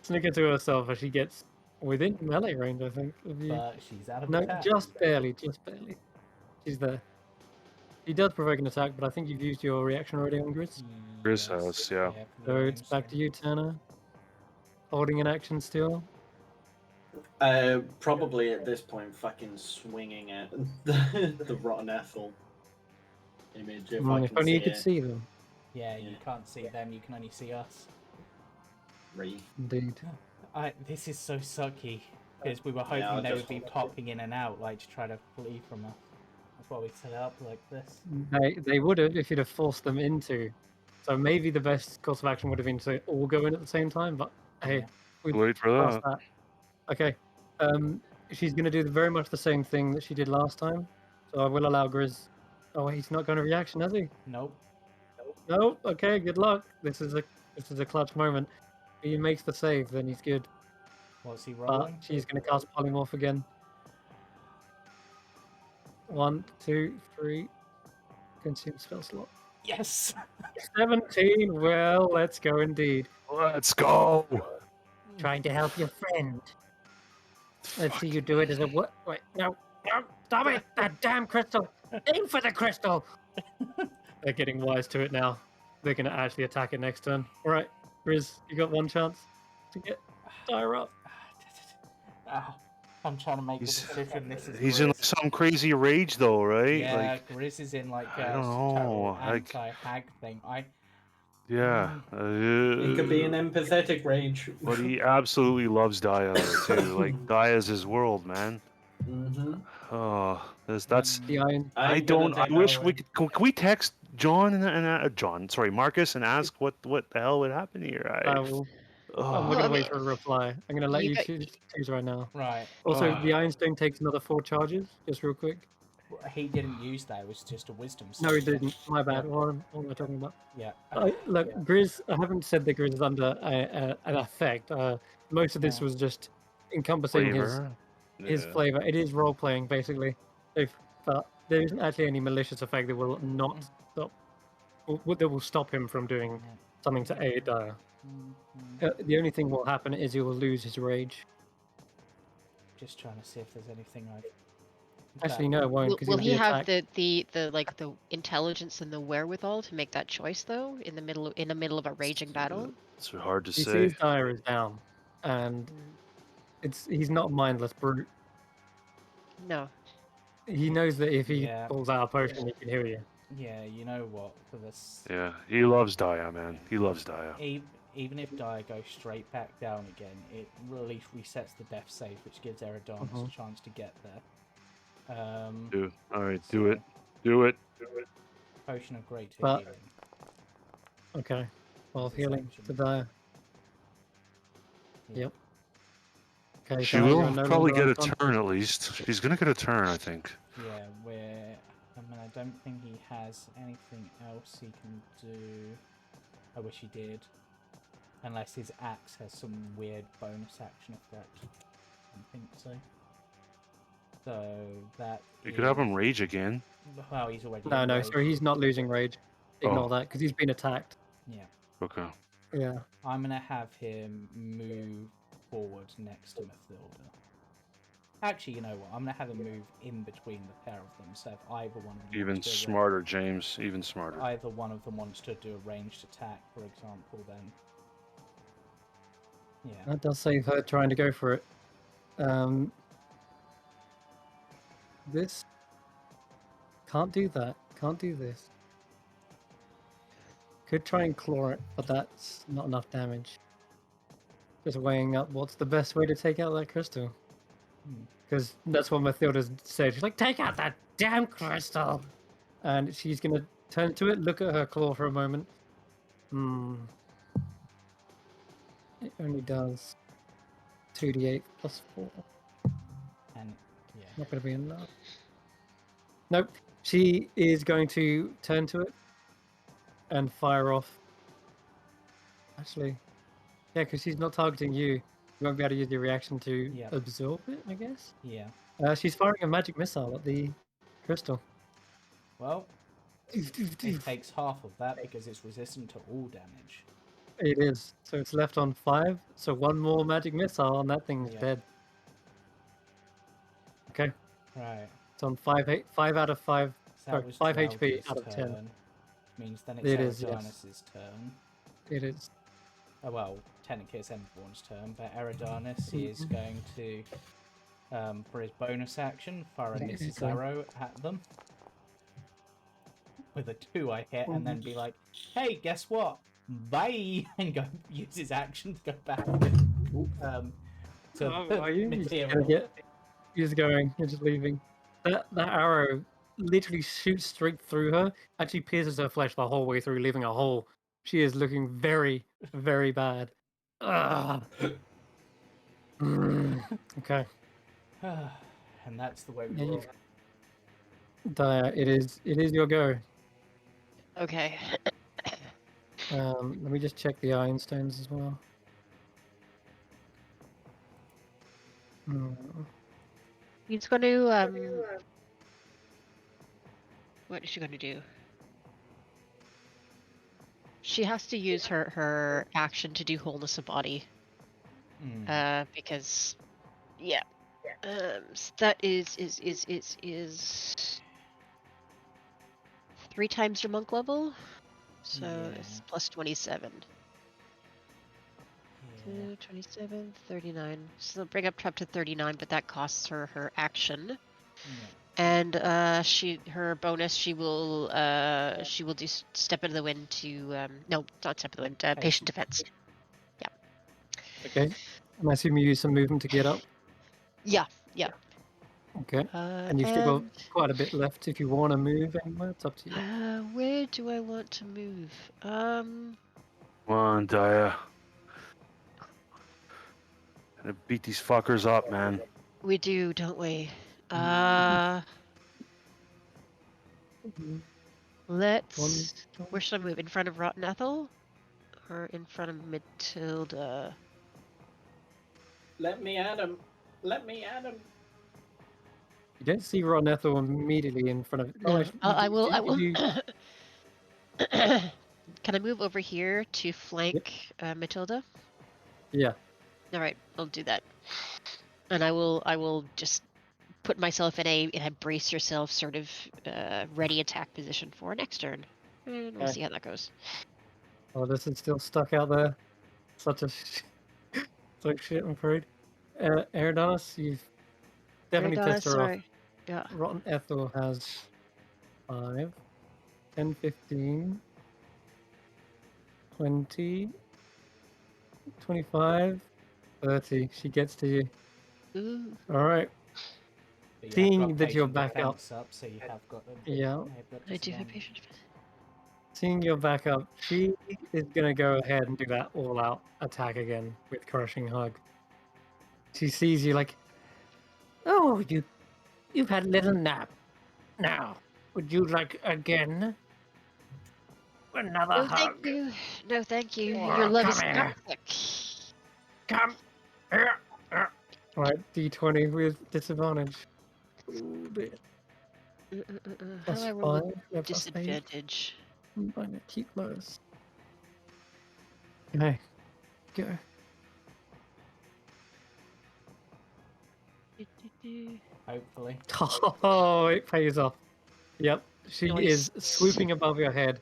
sneak into herself as she gets within melee range, I think. Of you.
But she's out of
No,
attack.
just barely. She's there. He does provoke an attack, but I think you've used your reaction already on Grizz.
Grizz has, yeah.
for
So
the
it's back to
instant.
you, Turner. Holding an action still.
Probably at this point, fucking swinging at the rotten Ethel image. If I
If
can
only
see
you could
it.
see them.
Yeah, you
Yeah.
can't see them. You can only see us.
Re.
Indeed.
This is so sucky because we were
Yeah,
hoping
I'll
they
just
would be
hold it.
popping in and out, like to try to flee from us. That's why we set it up like this.
They would have if you'd have forced them into. So maybe the best course of action would have been to all go in at the same time. But hey,
Yeah.
we've
Wait for
passed
that.
that. Okay. She's going to do very much the same thing that she did last time. So I will allow Grizz. Oh, he's not going to reaction, has he?
Nope.
No. Okay. Good luck. This is a clutch moment. If he makes the save, then he's good.
What's he
But
rolling?
she's going to cast polymorph again. 1, 2, 3. Consume spell slot.
Yes.
17. Well, let's go indeed.
Let's go.
Trying to help your friend. Let's see you do it as a what? Wait, no, stop it! That damn crystal! Aim for the crystal! They're getting wise to it now. They're going to actually attack it next turn. All right, Riz, you got one chance to get Dire up.
Ah, I'm trying to make the
He's
decision. This is
he's in like,
Grizz.
some crazy rage though, right?
Yeah,
Like
Grizz is in like
I don't
some total
know, like
anti-hag thing.
yeah.
It could be an empathetic rage.
But he absolutely loves Daya though too. Like Daya's his world, man.
Mm-hmm.
Oh, that's.
The iron.
I
I'm gonna
don't. I
take that
wish we
away.
could. Can we text John John? Sorry, Marcus, and ask what the hell would happen here?
I will. I'm
Oh,
not
Well, I
going to
mean,
wait for a reply. I'm going to let
you
you
got
choose right now.
right.
Also,
oh.
the Ironstone takes another 4 charges, just real quick.
He didn't use that. It was just a wisdom save.
No, he didn't. My bad.
Yeah.
What am I talking about?
Yeah.
Look, Grizz, I haven't said that Grizz is under an effect. Most of this
No.
was just encompassing
Flavor.
his
Yeah.
flavor. It is role playing, basically. But there isn't actually any malicious effect that will not stop. That will stop him from doing something to aid Dire. The only thing will happen is he will lose his rage.
Just trying to see if there's anything I've.
Actually, no, it won't because
will
he'll
he
be
have
attacked.
the like the intelligence and the wherewithal to make that choice though in the middle of a raging battle?
It's hard to
He
say.
sees Dire is down, and he's not a mindless brute.
No.
He knows that if he
Yeah.
pulls out a potion, he can heal you.
Yeah, you know what? For this,
Yeah, he loves Daya, man. He loves Daya.
even if Dire goes straight back down again, it really resets the death save, which gives Eridanos a chance to get there.
All right, do it. Do it.
Potion of Greater
But-
Healing.
Okay. 12
It's
healing
action.
to Dire.
Yeah.
Yep. Okay,
She
Dire,
will
you're no
probably
longer
get a
unconscious.
turn at least. She's gonna get a turn, I think.
Yeah, I don't think he has anything else he can do. I wish he did. Unless his axe has some weird bonus action effect. I don't think so. So that
You could have him
is-
rage again.
Well, he's already
No, no,
enraged.
sorry, he's not losing rage. Ignore
Oh.
that, because he's been attacked.
Yeah.
Okay.
Yeah.
I'm gonna have him move forward next to Mathilda. Actually, you know what? I'm gonna have him move in between the pair of them. So if either one of them
Even
wants to
smarter, James. Even smarter.
either one of them wants to do a ranged attack, for example, then yeah.
That does save her trying to go for it. This can't do that. Can't do this. Could try and claw it, but that's not enough damage. Just weighing up what's the best way to take out that crystal. Because that's what Mathilda said. She's like, take out that damn crystal! And she's going to turn to it, look at her claw for a moment. It only does 2d8 plus 4.
And yeah.
Not going to be enough. Nope. She is going to turn to it and fire off. Actually, yeah, because she's not targeting you. You won't be able to use your reaction to
Yep.
absorb it, I guess.
Yeah.
She's firing a magic missile at the crystal.
Well, it takes half of that because it's resistant to all damage.
It is. So it's left on 5. So one more magic missile and that thing's
Yeah.
dead. Okay.
Right.
It's on 5 out of 5.
So
Sorry,
that was
5 HP
Drowdy's
out of 10.
turn. Means then it's
It is, yes.
Eridanus' turn.
It is.
Oh, well, technically it's Emberborn's turn, but Eridanus is going to, for his bonus action, fire a
Yeah,
Nissus
go on.
arrow at them. with a 2 I hit, and then be like, "Hey, guess what? Bye," and go use his action to go back to
Oh,
the
are you? You're just gonna
material.
get. You're just going. You're just leaving. That arrow literally shoots straight through her. Actually pierces her flesh the whole way through, leaving a hole. She is looking very, very bad. Ah. Okay.
And that's the way we
Yeah,
roll.
Dia, it is your go.
Okay.
Let me just check the iron stones as well.
He's going to what is she going to do? She has to use her action to do wholeness of body. Because yeah. So that is 3 times your monk level. So it's plus 27.
Yeah.
27, 39. So bring up to 39, but that costs her her action.
Yeah.
And her bonus, she will do step into the wind to no, not step into the wind, patient defense. Yeah.
Okay. And I assume you use some movement to get up.
Yeah.
Okay. And you've still got quite a bit left if you want to move anywhere. It's up to you.
Where do I want to move?
Come on, Dia. Gonna beat these fuckers up, man.
We do, don't we? Let's. Where should I move? In front of Rotten Ethel, or in front of Matilda?
Let me at him. Let me at him.
You don't see Ron Ethel immediately in front of.
No,
actually,
I will.
you-
Can I move over here to flank Matilda?
Yeah.
All right, I'll do that. And I will just put myself in a brace yourself sort of ready attack position for next turn, and we'll see how that goes.
Oh, this is still stuck out there. Such a it's like shit. I'm afraid. Eridanos, you've definitely pissed her off.
Sorry. Yeah.
Rotten Ethel has 5, 10, 15, 20, 25, 30. She gets to you.
Ooh.
All right.
But you
Seeing
have got
that you're
patient
back up.
defense up, so you have got.
Yeah.
I do have patient defense.
Seeing you're back up, she is going to go ahead and do that all-out attack again with Crushing Hug. She sees you like, oh, you've had a little nap. Now, would you like again? Another
No,
hug.
thank you. No, thank you.
Oh,
Your love is
come here.
toxic.
Come here. All right, D20 with disadvantage. Ooh, dear.
How do I roll with
5, plus 8.
disadvantage?
I'm going to keep those. Okay, go.
Hopefully.
Oh, it pays off. Yep, she
Nice.
is swooping above your head,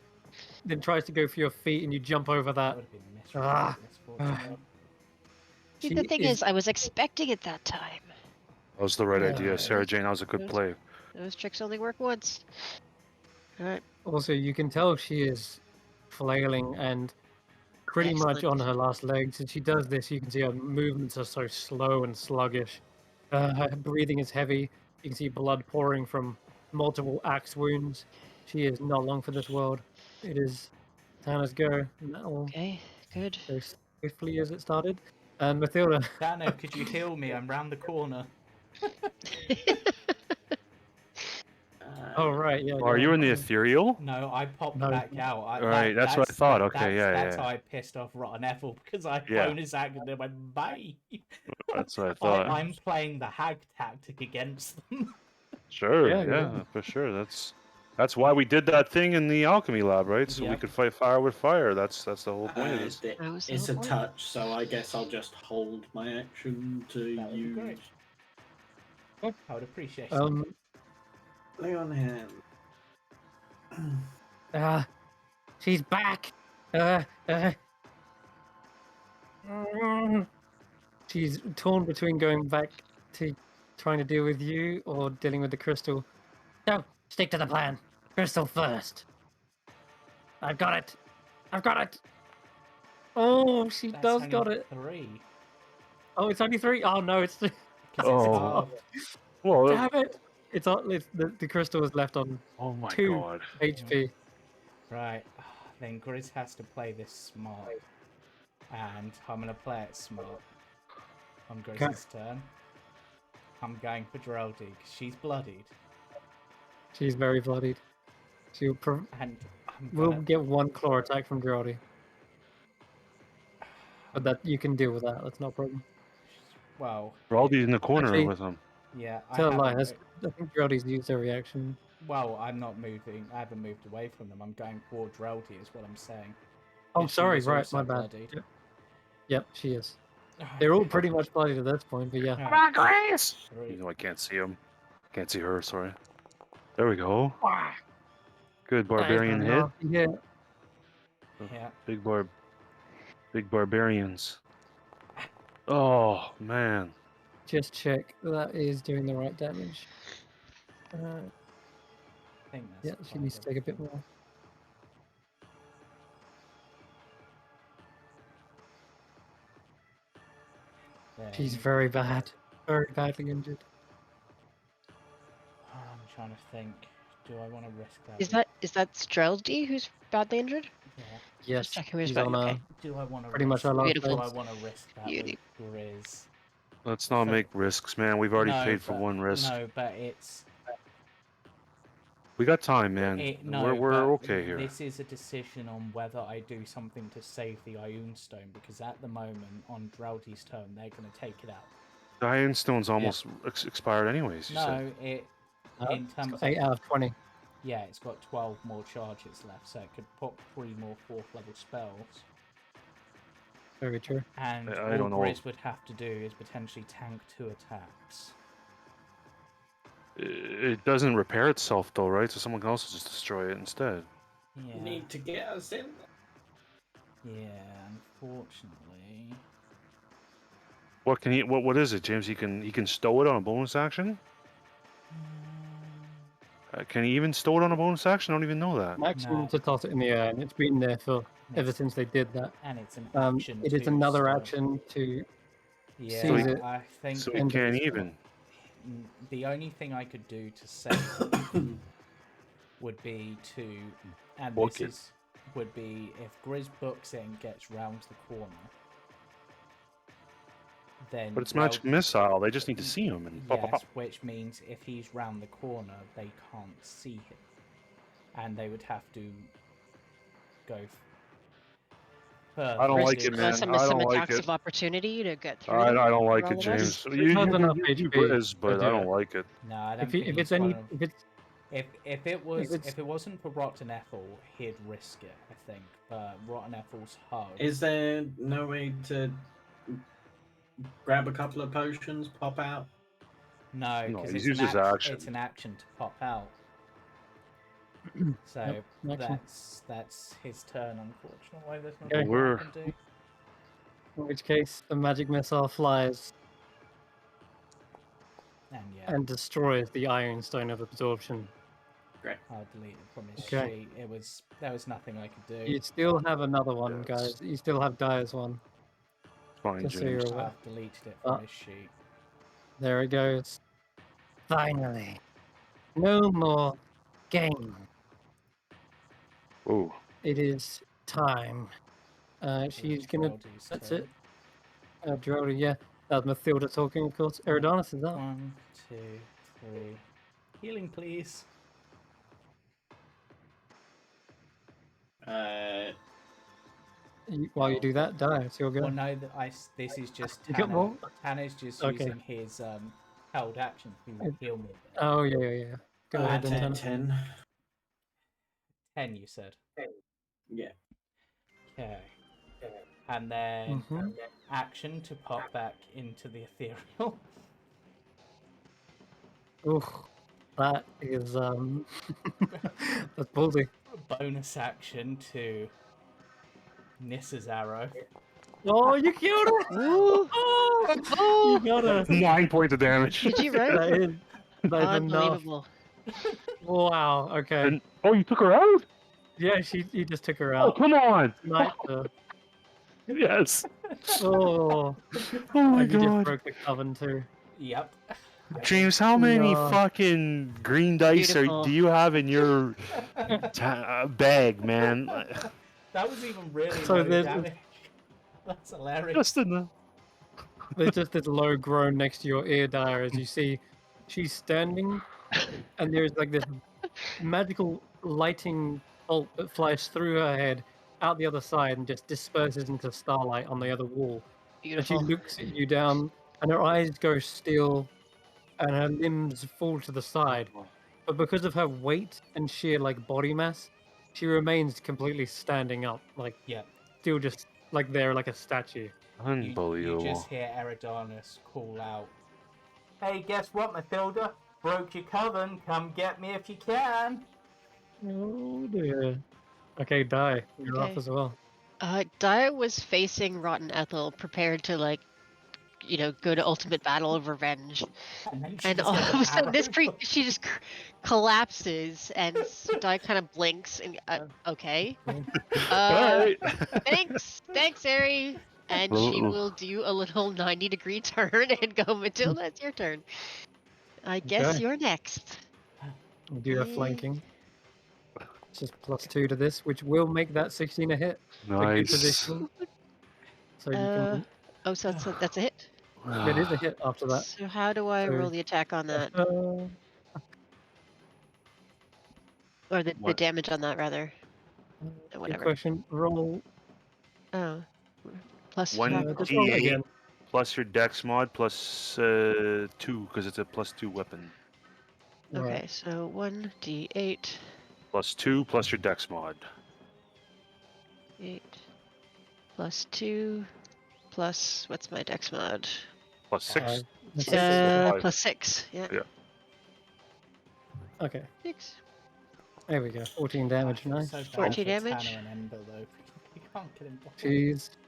then tries to go for your feet, and you jump over
That
that.
would have been miserable.
Ah.
Misfortunate.
See,
She
the thing is, I was expecting it that time.
That was the right idea, Sarah Jane. That was a good play.
Those tricks only work once. All right.
Also, you can tell she is flailing and pretty much on her last legs. As she does this, you can see her movements are so slow and sluggish. Her breathing is heavy. You can see blood pouring from multiple axe wounds. She is not long for this world. It is Tana's go. And that will
Okay, good.
go swiftly as it started. And Mathilda.
Dano, could you heal me? I'm round the corner.
Oh, right, yeah.
Oh, are you in the ethereal?
No, I popped
No.
back out.
Right, that's what I thought. Okay,
that's
yeah.
how I pissed off Rotten Ethel, because I
Yeah.
bonus acted and went bye.
That's what I thought.
I'm playing the hag tactic against them.
Sure,
Yeah,
yeah, for sure. That's why we did that thing in the alchemy lab, right? So we
Yep.
could fight fire with fire. That's the whole point of this.
It's a touch, so I guess I'll just hold my action to
That would be
use.
great. I would appreciate it.
Lay on him.
She's back. She's torn between going back to trying to deal with you or dealing with the crystal. No, stick to the plan. Crystal first. I've got it. I've got it. Oh, she
That's
does
only
got it.
3.
Oh, it's only 3. Oh no, it's 2.
Because
Oh.
it's halved.
Well,
Damn it! It's on. The crystal is left on
oh my
2
god.
HP.
Right. Then Grizz has to play this smart. And I'm going to play it smart. On Grizz's turn. I'm going for Geraldine because she's bloodied.
She's very bloodied. She'll
And I'm
we'll
gonna...
get 1 claw attack from Geraldine. But that you can deal with that. That's no problem.
Well...
Raldy's in the corner
Actually-
with him.
Yeah,
Tell a lie.
haven't
I think Geraldine's used her reaction.
Well, I'm not moving. I haven't moved away from them. I'm going toward Geraldine is what I'm saying.
Oh,
And she
sorry.
was
Right,
also
my bad.
bloodied.
Yep, she is. They're all pretty much bloodied at this point, but yeah.
Come on, Grace!
3.
You know, I can't see him. Can't see her, sorry. There we go. Good barbarian
That is a
hit.
nasty hit.
Yeah.
Big barbarians. Oh, man.
Just check that is doing the right damage.
I think
Yeah,
that's
she needs to take a bit
everything.
more. She's
Then-
very bad. Very badly injured.
I'm trying to think. Do I want to risk that?
Is that Streldy who's badly injured?
Yeah.
Yes,
checking who's
she's
back,
on
okay.
Do I want to
pretty much
risk
our last
Beautiful.
Do
phase.
I want to risk that
Beauty.
with Grizz?
Let's not make risks, man. We've already
No,
paid for
but-
1 risk.
No, but it's...
We got time, man.
No,
we're
but
okay here.
This is a decision on whether I do something to save the Ioun Stone, because at the moment, on Drowdy's turn, they're going to take it out.
The Iron Stone's almost expired anyways, you said.
No, it...
No,
in
it's
terms
got
of...
8 out of 20.
Yeah, it's got 12 more charges left, so it could pop 3 more 4th level spells.
Very true.
And
I
all
don't know.
Grizz would have to do is potentially tank 2 attacks.
It doesn't repair itself, though, right? So someone else will just destroy it instead.
Yeah.
Need to get us in.
Yeah, unfortunately.
What can he? What is it, James? He can stow it on a bonus action. Can he even stow it on a bonus action? I don't even know that.
Maximum
No.
to toss it in the air, and it's been there for ever
It's-
since they did that.
And it's an
It
action.
is
too,
another
so-
action to
Yeah,
seize it.
I think
So he
end of
can't
his
even.
the only thing I could do to save would be to, and
Book
this
it.
is, would be if Grizz books it and gets round the corner. Then
But it's magic missile. They just need to see him and pop, pop,
Yes,
pop.
which means if he's round the corner, they can't see him, and they would have to go further.
I don't
Grizz
like it, man.
Some
I don't
some
like
attacks
it.
of opportunity to get through.
I
them
don't like
for
it,
all of us.
James.
It has enough
You
HP
Grizz, but
to
I
do
don't
it.
like it.
No, I don't
If,
think
if it's
he's
any,
one of-
if it's
if it was
it's-
if it wasn't for Rotten Ethel, he'd risk it, I think. But Rotten Ethel's hard.
Is there no way to grab a couple of potions, pop out?
No,
No,
because
he's
it's,
used his action.
it's an action to pop out. So
Yep, action.
that's his turn. Unfortunately, there's
Okay.
nothing
We're-
I can do.
in which case the magic missile flies
And yeah,
and destroys the Iron Stone of Absorption.
I'll delete it from his
Okay.
sheet. There was nothing I could do.
You still have another one,
Yes.
guys. You still have Dyer's one.
Fine,
Just so
James.
you're aware.
I've deleted it from
Ah.
his sheet.
There it goes. Finally. No more game.
Oh,
It is time. She's gonna.
Geraldine's
That's
turn.
it. Geraldine, yeah. That's Mathilda talking, of course. Eridanus is up.
1, 2, 3. Healing, please.
While you do that, die. It's your go.
Well, no, this is just
You got
Tanner.
more?
Tanner's just
Okay.
using his held action to heal me.
Oh, yeah. Go ahead, then.
10,
Tanner.
10.
10, you said.
Yeah.
Okay. And then
Mhm.
action to pop back into the ethereal.
Oof. That is, that's ballsy.
Bonus action to Nissa's arrow.
Oh, you killed her!
Ooh.
Oh, you got her!
9 points of damage.
Did you
That
really?
is enough.
Unbelievable.
Wow, okay.
And, oh, you took her out?
Yeah, he just took her
Oh,
out
come on!
tonight. So,
Yes.
oh,
Oh my
and you just
god.
broke the coven too.
Yep.
James, how many
No.
fucking green dice do
Beautiful.
you have in your bag, man?
That was even really
So
low
there's
damage. That's hilarious.
Just enough.
there's just this low groan next to your ear, Dyer, as you see she's standing, and there's like this magical lighting bolt that flies through her head out the other side and just disperses into starlight on the other wall. And she
Beautiful.
looks at you down, and her eyes go still, and her limbs fall to the side. But because of her weight and sheer like body mass, she remains completely standing up, like
Yep.
still just like there, like a statue.
You
Unbelievable.
just hear Eridanus call out, "Hey, guess what, Mathilda? Broke your coven. Come get me if you can."
Oh dear. Okay, die. You're off
Okay.
as well.
Daya was facing Rotten Ethel, prepared to go to ultimate battle of revenge.
And then she
And
just
all
gets
of
an
a sudden,
arrow.
she just collapses, and Daya kind of blinks and okay.
Alright.
Thanks, Ari. And she will do a little 90-degree turn and go, Matilda, it's your turn. I guess
Okay.
you're next.
We'll do a flanking. It's just +2 to this, which will make that 16 a hit. A good
Nice.
position. So you can.
Oh, so that's a hit.
It is a hit after that.
So how do I
So,
roll the attack on that, or the
What?
damage on that rather?
good
Whatever.
question. Roll.
Oh, plus
One
Just roll it
D8
again.
plus your dex mod plus 2 because it's a +2 weapon.
Okay,
Right.
so 1d8,
+2 plus your dex mod.
8 plus 2 plus what's my dex mod?
+6.
That's
Plus
it.
Or 5.
Plus 6. Yeah.
Yeah.
Okay.
6.
There we go. 14 damage.
I feel
Nice.
so bad
14
for
damage.
Tanner and Ember though. We can't kill him.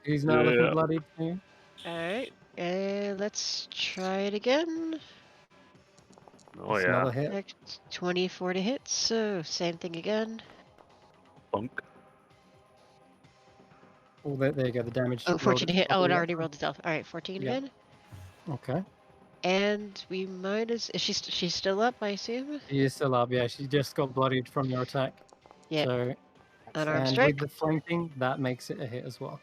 She's now looking
Yeah.
bloody too.
All right. Let's try it again.
Oh
That's
yeah.
another hit.
Next 24 to hit. So same thing again.
Bunk.
Oh, there you go. The damage.
Oh, 14 to hit. Oh, it
properly that
already
time.
rolled itself. All right, 14
Yeah.
again.
Okay.
And we might as she's still up, I assume.
She is still up. Yeah, she just got bloodied from your attack.
Yep.
So,
Unarmed
and
strike.
with the flanking, that makes it a hit as well.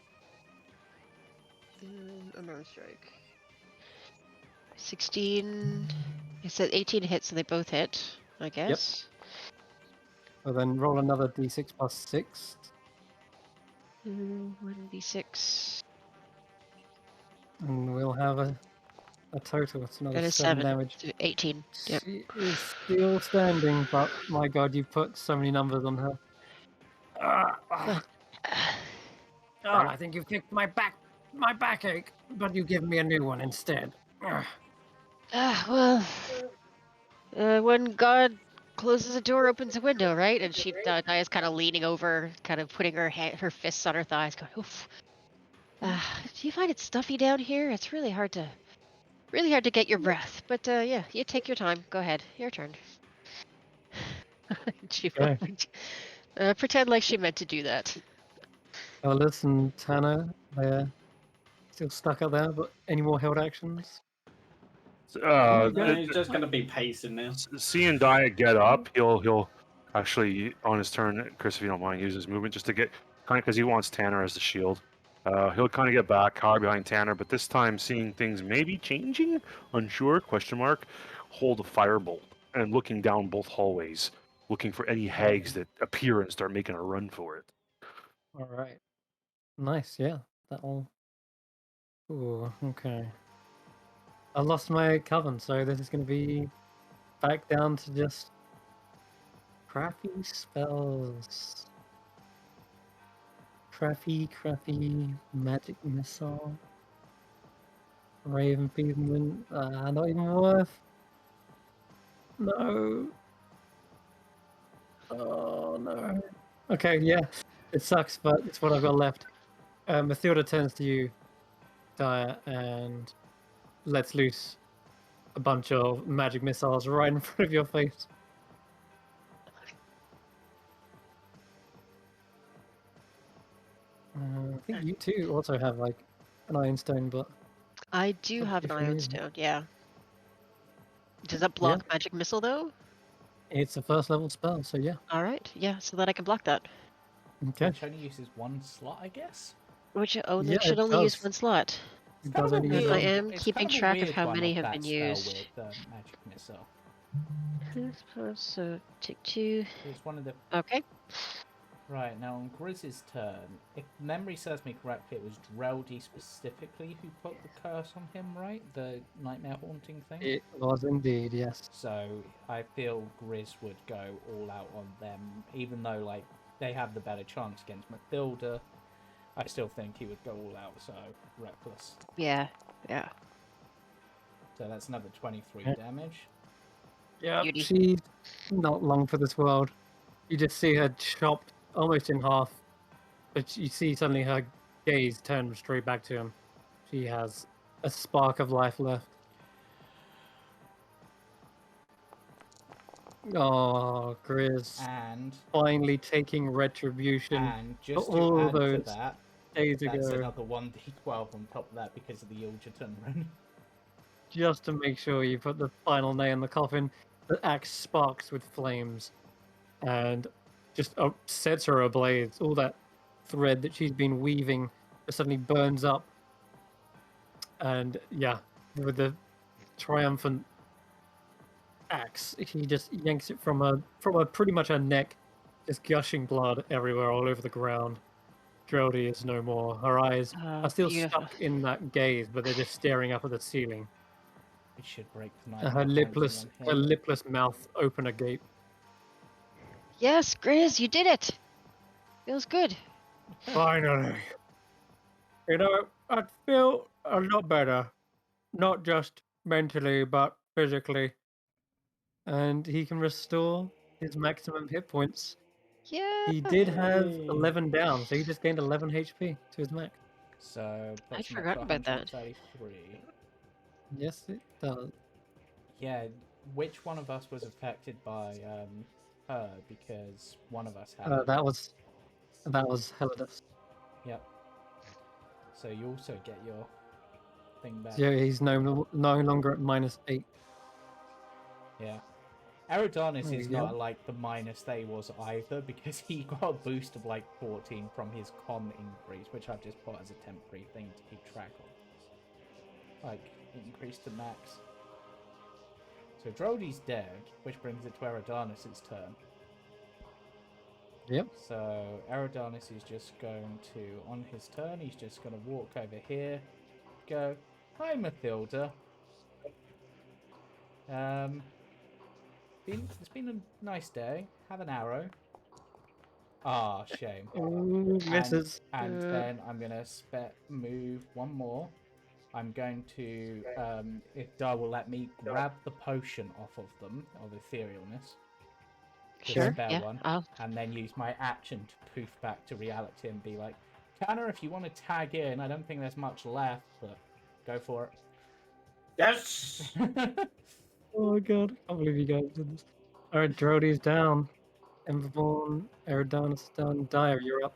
Unarmed strike. 16. It said 18 hits, so they both hit, I guess.
So then roll another d6 plus 6.
1d6.
And we'll have a total. It's another
That is
7
7.
damage.
So 18. Yep.
She is still standing, but my god, you put so many numbers on her. I think you've kicked my backache, but you give me a new one instead.
Well, when God closes a door, opens a window, right? And she Naya's kind of leaning over, kind of putting her fists on her thighs, going, "Oof. Do you find it stuffy down here? It's really hard to get your breath. But yeah, you take your time. Go ahead, your turn." She
Okay.
pretend like she meant to do that.
Ellis and Tanner, they're still stuck up there, but any more held actions?
No,
The-
he's just gonna be pacing now.
Seeing Dia get up, he'll actually on his turn, Chris, if you don't mind, use his movement just to get kind of because he wants Tanner as the shield. He'll kind of get back, hard behind Tanner, but this time seeing things maybe changing, unsure, question mark, hold a firebolt and looking down both hallways, looking for any hags that appear and start making a run for it.
All right. Nice, yeah. That'll. Ooh, okay. I lost my coven, so this is going to be back down to just crappy spells. Crappy magic missile. Raven Feedman. Not even worth. No. Oh no. Okay, yeah. It sucks, but it's what I've got left. Mathilda turns to you, Daya, and lets loose a bunch of magic missiles right in front of your face. I think you two also have like an Iron Stone, but
I do
up
have
to
an
you for
Iron
me.
Stone, yeah. Does that
Yeah,
block magic missile though?
it's a first level spell, so yeah.
Alright, yeah, so that I can block that.
Okay.
Which only uses one slot, I guess.
Which only
Yeah,
should
it
only use
does.
one slot.
It's
It
kind
does
of a
only use
And I
one.
weird.
am
It's
keeping
kind of a
track of
weird
how
one
many
of
have
that
been
spell
used.
with magic missile.
So take 2.
It's one of the
Okay.
right now on Grizz's turn. If memory serves me correctly, it was Dreldy specifically who put the curse on him, right? The nightmare haunting thing.
It was indeed, yes.
So I feel Grizz would go all out on them, even though like they have the better chance against Mathilda. I still think he would go all out. So reckless.
Yeah, yeah.
So that's another 23
Yeah.
damage.
Yeah,
Beauty.
she's not long for this world. You just see her chopped almost in half, but you see suddenly her gaze turn straight back to him. She has a spark of life left. Oh, Grizz
And
finally taking retribution for
just to
all
add to
those
that,
days
that's
ago,
another 1d12 on top of that because of the Ilgerton rune.
just to make sure you put the final nail in the coffin. The axe sparks with flames and just sets her ablaze. All that thread that she's been weaving just suddenly burns up. And yeah, with the triumphant axe, he just yanks it from her pretty much her neck, just gushing blood everywhere all over the ground. Drody is no more. Her eyes are still
Beautiful.
stuck in that gaze, but they're just staring up at the ceiling.
It should break the
And
nightmare haunting on
her
him.
lipless mouth open agape.
Yes, Grizz, you did it! Feels good.
Finally. You know, I feel a lot better. Not just mentally, but physically. And he can restore his maximum hit points.
Yeah.
He did have
Yay.
11 down, so he just gained 11 HP to his max.
So
I'd
puts him up to
forgotten about that.
133.
Yes, it does.
Yeah, which one of us was affected by her? Because one of us had it.
That was Helidus.
Yep. So you also get your thing back.
So he's no longer at -8.
Yeah. Eridanus
There
is
we
not
go.
like the minus they was either because he got a boost of like 14 from his con increase, which I've just put as a temporary thing to keep track of. Like, increase to max. So Drody's dead, which brings it to Eridanus' turn.
Yep.
So Eridanus is just going to, on his turn, he's just going to walk over here, go, "Hi, Mathilda. It's been a nice day. Have an arrow." Ah, shame.
Ooh, misses.
And then I'm gonna move one more. I'm going to, if Dar will let me, grab the potion off of them of etherealness. The
Sure,
spare
yeah.
one,
I'll...
and then use my action to poof back to reality and be like, "Tanner, if you want to tag in, I don't think there's much left, but go for
Yes.
it."
Oh my god, I can't believe you guys did this. Alright, Drody's down. Emberborn, Eridanus down. Dire, you're up.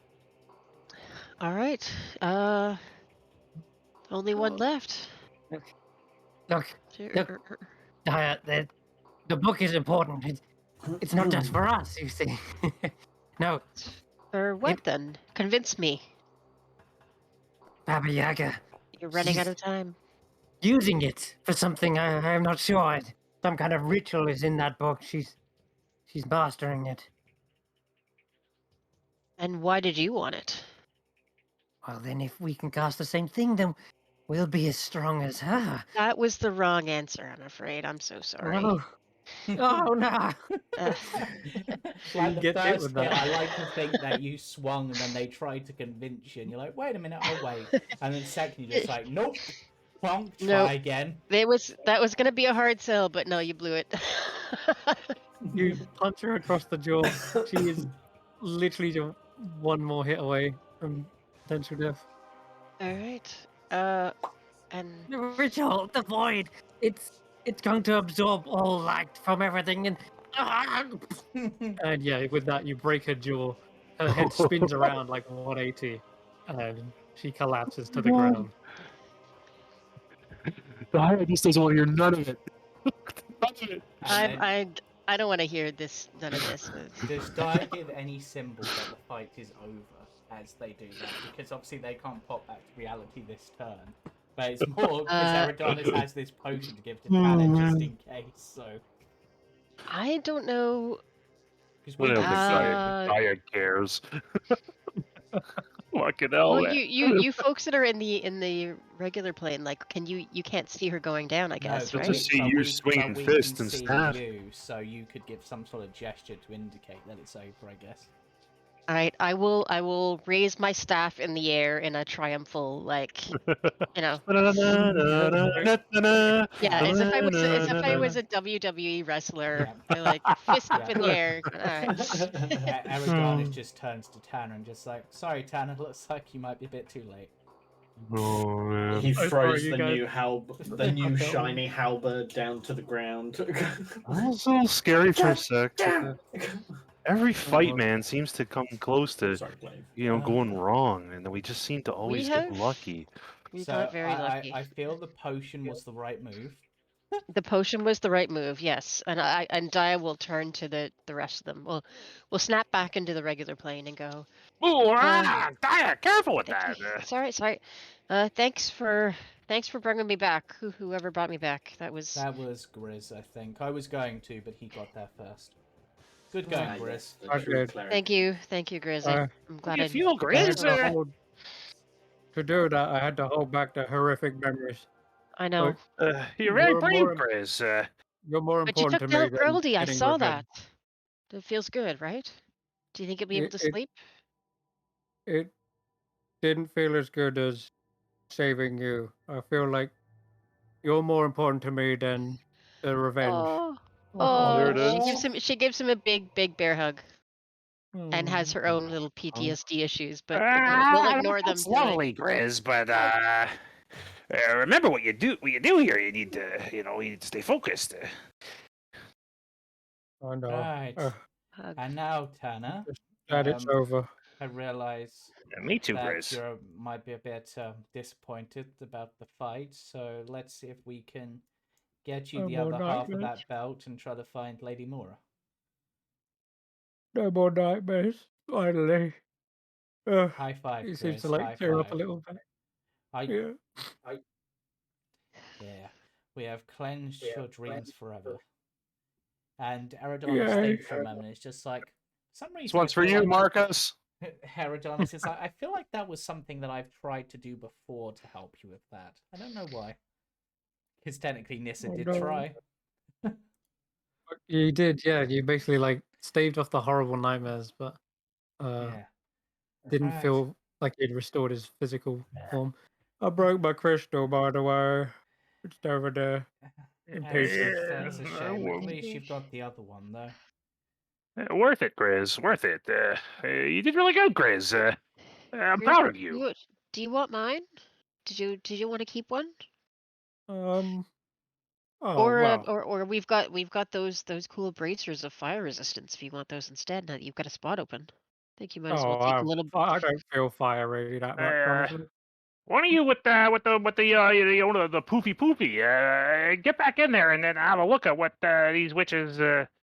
Alright. Only one left.
Look, Dire, the book is important. It's not just for us, you see. No,
For what then? Convince me.
Baba Yaga.
You're running out
She's
of time.
using it for something I'm not sure. Some kind of ritual is in that book. She's mastering it.
And why did you want it?
Well, then if we can cast the same thing, then we'll be as strong as her.
That was the wrong answer, I'm afraid. I'm so sorry.
Oh, oh no.
Like
He
the
gets hit
first
with
hit,
that.
I like to think that you swung and then they tried to convince you, and you're like, "Wait a minute, I'll wait." And then second, you're just like, "Nope, bonk, try
Nope.
again."
That was gonna be a hard sell, but no, you blew it.
You punch her across the jaw. She is literally just one more hit away from potential death.
Alright. And
The ritual, the void. It's going to absorb all light from everything, and yeah, with that you break her jaw. Her head spins around like 180. And she collapses to the ground.
The higher just doesn't want to hear none of it. None of it.
And then
I don't want to hear this. None of this.
does Dyer give any symbol that the fight is over as they do that? Because obviously they can't pop back to reality this turn. But it's more because Eridanis has this potion to give to Tanner just in case. So
I don't know.
because
I
we
don't
could
think
see
Daya cares. Fucking hell.
Well,
man.
you folks that are in the regular plane, like, you can't see her going down, I guess,
They'll
right?
just see you swinging
we
fists
can see
instead.
you, so you could give some sort of gesture to indicate that it's over, I guess.
All right, I will raise my staff in the air in a triumphal, like, you know, yeah, as if I was a WWE wrestler.
Yeah.
Like, fist up
Yeah.
in the air. All right.
Eridanis just turns to Tanner and just like, sorry, Tanner, looks like you might be a bit too late.
Oh, man.
He
I'm
throws
sorry, you
the
guys.
the new shiny halberd down to the ground.
That was a little scary for a sec.
Damn.
Every fight,
well.
man, seems to come close to,
Sorry, Glaive.
going wrong, and we just seem to always get lucky.
We
So
got very lucky.
I feel the potion was the right move.
The potion was the right move, yes. And Dia will turn to the rest of them. We'll snap back into the regular plane and go.
Oh, Daya, careful with
Thank
that.
you. Sorry. Thanks for bringing me back. Whoever brought me back. That was
Grizz, I think. I was going to, but he got there first. Good going, Grizz.
Yes, the
Okay.
true cleric.
Thank you, Grizz. I'm
How
glad
do you
I
feel,
I
Grizz?
had to hold, to do that, I had to hold back the horrific memories.
I know.
You're very
You're
brave,
more,
Grizz.
you're more
But you
important
took
to me
down
than
early. I
getting
saw
revenge.
that. It feels good, right? Do you think you'll be able
It,
to
it,
sleep?
it didn't feel as good as saving you. I feel like you're more important to me than the revenge.
There it
She
is.
gives him a big bear hug and has her own little PTSD issues, but we'll ignore them
That's
tonight.
lovely, Grizz, but remember what you do. What you do here, you need to, you need to stay focused.
I know.
Right.
Hug.
And now, Tanner,
Just glad it's over.
I realize
Me too,
that
Grizz.
you might be a bit disappointed about the fight, so let's see if we can get you
No
the
more
other half of
nightmares.
that belt and try to find Lady Mora.
No more nightmares. Finally.
High five,
He
Grizz.
seems to like
High
cheer up a
five.
little bit.
I
Yeah.
Yeah, we have cleansed your dreams forever. And Eridanis
Yay.
thinks for a moment. It's just like, for some reason,
This one's
I
for
feel
you,
like
Marcus.
Eridanis is like, I feel like that was something that I've tried to do before to help you with that. I don't know why. Because technically Nissa
Oh,
did
no.
try.
You did, yeah. You basically like staved off the horrible nightmares, but
Yeah.
didn't
Right.
feel like he'd restored his physical form. I broke my crystal, by the way. It's over there in pieces.
That's a shame. At least you've got the other one, though.
Worth it, Grizz. Worth it. You did really good, Grizz. I'm
Grizz,
proud of you.
do you want mine? Did you want to keep one?
Oh
Or
well.
or we've got those cool bracers of fire resistance if you want those instead. Now that you've got a spot open, I think you might as well
Oh,
take a little.
I don't feel fire really that much, honestly.
Why don't you with the the poofy? Get back in there and then have a look at what these witches.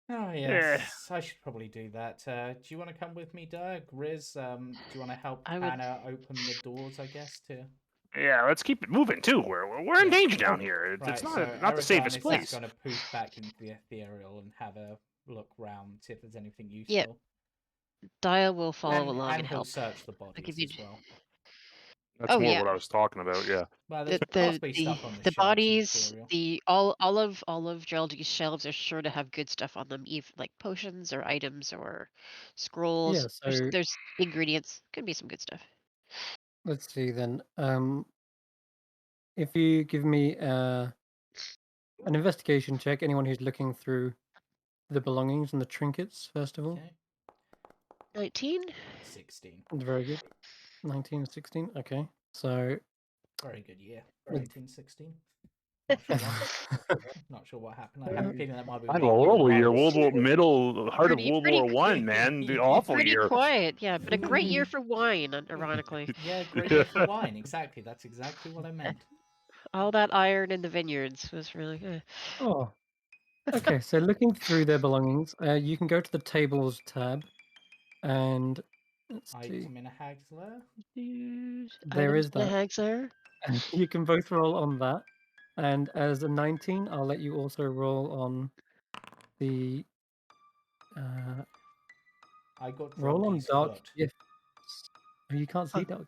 Oh, yes. I should probably do that. Do you want to come with me, Doug? Grizz, do you want to help
I would.
Tanner open the doors, I guess, to...
Yeah, let's keep it moving too. We're in
Yeah.
danger down here.
Right,
It's
so
not the safest
Eridanis
place.
is going to poof back into the ethereal and have a look round, see if there's anything useful.
Yeah, Dia will follow along
and
and
he'll
help.
search the
I'll
bodies
give you.
as well.
That's
Oh
more
yeah,
what I was talking about. Yeah.
Well, there's
the
possibly stuff on the
the
shelves in
bodies,
ethereal.
the all of Geraldine's shelves are sure to have good stuff on them, even like potions or items or scrolls.
Yeah, so
There's ingredients. Could be some good stuff.
let's see then. If you give me an investigation check, anyone who's looking through the belongings and the trinkets, first of all.
Okay.
19.
16.
Very good. 19 and 16. Okay. So
Very good year.
With-
1916. Not sure what happened. I have a feeling that might be
Had a
being
horrible year,
revised.
heart of
Pretty-
World
pretty-
War One, man. The awful
Pretty
year.
quiet, yeah, but a great year for wine, ironically.
Yeah, great year for wine. Exactly. That's exactly what I meant.
All that iron in the vineyards was really good.
Oh, okay. So looking through their belongings, you can go to the tables tab, and let's see.
Item in a hag's lair.
There is
The
that.
hags there.
You can both roll on that, and as a 19, I'll let you also roll on the
I got
roll on
Droddy's
dark
foot.
gifts. Oh, you can't see
Huh.
dark.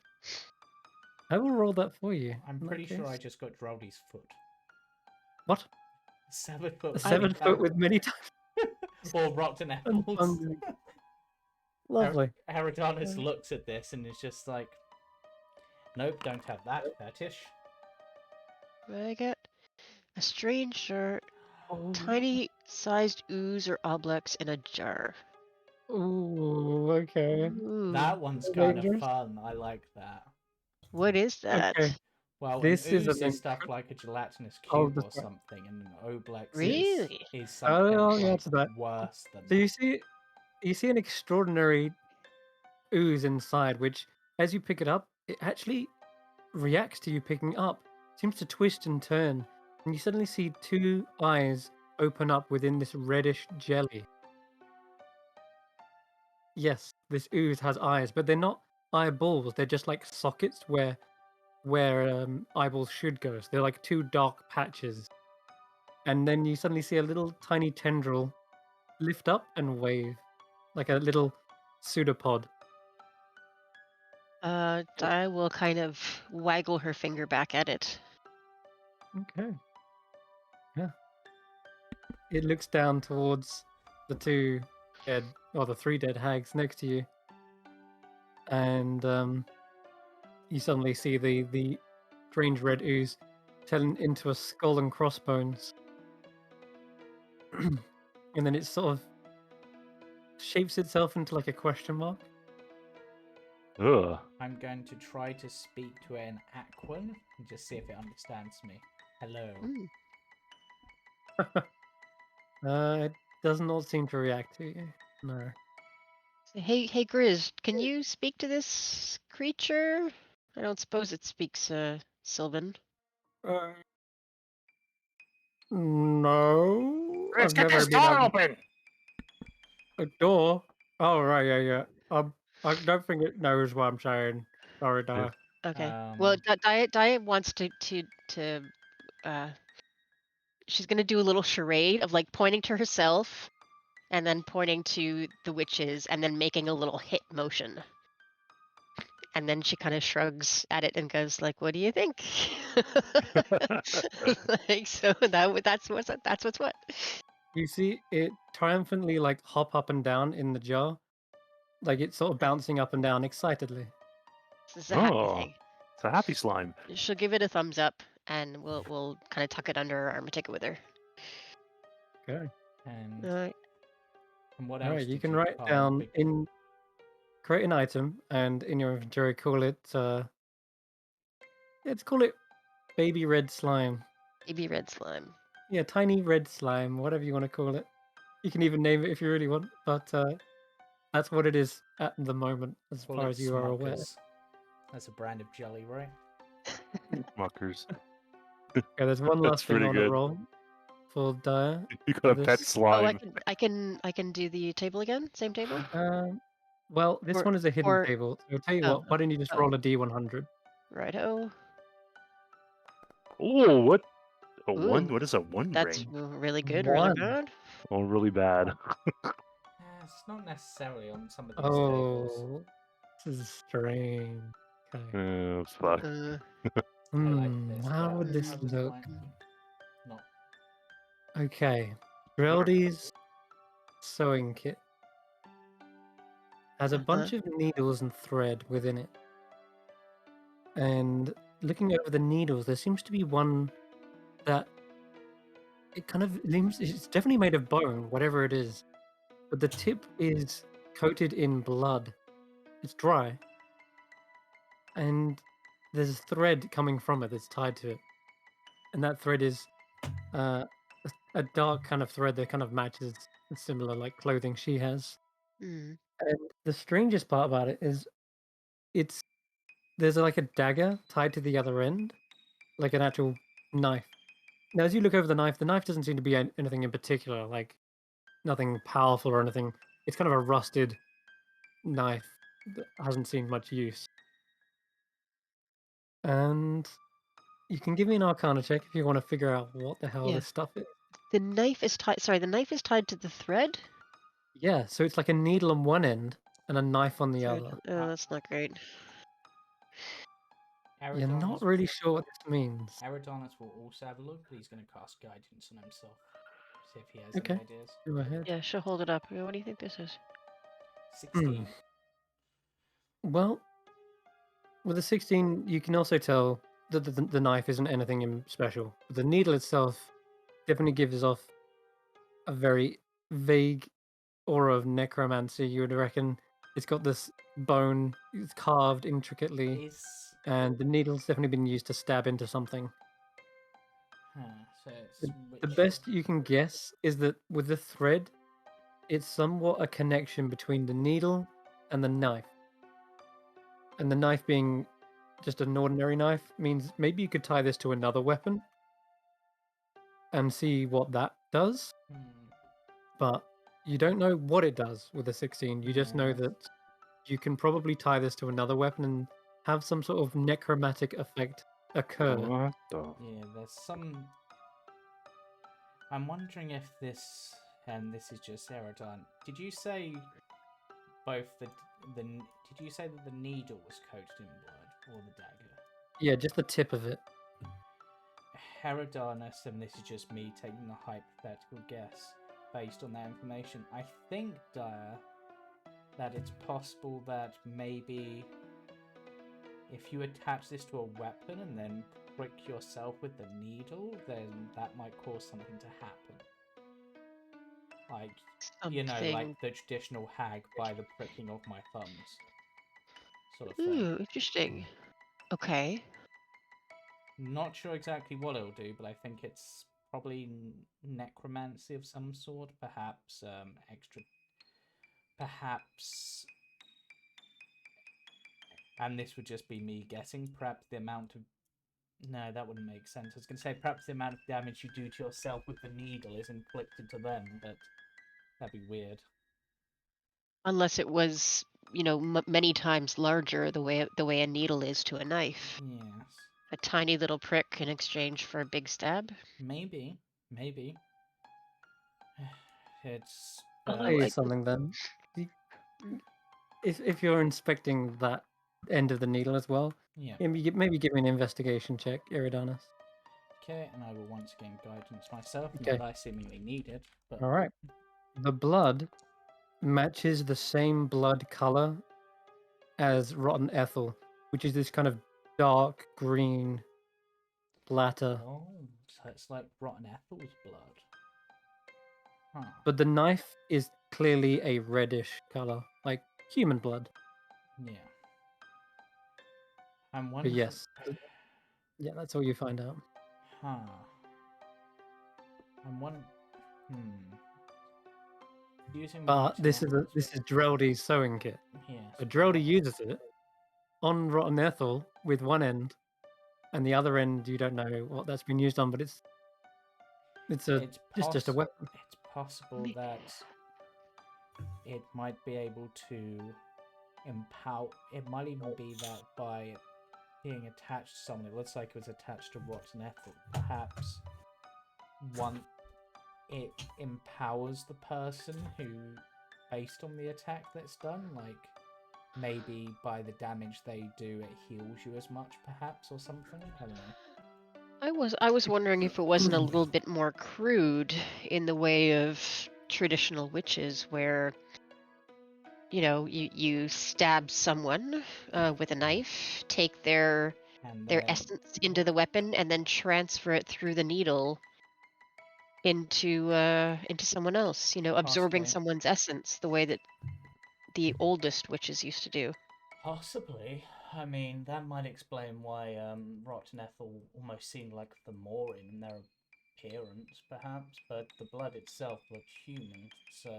I will roll that for you.
I'm
in that
pretty sure I
case.
just got Droddy's foot.
What?
7 foot.
A 7 foot with many
or rotten
and
apples.
fungi. Lovely.
Eridanus looks at this and is just like, nope, don't have that fetish.
I get a strange shirt,
Oh.
tiny sized ooze or obleks in a jar.
Ooh, okay.
Ooh,
That one's
So
kind of
dangerous.
fun. I like that.
what is that?
Okay.
Well,
This
an
is
ooze
an
is stuff like a gelatinous
Oh,
cube
this
or
one.
something, and an oblex
Really?
is something
Oh, yeah,
like
to that.
worse than
So
that.
you see an extraordinary ooze inside, which as you pick it up, it actually reacts to you picking up, seems to twist and turn, and you suddenly see 2 eyes open up within this reddish jelly. Yes, this ooze has eyes, but they're not eyeballs. They're just like sockets where eyeballs should go. So they're like 2 dark patches. And then you suddenly see a little tiny tendril lift up and wave, like a little pseudopod.
Di will kind of waggle her finger back at it.
Okay. Yeah. It looks down towards the 2 dead, or the 3 dead hags next to you, and you suddenly see the strange red ooze turn into a skull and crossbones, and then it sort of shapes itself into like a question mark.
Ugh.
I'm going to try to speak to an Aquan and just see if it understands me. Hello.
It does not seem to react to you. No.
Hey, Grizz, can you speak to this creature? I don't suppose it speaks Sylvan.
No.
Let's
I've
get
never
this
been
door
able
open.
a door. Oh right, yeah. I don't think it knows what I'm saying. Sorry, Dara.
Okay. Well, Diet wants to she's gonna do a little charade of like pointing to herself, and then pointing to the witches, and then making a little hit motion. And then she kind of shrugs at it and goes like, "What do you think?" Like, so that's what's what.
You see it triumphantly like hop up and down in the jar, like it's sort of bouncing up and down excitedly.
This is a happy
Oh,
thing.
it's a happy slime.
She'll give it a thumbs up, and we'll kind of tuck it under her arm and take it with her.
Okay.
And,
Alright.
and what
All
else
right. You
did
can
you
write
call
down
big-
in create an item and in your inventory call it let's call it baby red slime.
Baby red slime.
Yeah, tiny red slime, whatever you want to call it. You can even name it if you really want, but that's what it is at the moment, as
call
far
it
as you are aware.
Smuckers? That's a brand of jelly, right?
Muckers.
Okay, there's one
That's
last thing I
pretty
want to
good.
roll for Dire.
You got
for
a pet
this.
slime.
Oh, I can do the table again. Same table.
Well, this
Or-
one is a hidden
or-
table. So I'll tell you
oh,
what, why don't you just roll a D100?
Righto.
Oh, what? A
Ooh,
one? What does a one
That's
bring?
really good. Really
One.
bad.
Oh, really bad.
It's not necessarily on some of these tables.
Oh, this is strange. Okay.
Oh, fuck.
I like this.
How
but
would this
I was
look?
like, not.
Okay. Drildy's sewing kit has a bunch of needles and thread within it. And looking over the needles, there seems to be one that it kind of seems it's definitely made of bone, whatever it is. But the tip is coated in blood. It's dry. And there's a thread coming from it that's tied to it. and that thread is a dark kind of thread that kind of matches similar like clothing she has.
Mm.
And the strangest part about it is it's there's like a dagger tied to the other end, like an actual knife. Now, as you look over the knife doesn't seem to be anything in particular, like nothing powerful or anything. It's kind of a rusted knife that hasn't seen much use. And you can give me an Arcana check if you want to figure out what the hell
Yeah.
this stuff is.
The knife is tied. Sorry, the knife is tied to the thread.
Yeah, so it's like a needle on one end and a knife on the
Thread.
other.
Oh, that's not great.
You're not
Eridanos,
really sure what this means.
Eridanos will also have a look, but he's going to cast guidance on himself. See if he has
Okay,
any ideas.
go ahead.
Yeah, she'll hold it up. What do you think this is?
16.
Well, with a 16, you can also tell that the knife isn't anything special. But the needle itself definitely gives off a very vague aura of necromancy, you would reckon. It's got this bone, it's carved intricately,
Is.
and the needle's definitely been used to stab into something.
Huh, so it's
The
which.
best you can guess is that with the thread, it's somewhat a connection between the needle and the knife. And the knife being just an ordinary knife means maybe you could tie this to another weapon and see what that does, but you don't know what it does with a 16. You just know
Yeah.
that you can probably tie this to another weapon and have some sort of necromantic effect occur.
What the?
Yeah, there's some. I'm wondering if this, and this is just Eridan. Did you say both the? Did you say that the needle was coated in blood or the dagger?
Yeah, just the tip of it.
Herodanus, and this is just me taking the hypothetical guess based on that information. I think, Dyer, that it's possible that maybe if you attach this to a weapon and then prick yourself with the needle, then that might cause something to happen. Like, you know, like
Something.
the traditional hag by the pricking of my thumbs sort of thing.
Ooh, interesting. Okay.
Not sure exactly what it'll do, but I think it's probably necromancy of some sort. Perhaps extra. Perhaps. And this would just be me guessing. Perhaps the amount of. No, that wouldn't make sense. I was going to say perhaps the amount of damage you do to yourself with the needle is inflicted to them, but that'd be weird.
Unless it was, many times larger the way a needle is to a knife.
Yes.
A tiny little prick in exchange for a big stab.
Maybe. Maybe. It's.
I'll
Although
tell you
I,
something then. If you're inspecting that end of the needle as well,
Yeah.
maybe give me an investigation check, Eridanus.
Okay, and I will once again guidance myself.
Okay.
Not that I seemingly need it, but.
All right. The blood matches the same blood color as rotten ethyl, which is this kind of dark green splatter.
Oh, so it's like rotten Ethel's blood. Huh.
But the knife is clearly a reddish color, like human blood.
Yeah. I'm
But
wondering.
yes, yeah, that's all you find out.
Huh. I'm wondering. Using
But
my
this is Dreldy's sewing kit.
Yes.
So Dreldy uses it on rotten ethyl with one end, and the other end you don't know what that's been used on, but it's just a weapon.
It's possible that it might be able to empower. It might even be that by being attached to someone, it looks like it was attached to rotten ethyl. Perhaps it empowers the person who, based on the attack that's done, like maybe by the damage they do, it heals you as much, perhaps, or something. I don't know.
I was wondering if it wasn't a little bit more crude in the way of traditional witches, where you stab someone with a knife, take their
And then,
essence into the weapon, and then transfer it through the needle into someone else. Absorbing
Possibly.
someone's essence, the way that the oldest witches used to do.
Possibly. I mean, that might explain why Rot and Ethel almost seem like the Morin in their appearance, perhaps, but the blood itself looked human, so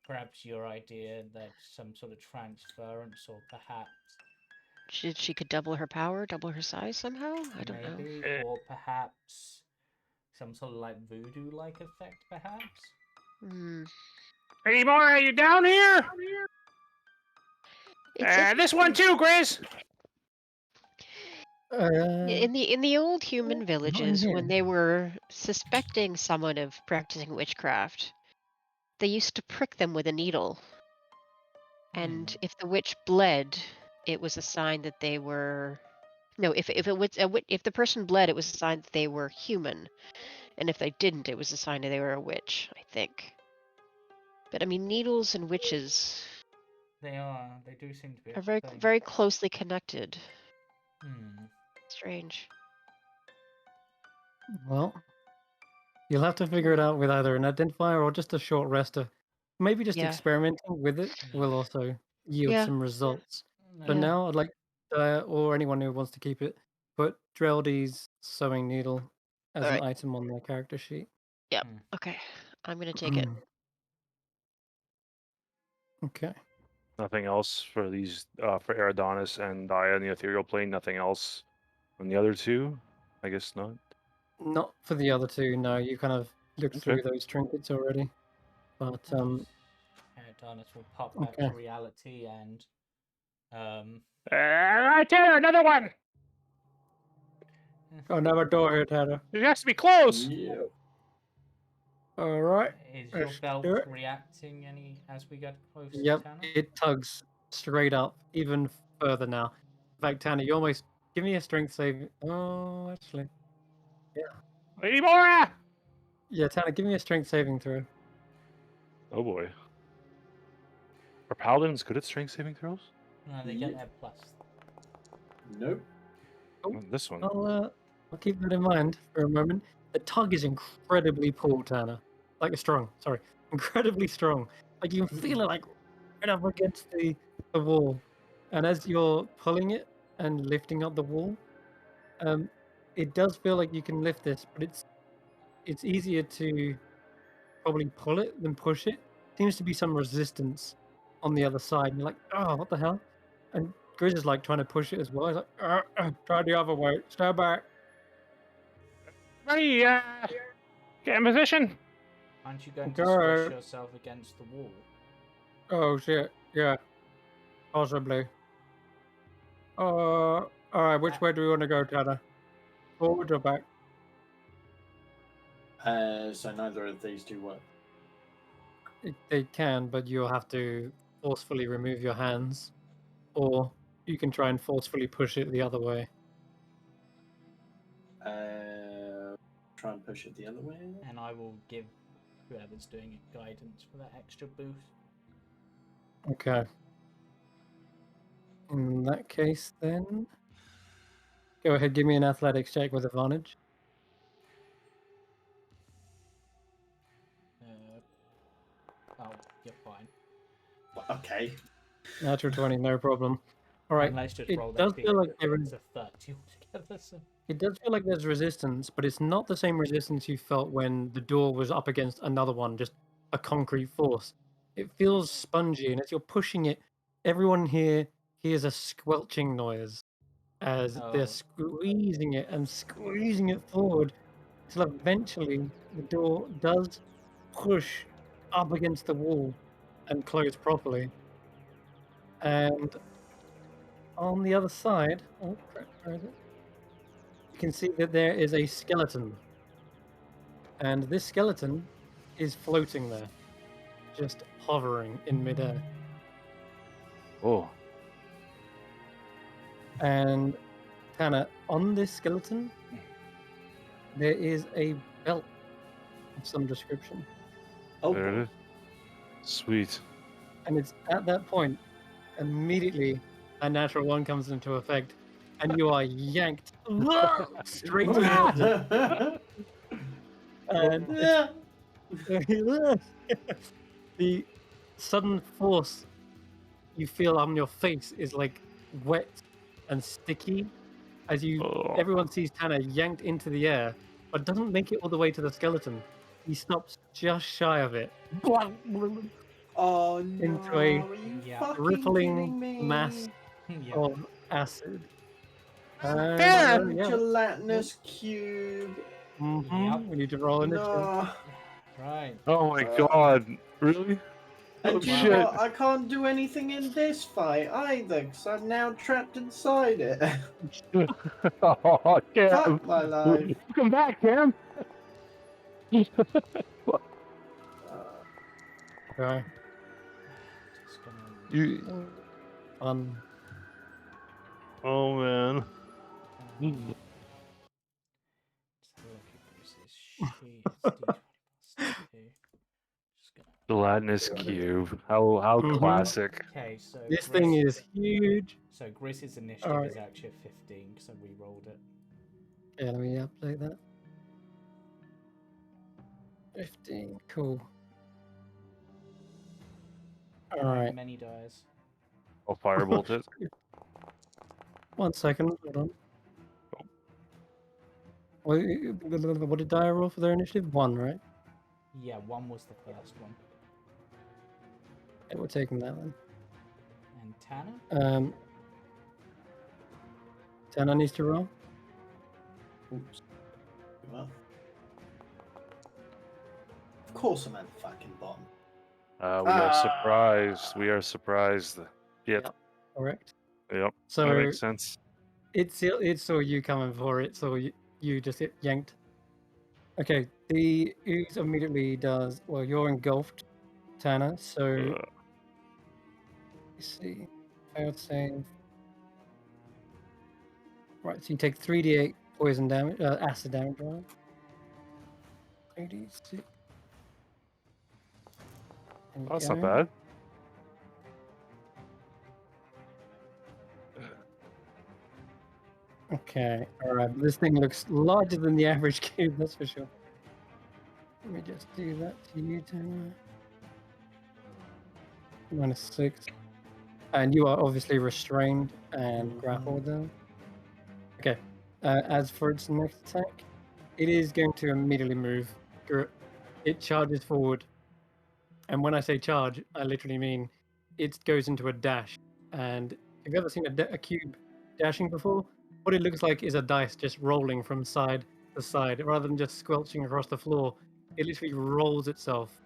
perhaps your idea that some sort of transference, or perhaps
She could double her power, double her size somehow? I don't know.
maybe, or perhaps some sort of like voodoo-like effect, perhaps.
Hmm.
Hey, Mara, are you down here?
It's
This one
interesting.
too, Grizz.
In the old human
not in
villages,
here.
when they were suspecting someone of practicing witchcraft, they used to prick them with a needle. And if the witch bled, it was a sign that they were no. If it was if the person bled, it was a sign that they were human, and if they didn't, it was a sign that they were a witch. I think. But I mean, needles and witches
They do seem to be
are
a
very
thing.
very closely connected.
Hmm.
Strange.
Well, you'll have to figure it out with either an identifier or just a short rester. Maybe just
Yeah.
experimenting with it will also yield
Yeah.
some results. For
Yeah.
now, I'd like, or anyone who wants to keep it, put Dreldy's sewing needle as
All
an
right.
item on their character sheet.
Yep. Okay. I'm gonna take it.
Okay.
Nothing else for these for Eridonis and Dia in the ethereal plane. Nothing else on the other two. I guess not.
Not for the other two, no. You kind of looked
Okay.
through those trinkets already. But,
Darnus will pop back
okay.
to reality and
Right there, another one.
Got another door here, Tanner.
It has to be close.
Yep.
All right.
is your
Let's
belt
do it.
reacting any as we get closer,
Yep,
Tanner?
it tugs straight up, even further now. In fact, Tanner, you almost give me a strength save. Oh, actually,
Lady Mora.
yeah, Tanner, give me a strength saving throw.
Oh boy. Are paladins good at strength saving throws?
No, they get their plus.
Nope.
Oh,
Not this one.
I'll keep that in mind for a moment. The tug is incredibly pulled, Tanner. Like strong, sorry, incredibly strong. Like you can feel it like right up against the wall, and as you're pulling it and lifting up the wall, it does feel like you can lift this, but it's easier to probably pull it than push it. Seems to be some resistance on the other side. And you're like, oh, what the hell? And Grizz is like trying to push it as well. He's like, try the other way. Stand back.
Ready, get in position.
Aren't you going to
Go.
squish yourself against the wall?
Oh shit. Yeah, possibly. All right. Which way do we want to go, Tanner? Forward or back?
So neither of these two work.
They can, but you'll have to forcefully remove your hands, or you can try and forcefully push it the other way.
Try and push it the other way.
And I will give whoever's doing it guidance for that extra boost.
Okay. In that case, then, go ahead, give me an athletics check with advantage.
Oh, you're fine.
Okay.
Natural 20, no problem. All right.
Let's just
It
roll
does
that
feel like there
it's
is.
a 30 altogether. So.
It does feel like there's resistance, but it's not the same resistance you felt when the door was up against another one, just a concrete force. It feels spongy, and as you're pushing it, everyone here hears a squelching noise as they're squeezing it forward, till eventually the door does push up against the wall and close properly. And on the other side, oh crap, where is it? You can see that there is a skeleton. And this skeleton is floating there, just hovering in midair.
Oh.
And Tanner, on this skeleton, there is a belt of some description.
Oh,
There it
boy.
is. Sweet.
And it's at that point, immediately, a natural one comes into effect, and you are yanked straight towards it. And the sudden force you feel on your face is like wet and sticky as
Oh.
everyone sees Tanner yanked into the air, but doesn't make it all the way to the skeleton. He stops just shy of it.
Oh no!
Into a
Are you
Yeah.
fucking
rippling
kidding me?
mass
Yeah.
of acid.
Fucking
Yeah.
gelatinous cube.
Yep.
We need to roll initiative.
No.
Right.
Oh my god. Really?
And
Oh
do you know
shit.
what? I can't do anything in this fight either, because I'm now trapped inside it.
Oh, Cam.
Fuck my life.
Welcome back, Cam.
Okay.
Just gonna.
You. Oh man.
Um, just have a look at Bruce's sheet. It's D20 plus 2. Just gonna.
Gelatinous cube. How
Mhm.
classic.
Okay, so
This thing
Grizz-
is huge.
So Grizz's initiative
Alright.
is actually at 15 because I re-rolled it.
Okay, let me update that. 15. Cool.
How
Alright.
many dies?
I'll firebolt it.
1 second. Hold on. What did Dyer roll for their initiative? 1, right?
Yeah, 1 was the first one.
Yeah, we're taking that one.
And Tanner?
Tanner needs to roll.
Oops. Well. Of course I'm at the fucking bottom.
We are surprised. We are surprised. Yep.
Yep. Correct.
Yep.
So
That makes sense.
it saw you coming for it, so you just get yanked. Okay, the ooze immediately does. Well, you're engulfed, Tanner. So let's see. Failed save. Right, so you take 3d8 poison damage, acid damage, right? 3d6.
Oh, that's not bad.
Okay, alright. This thing looks larger than the average cube, that's for sure. Let me just do that to you, Tanner. -6. And you are obviously restrained and grappled though. Okay. As for its next attack, it is going to immediately move. It charges forward. And when I say charge, I literally mean it goes into a dash. And have you ever seen a cube dashing before? What it looks like is a dice just rolling from side to side rather than just squelching across the floor. It literally rolls itself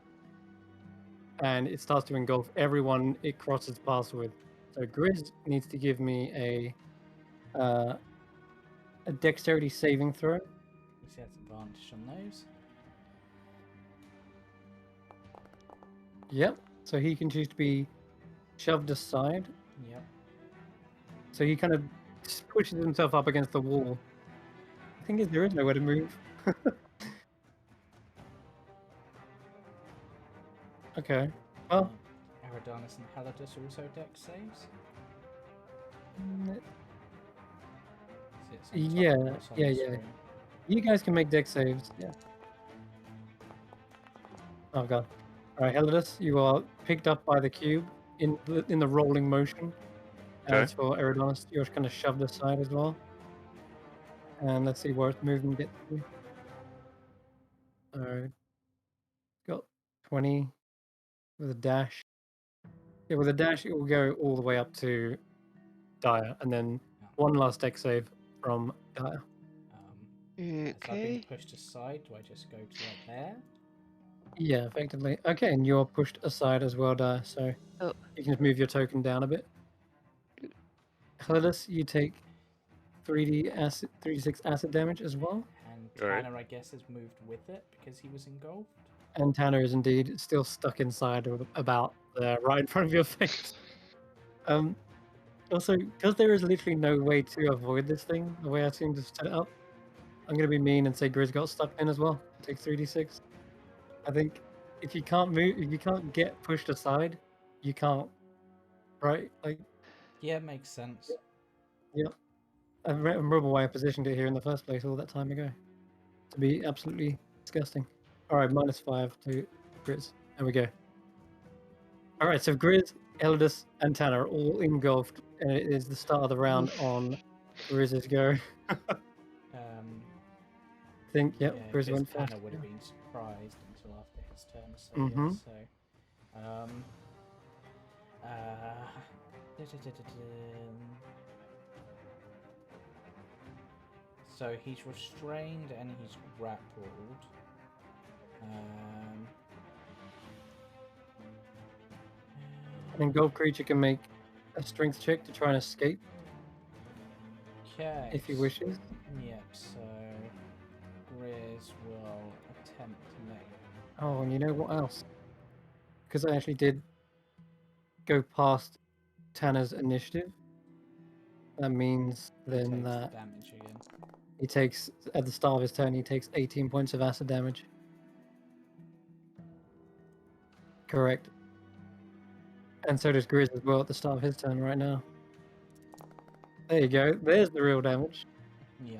and it starts to engulf everyone it crosses paths with. So Grizz needs to give me a dexterity saving throw.
He has advantage on those.
Yep. So he can choose to be shoved aside.
Yep.
So he kind of just pushes himself up against the wall. The thing is, there is nowhere to move. Okay. Well,
Eridanus and Halidus also dex saves.
mm,
So it's on top
yeah,
or it's on
yeah,
the
yeah.
screen?
You guys can make dex saves. Yeah. Oh god. All right, Helidus, you are picked up by the cube in the rolling motion.
Okay.
As for Eridanus, you're kind of shoved aside as well. And let's see where its movement gets you. Alright. Got 20 with a dash. Yeah, with a dash, it will go all the way up to Dyer, and then one last dex save from Dyer.
As I've been
Okay.
pushed aside, do I just go to like there?
Yeah, effectively. Okay, and you're pushed aside as well, Dyer, so
Oh.
you can just move your token down a bit. Helidus, you take 3d6 acid damage as well.
And
Alright.
Tanner, I guess, has moved with it because he was engulfed.
And Tanner is indeed still stuck inside or about there, right in front of your face. Also, because there is literally no way to avoid this thing, the way I seem to set it up, I'm going to be mean and say Grizz got stuck in as well. Take 3d6. I think if you can't move, if you can't get pushed aside, you can't, right? Like,
Yeah, makes sense.
yeah. I remember why I positioned it here in the first place all that time ago. To be absolutely disgusting. Alright, -5 to Grizz. There we go. Alright, so Grizz, Eldus, and Tanner are all engulfed and it is the start of the round on Grizz's go. I think, yep,
Yeah,
Grizz
because
went first.
Tanner would have been surprised until after his turn. So
Mhm.
yeah, so so he's restrained and he's grappled.
And Gold Creature can make a strength check to try and escape
Okay.
if he wishes.
Yep. So Grizz will attempt to make.
Oh, and you know what else? Because I actually did go past Tanner's initiative. That means then
Takes
that
damage again.
he takes, at the start of his turn, he takes 18 points of acid damage. Correct. And so does Grizz as well at the start of his turn right now. There you go. There's the real damage.
Yeah.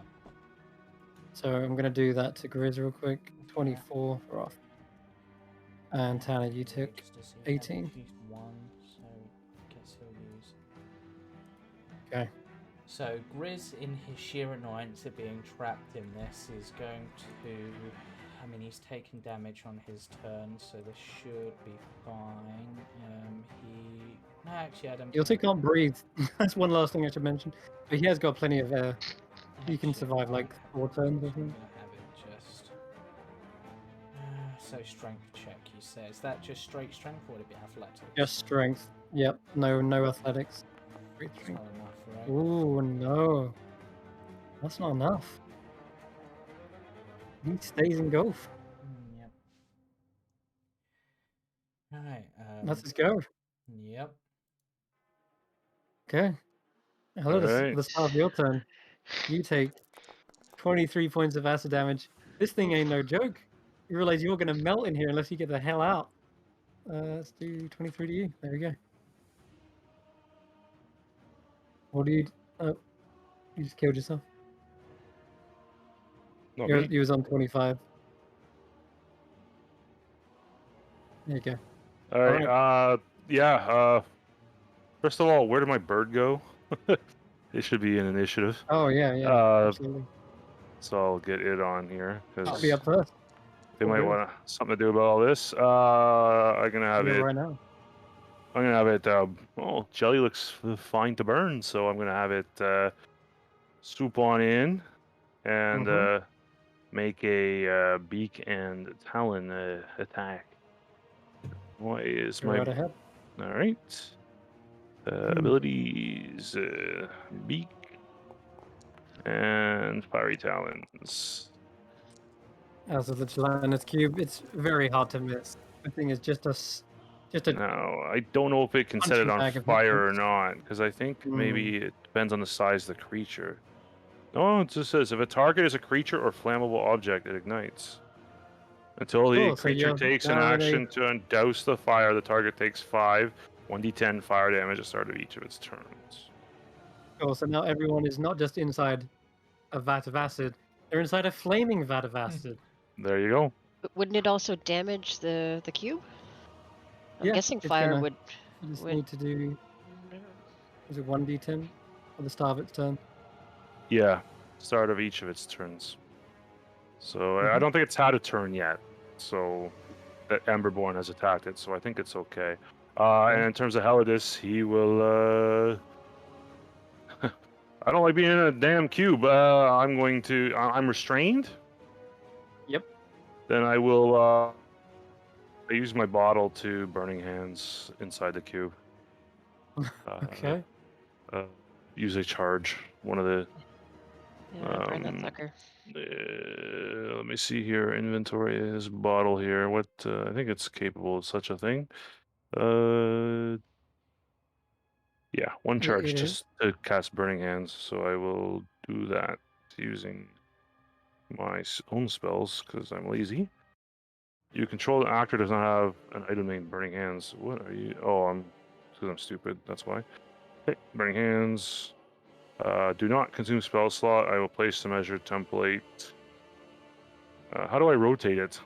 So I'm going to do that to Grizz real quick. 24 for off. And Tanner, you took
Just to see,
18.
He's one, so I guess he'll use.
Okay.
So Grizz, in his sheer annoyance at being trapped in this, is going to. I mean, he's taking damage on his turn, so this should be fine. No, actually, I don't.
He also can't breathe. That's one last thing I should mention. But he has got plenty of air. He can survive like 4 turns, I
I'm
think.
gonna have it just. So strength check, you say. Is that just straight strength, or would it be athletics?
Just strength. Yep. No athletics. Straight
That's
strength.
not enough, right?
Ooh, no. That's not enough. He stays in golf.
Yep. Alright.
That's his go.
Yep.
Okay. Hello,
Alright.
the start of your turn. You take 23 points of acid damage. This thing ain't no joke. You realize you're going to melt in here unless you get the hell out. Let's do 23 to you. There we go. What do you... Oh, you just killed yourself.
Not me.
You was on 25. There you go.
All right. Yeah. First of all, where did my bird go? It should be an initiative.
Oh, yeah. Absolutely.
So I'll get it on here
I'll
because
be up first.
they might
Okay.
want something to do about all this. I'm gonna have
Yeah,
it.
right now.
I'm gonna have it. Oh, jelly looks fine to burn, so I'm gonna have it swoop on in and
Mhm.
make a beak and talon attack. What is
Go
my
right ahead.
all right? Abilities: beak and fiery talons.
As of the gelatinous cube, it's very hard to miss. The thing is just a
Now, I don't know if it can set it
punching
on
bag of
fire or
notebooks.
not, because I think
Hmm.
maybe it depends on the size of the creature. No, it just says if a target is a creature or flammable object, it ignites. Until the
Cool. So
creature
you're
takes an
now in a
action to douse the fire, the target takes 1d10 fire damage at the start of each of its turns.
cool. So now everyone is not just inside a vat of acid; they're inside a flaming vat of acid.
There you go.
But wouldn't it also damage the cube? I'm
Yeah,
guessing
it's
fire
gonna.
would.
You just
would
need to do. Is it 1d10 at the start of its turn?
Yeah, start of each of its turns. So I
Mhm.
don't think it's had a turn yet. So that Emberborn has attacked it, so I think it's okay. And in terms of Helidus, he will. I don't like being in a damn cube. I'm going to. I'm restrained.
Yep.
Then I will. I use my bottle to burning hands inside the cube.
Okay.
Use a charge. One of the.
Yeah, burn that sucker.
Let me see here. Inventory is bottle here. What? I think it's capable of such a thing. Yeah, one charge
It is.
just to cast Burning Hands, so I will do that using my own spells because I'm lazy. You control the actor does not have an item named Burning Hands. What are you? Oh, because I'm stupid. That's why. Okay, Burning Hands. Do not consume spell slot. I will place the measure template. How do I rotate it?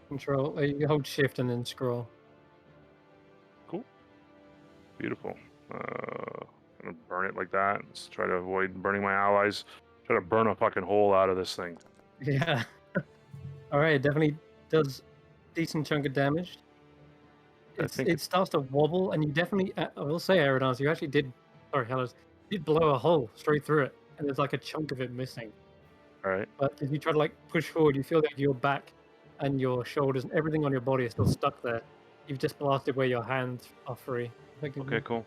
Control. You hold shift and then scroll.
Cool. Beautiful. Gonna burn it like that. Let's try to avoid burning my allies. Try to burn a fucking hole out of this thing.
Yeah. All right, it definitely does decent chunk of damage. It starts to wobble, and you definitely. I will say, Aerodance, you actually did. Sorry, Hellas, did blow a hole straight through it, and there's like a chunk of it missing.
All right.
But as you try to like push forward, you feel that your back and your shoulders and everything on your body is still stuck there. You've just blasted where your hands are free.
Okay, cool.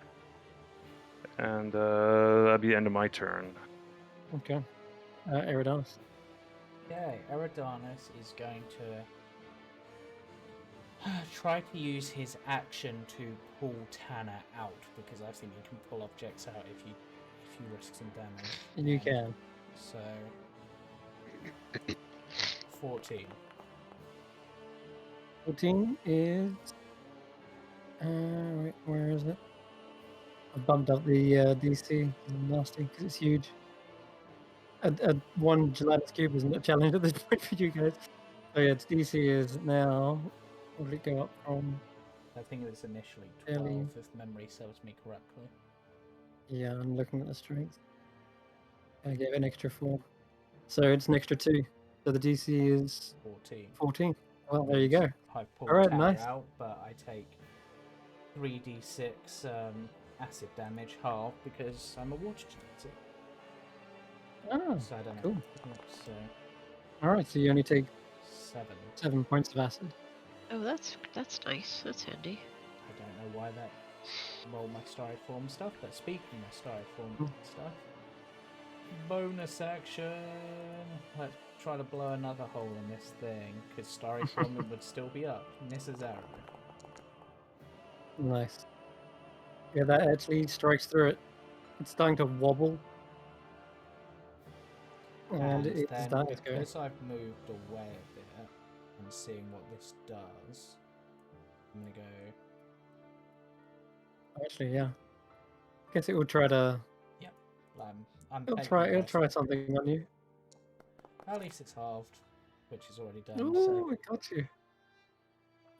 And that'll be the end of my turn.
Okay. Aerodance.
Okay, Eridanus is going to try to use his action to pull Tanner out, because I think you can pull objects out if you risk some damage.
You can.
So 14.
14 is. Wait, where is it? I bumped up the DC. Nasty, because it's huge. One gelatinous cube isn't a challenge at this point for you guys. So yeah, its DC is now. What did it go up from?
I think it was initially 12,
Fairly-
if memory serves me correctly.
Yeah, I'm looking at the strength. I gave it an extra 4. So it's an extra 2. So the DC is
14.
14. Well, there you go.
I pulled
Alright,
Tanner
nice.
out, but I take 3d6 acid damage, half, because I'm a water genetic.
Oh,
So I don't
cool.
know. So
Alright, so you only take
7.
7 points of acid.
Oh, that's nice. That's handy.
I don't know why that roll my styrofoam stuff, but speaking of styrofoam
Hmm.
stuff, bonus action. Let's try to blow another hole in this thing, because styrofoam would still be up. Misses arrow.
Nice. Yeah, that actually strikes through it. It's starting to wobble. And it is
then,
dying. It's going.
because I've moved away a bit and seeing what this does, I'm gonna go.
Actually, yeah. I guess it will try to.
I'm
It'll
taking
try
this.
something on you.
At least it's halved, which is already done.
Ooh,
So
it got you.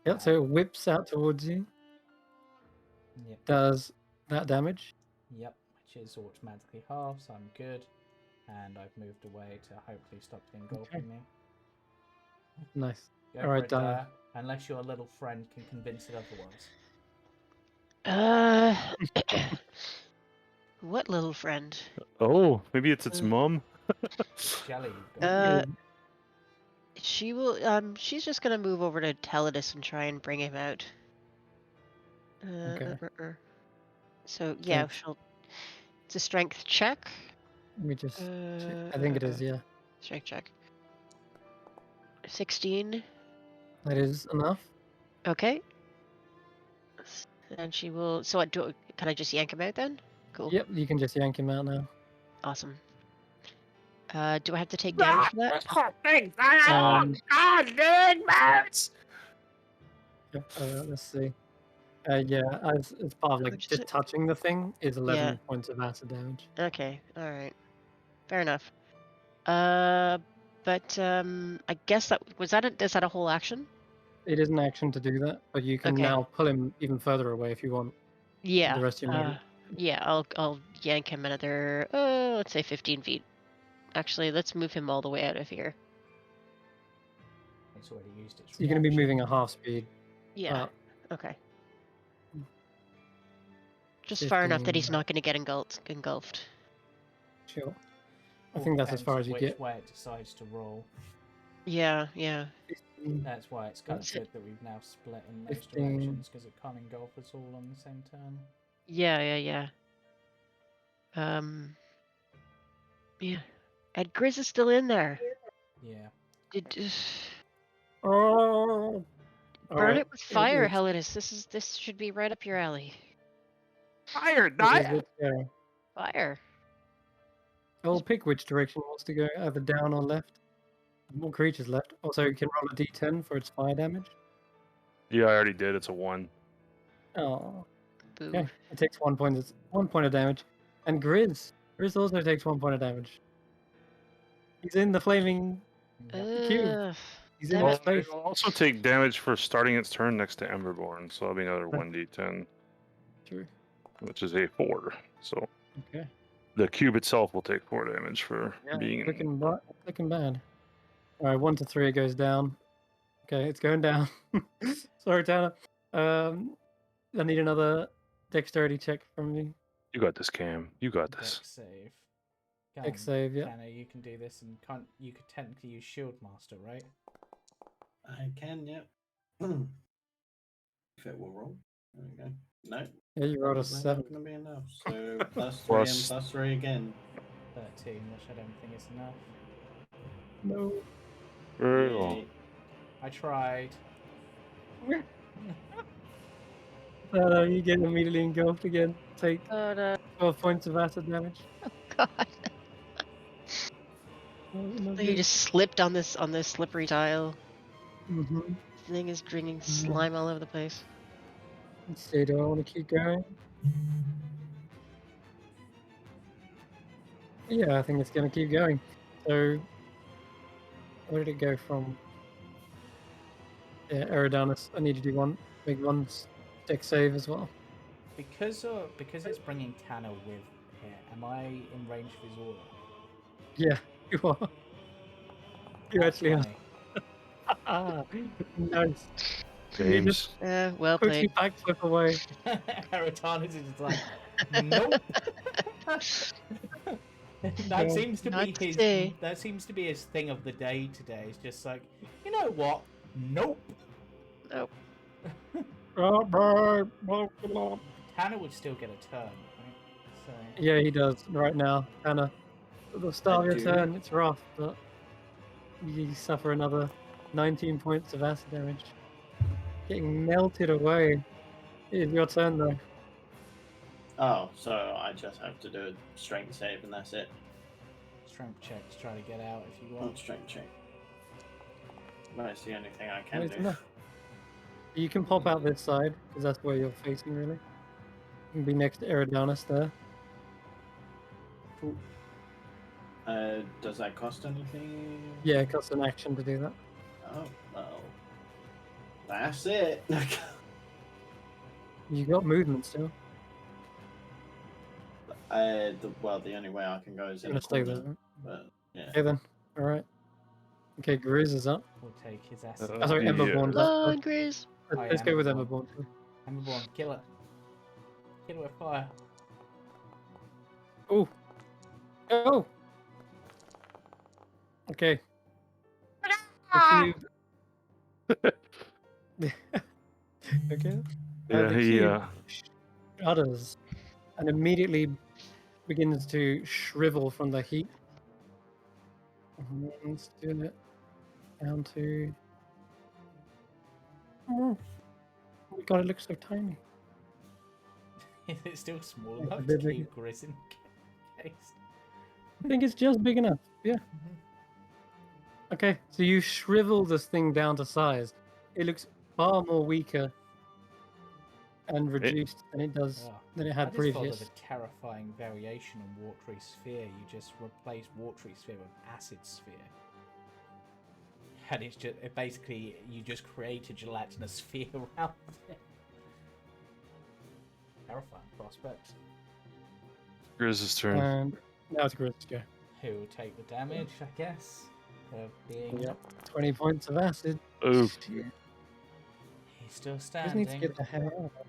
Yep, so it whips out towards you.
yep,
Does that damage?
yep, which is automatically halved, so I'm good. And I've moved away to hopefully stop it engulfing me.
Nice.
Go
Alright,
for it,
Dana.
unless your little friend can convince it otherwise.
What little friend?
Oh, maybe it's its mum.
Jelly, you've got
She will. She's just gonna move over to Telidus and try and bring him out.
Okay.
So yeah,
Strength.
she'll. It's a strength check.
Let me just check. I think it is, yeah.
Strength check. 16.
That is enough.
Okay. And she will. So can I just yank him out then? Cool.
Yep, you can just yank him out now.
Awesome. Do I have to take damage for that?
Um,
God, big mouse!
Yep, let's see. Yeah, as part of
How
like
much is
just
it?
touching the thing is 11
Yeah.
points of acid damage.
Okay. All right. Fair enough. But I guess that was that. Is that a whole action?
It is an action to do that, but you can
Okay.
now pull him even further away if you want.
Yeah.
The rest of your movement.
Yeah. I'll yank him another. Let's say 15 feet. Actually, let's move him all the way out of here.
It's already used its.
So you're going to be
reaction.
moving at half speed.
Yeah. Okay. Just far enough that he's
15.
not going to get engulfed.
Sure. I
All
think that's as
depends
far as you
which
get.
way it decides to roll.
Yeah. Yeah.
15.
That's why it's kind of
That's
good that we've now split in those
15.
directions, because it can't engulf us all on the same turn.
Yeah. Yeah. Yeah. And Grizz is still in there.
Yeah.
Oh!
Burn it with fire,
is-
Helidus. This should be right up your alley.
Fire,
it is
not.
which way?
Fire.
I'll pick which direction it wants to go, either down or left. More creatures left. Also, you can roll a d10 for its fire damage.
Yeah, I already did. It's a 1.
Oh,
Boo.
okay. It takes 1 point. It's 1 point of damage. And Grizz also takes 1 point of damage. He's in the flaming cube.
Ugh.
He's in
Damn
that
it.
space.
It'll also take damage for starting its turn next to Emberborn, so that'll be another 1d10.
True.
which is a 4. So
Okay.
the cube itself will take 4 damage for
Yeah,
being.
looking bad. All right, 1 to 3 it goes down. Okay, it's going down. Sorry, Tanner. I need another dexterity check from you.
You got this, Cam. You got
Dex
this.
save.
Dex save, yeah.
Tanner, you can do this, and you could technically use Shield Master, right?
I can, yep. If it will roll. There we go. No.
Yeah, you rolled a
Probably
7.
not going to be enough. So plus 3
Plus-
and plus 3 again.
13, which I don't think is enough.
No.
Very well.
Yay.
I tried.
You get immediately engulfed again. Take
Oh no.
12 points of acid damage.
God.
No
You just slipped on this slippery tile.
Mm-hmm.
Thing is drinking slime all over the place.
Let's see, do I want to keep going? Yeah, I think it's going to keep going. So, where did it go from? Yeah, Eridanus. I need to do one big one dex save as well.
Because it's bringing Tanner with here, am I in range of his aura?
Yeah, you are. You
That's
actually are.
funny.
Ah, nice.
James.
Well
Quickly
played.
backflip away.
Eridanus is just like, nope. That
Yeah.
seems to be
Not
his.
today.
That seems to be his thing of the day today. It's just like, you know what? Nope.
Nope.
Tanner would still get a turn, right? So
Yeah, he does right now. Anna, at the start of your
do.
turn, it's rough, but you suffer another 19 points of acid damage. Getting melted away. It is your turn, though.
Oh, so I just have to do a strength save and that's it.
strength check to try to get out if you
Oh,
want.
strength check. That's the only thing I can
Right
do.
enough. You can pop out this side, because that's where you're facing, really. You can be next to Eridanus there.
Does that cost anything?
Yeah, it costs an action to do that.
Oh, well. That's it.
You got movement still.
The only way I can go is
You're
in a
gonna stay
corner.
there, right?
But, yeah.
Okay then. Alright. Okay, Grizz is up.
We'll take his acid.
Oh, sorry,
Yeah.
Emberborn's
Come
up.
on, Grizz.
Oh, yeah,
Let's go with
Emberborn.
Emberborn.
Emberborn, kill it. Kill it with fire.
Oh! Oh! Okay. The cube. Okay.
Yeah,
the
he.
cube shudders and immediately begins to shrivel from the heat. Let's do it down to. Oh my god, it looks so tiny.
Is it still small
It's a
enough to
bit
keep Grizz in case?
I think it's just big enough. Yeah. Okay, so you shrivel this thing down to size. It looks far more weaker and reduced than it does
Oh,
than it
I
had
just thought of
previous.
a terrifying variation on Watery Sphere. You just replace Watery Sphere with Acid Sphere. And it's just basically you just create a gelatinous sphere around it. Terrifying prospect.
Grizz's turn.
And now it's Grizz's go.
Who will take the damage, I guess? Of being.
Yep, 20 points of acid.
Oh,
Shit.
He's still
Just
standing.
needs to get the hell out of it.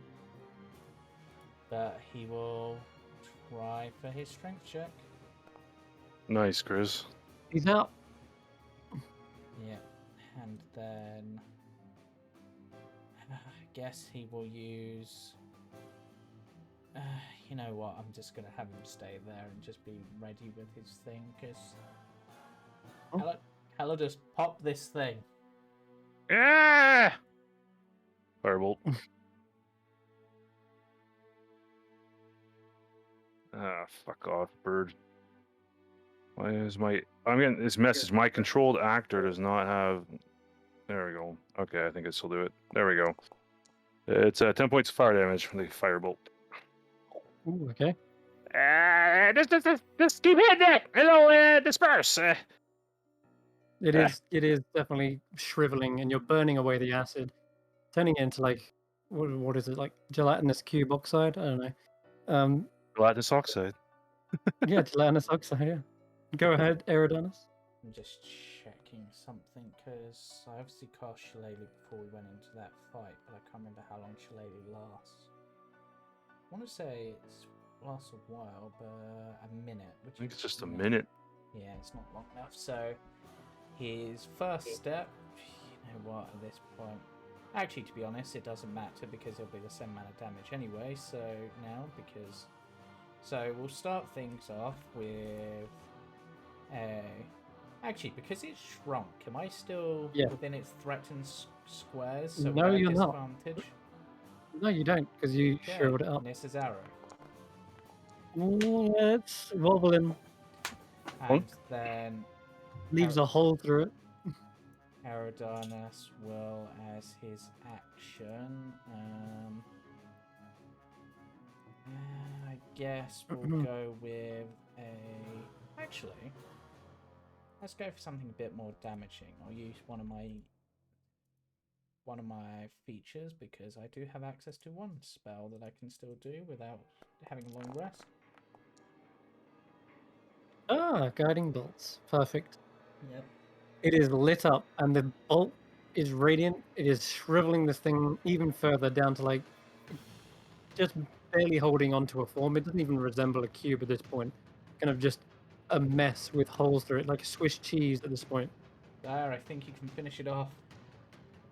But he will try for his strength check.
nice, Grizz.
He's out.
Yeah. And then I guess he will use. You know what? I'm just gonna have him stay there and just be ready with his thing, because
Oh.
Hella just pop this thing.
Ah! Firebolt. Ah, fuck off, bird. Why is my... I'm getting this message. My controlled actor does not have... There we go. Okay, I think I still do it. There we go. It's 10 points of fire damage from the firebolt.
Ooh, okay.
Just keep hitting it! It'll disperse!
It is definitely shriveling, and you're burning away the acid, turning it into like what is it, like gelatinous cube oxide? I don't know.
Gelatinous oxide.
Yeah, gelatinous oxide. Yeah. Go ahead, Eridanus.
I'm just checking something because I obviously cast Shillelagh before we went into that fight, but I can't remember how long Shillelagh lasts. I want to say it lasts a while, but a minute, which
I think
is
it's just a
not-
minute.
Yeah, it's not long enough. So his first step, you know what? At this point, actually, to be honest, it doesn't matter because it'll be the same amount of damage anyway. So we'll start things off with a. Actually, because it's shrunk, am I still
Yeah.
within its threatened squares? So
No,
would I
you're not.
disadvantage?
No, you don't, because you
Okay,
shriveled it up.
and this is arrow.
It's wobbling.
And then
Leaves a hole through it.
Eridanus will, as his action, I guess we'll go with a. Actually, let's go for something a bit more damaging. I'll use one of my features because I do have access to one spell that I can still do without having a long rest.
Guiding bolts. Perfect.
Yep.
It is lit up, and the bolt is radiant. It is shriveling this thing even further down to like just barely holding onto a form. It doesn't even resemble a cube at this point. Kind of just a mess with holes through it, like a Swiss cheese at this point.
There, I think you can finish it off.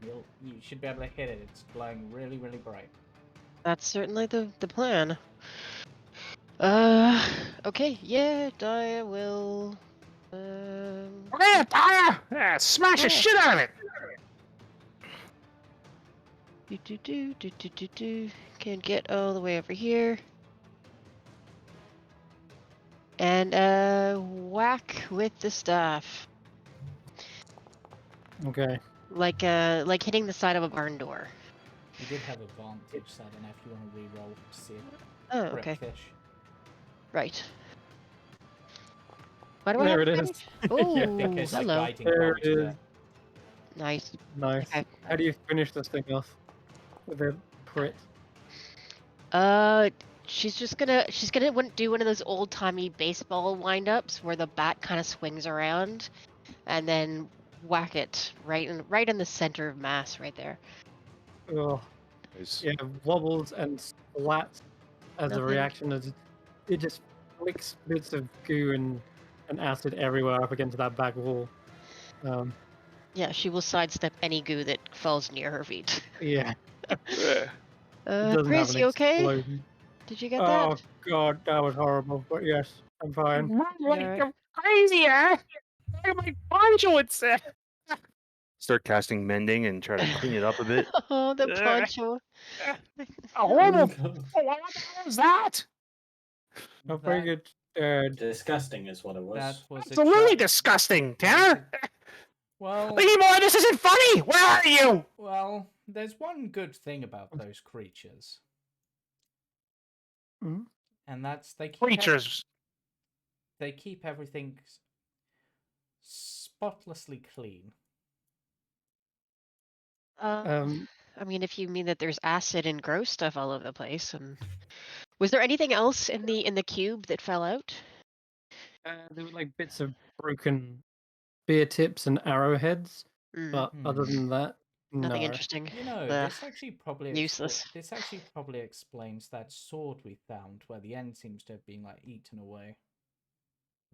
You should be able to hit it. It's glowing really, really bright.
That's certainly the plan. Okay, yeah, Dia will.
Okay, Taya! Smash the
Yeah.
shit out of it!
Can get all the way over here. And whack with the staff.
Okay.
Like hitting the side of a barn door.
You did have advantage, so I don't know if you want to re-roll to see if
Oh,
Rip
okay.
Fish.
Right. Why do I
There
have
it is.
Oh,
Yeah.
Because I
hello.
guiding
There
bolt
it
you
is.
there.
Nice.
Nice.
Okay.
How do you finish this thing off? With a crit.
She's gonna do one of those old timey baseball windups where the bat kind of swings around, and then whack it right in the center of mass, right there.
Oh,
Nice.
yeah, wobbles and splats as a
Nothing.
reaction. As it just flicks bits of goo and acid everywhere up against that back wall.
Yeah, she will sidestep any goo that falls near her feet.
Yeah, it doesn't have
Chris,
an
you okay?
explosion.
Did you get
Oh
that?
god, that was horrible. But yes, I'm fine.
alright?
I'm crazy, huh? My poncho, it's start casting mending and try to clean it up a bit.
Oh, the
Uh,
poncho.
A horrible. Oh, what the hell is that?
I
That,
figured,
Disgusting is what it was.
that was
Absolutely
a
disgusting, Tanner.
Well,
Lady Moore, this isn't funny. Where are you?
well, there's one good thing about those creatures,
Mhm.
and that's
Creatures.
they keep everything spotlessly clean.
um,
I mean, if you mean that there's acid and gross stuff all over the place, was there anything else in the cube that fell out?
there were like bits of broken spear tips and arrowheads, but
Hmm.
other than that,
Nothing
no.
interesting.
You know,
Ugh,
this actually probably
useless.
this actually probably explains that sword we found, where the end seems to have been like eaten away.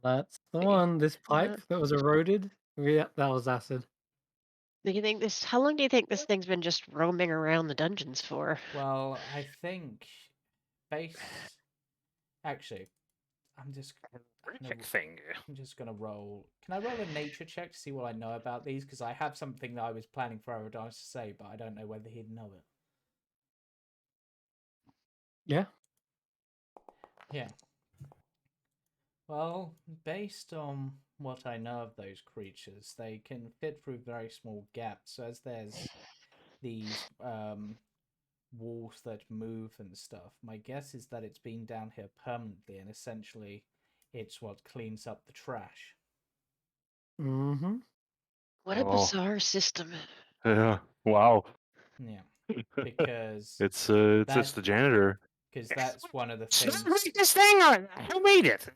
That's the
Hey,
one. This pipe that was eroded. Yeah, that was acid.
Do you think this? How long do you think this thing's been just roaming around the dungeons for?
Well, I think base. Actually, I'm just gonna,
Thing.
I'm just gonna roll. Can I roll a nature check to see what I know about these? Because I have something that I was planning for Aerodynus to say, but I don't know whether he'd know it.
Yeah.
Yeah. Well, based on what I know of those creatures, they can fit through very small gaps. So as there's these walls that move and stuff, my guess is that it's been down here permanently, and essentially, it's what cleans up the trash.
Mm-hmm.
What a
Oh.
bizarre system.
Yeah. Wow.
Yeah, because
It's the janitor.
because that's one of the
Should I
things.
write this thing? Or who made it?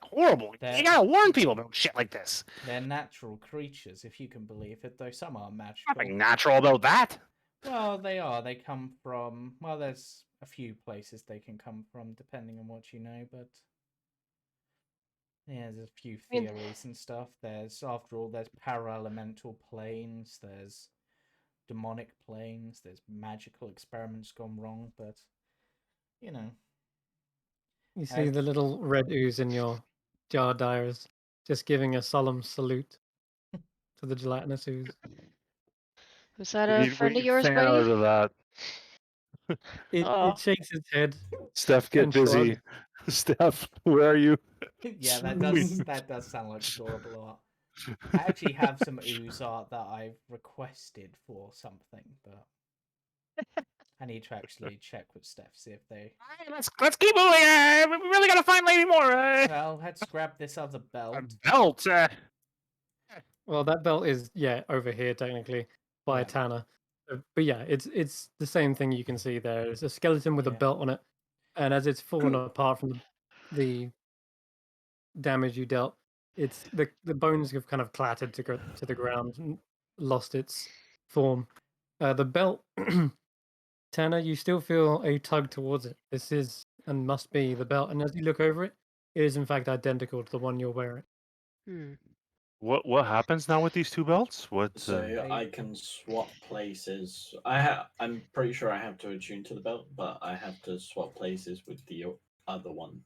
Horrible.
That-
You gotta warn people about shit like this.
They're natural creatures, if you can believe it, though some are magical.
Nothing natural about that.
Well, they are. They come from. Well, there's a few places they can come from, depending on what you know, but. Yeah, there's a few
mean-
theories and stuff. After all, there's para-elemental planes, there's demonic planes, there's magical experiments gone wrong, but, you know.
You see the little red ooze in your jar, Dyrus, just giving a solemn salute to the gelatinous ooze.
Was that a friend of yours,
Fan
buddy?
out of that.
Oh.
It shakes its head.
Steph, get
And
busy. Steph, where are you?
Yeah, that does sound like adorable art. I actually have some ooze art that I've requested for something, but I need to actually check with Steph, see if they.
Let's keep moving. We really gotta find Lady Moore.
Well, let's grab this other belt.
Belt.
Well, that belt is over here technically by
Yeah.
Tanner. But yeah, it's the same thing you can see there. It's a skeleton with a
Yeah.
belt on it, and as it's fallen apart from the damage you dealt, it's the bones have kind of clattered to the ground and lost its form. The belt, Tanner, you still feel a tug towards it. This is and must be the belt, and as you look over it, it is in fact identical to the one you're wearing.
Hmm.
What happens now with these two belts? What?
So I can swap places. I'm pretty sure I have to attune to the belt, but I have to swap places with the other one.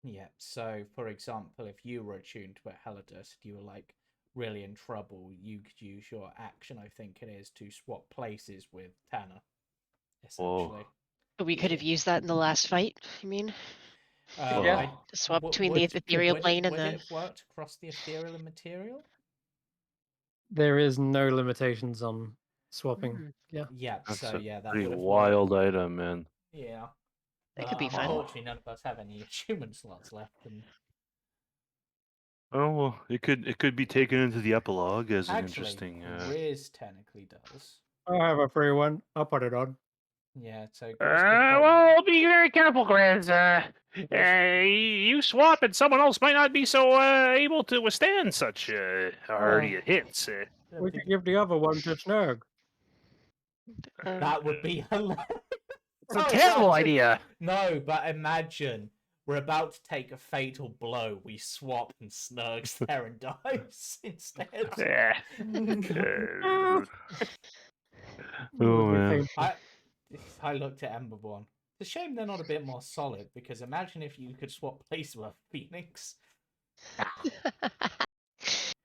Yeah, so for example, if you were attuned to a Helidus, you were like really in trouble, you could use your action, I think it is, to swap places with Tanner, essentially.
But we could have used that in the last fight, you mean?
Yeah.
To swap between the ethereal plane and the.
Would it have worked across the ethereal and material?
There is no limitations on swapping.
Hmm.
Yeah.
Yeah,
That's
so
a
yeah, that
pretty
would have
wild item, man.
worked. Yeah.
That could be fun.
Unfortunately, none of us have any attunement slots left, and
Oh well, it could be taken into the epilogue as an
actually,
interesting.
Grizz technically does.
I'll have a free one. I'll put it on.
Yeah, so Grizz could probably.
Well, be very careful, Grizz. You swap, and someone else might not be so able to withstand such hardy hits.
We could give the other one to Snurg.
That would be hilarious.
It's a terrible idea.
No, but imagine we're about to take a fatal blow. We swap and Snurg's there and dies instead.
Oh man.
I looked at Emberborn. It's a shame they're not a bit more solid, because imagine if you could swap places with a phoenix.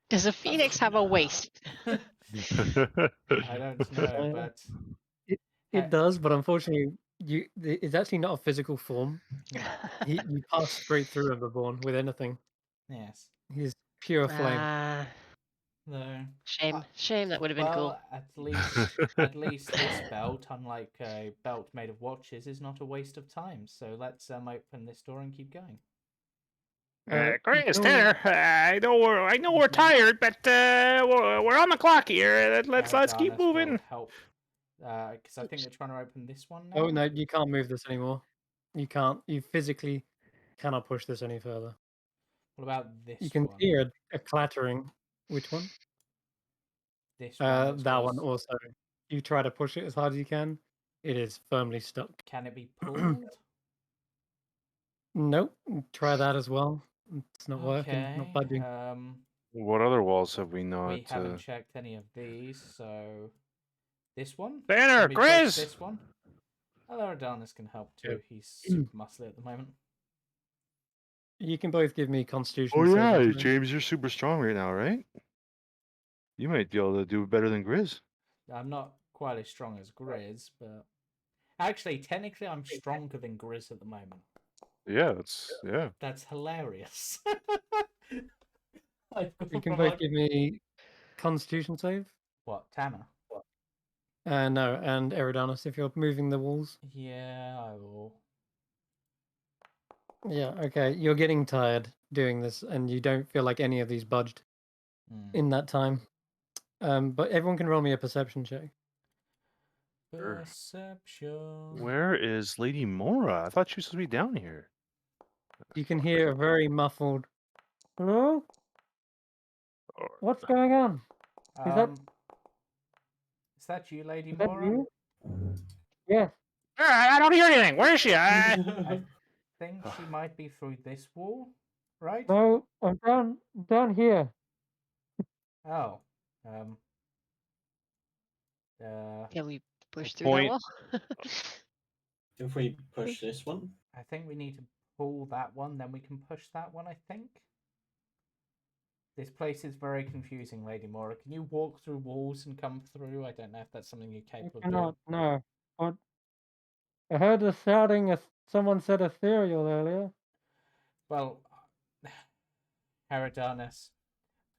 Does a phoenix have a waist?
I don't know, but
It does, but unfortunately, it's actually not a physical form. You pass straight through Everborn with anything.
yes.
He's pure flame.
Ah,
No.
shame. That would have been cool.
Well, at least this belt, unlike a belt made of watches, is not a waste of time. So let's open this door and keep going.
Chris, Tanner, I know we're tired, but we're on the clock here. Let's keep moving.
Help, because I think they're trying to open this one now.
Oh no, you can't move this anymore. You can't. You physically cannot push this any further.
What about this
You can
one?
hear a clattering. Which one?
This one.
That one also. You try to push it as hard as you can. It is firmly stuck.
Can it be pulled?
Nope. Try that as well. It's not working.
Okay.
Not budging.
What other walls have we not?
We haven't checked any of these, so this one.
Banner,
Maybe check
Grizz!
This one. Hello, Adonis can help too. He's super muscly at the moment.
You can both give me Constitution.
Oh yeah,
saving throws.
James, you're super strong right now, right? You might be able to do better than Grizz.
I'm not quite as strong as Grizz, but actually, technically, I'm stronger than Grizz at the moment.
Yeah,
That's hilarious.
You can both give me Constitution save.
What, Tanner?
No, and Eridanus if you're moving the walls.
Yeah, I will.
Yeah, okay. You're getting tired doing this, and you don't feel like any of these budged in that time. But everyone can roll me a perception check.
Perception.
Where is Lady Mora? I thought she was supposed to be down here.
You can hear a very muffled, hello?
Or-
What's going on? Is that
Is that you, Lady
is that
Mora?
you? Yes.
I don't hear anything. Where is she?
I think she might be through this wall, right?
No, I'm down here.
Oh. Um.
Can we push through that
Point.
wall?
If we push this one,
I think we need to pull that one, then we can push that one, I think. This place is very confusing, Lady Mora. Can you walk through walls and come through? I don't know if that's something you're
I
capable of
cannot.
doing.
No. What? I heard the shouting. Someone said ethereal earlier.
Well, Heridanus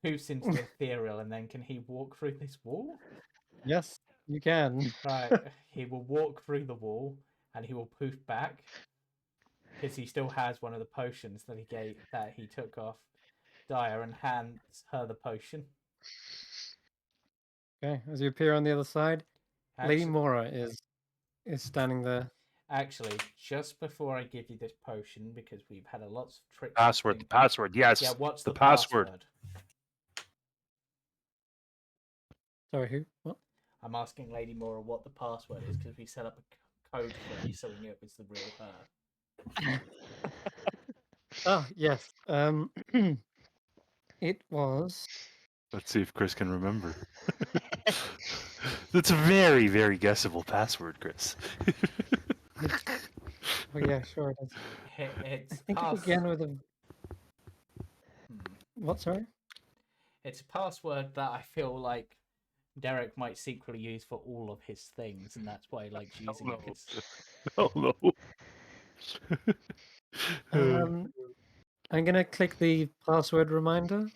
poofs into the ethereal, and then can he walk through this wall?
Yes, you can.
Right, he will walk through the wall, and he will poof back, because he still has one of the potions that he took off Dyer, and hands her the potion.
Okay, as you appear on the other side, Lady
Actually,
Mora is standing there.
actually, just before I give you this potion, because we've had a lot of tricks.
Password. The password. Yes.
Yeah, what's
the
the
password?
Sorry, who? What?
I'm asking Lady Mora what the password is because we set up a code phrase so we knew it was the real her.
Oh, yes. It was.
Let's see if Chris can remember. That's a very, very guessable password, Chris.
Oh yeah, sure it is. I
It's
think it began with a. What? Sorry.
It's a password that I feel like Derek might secretly use for all of his things, and that's why he likes using it. 'Cause...
Oh no.
I'm gonna click the password reminder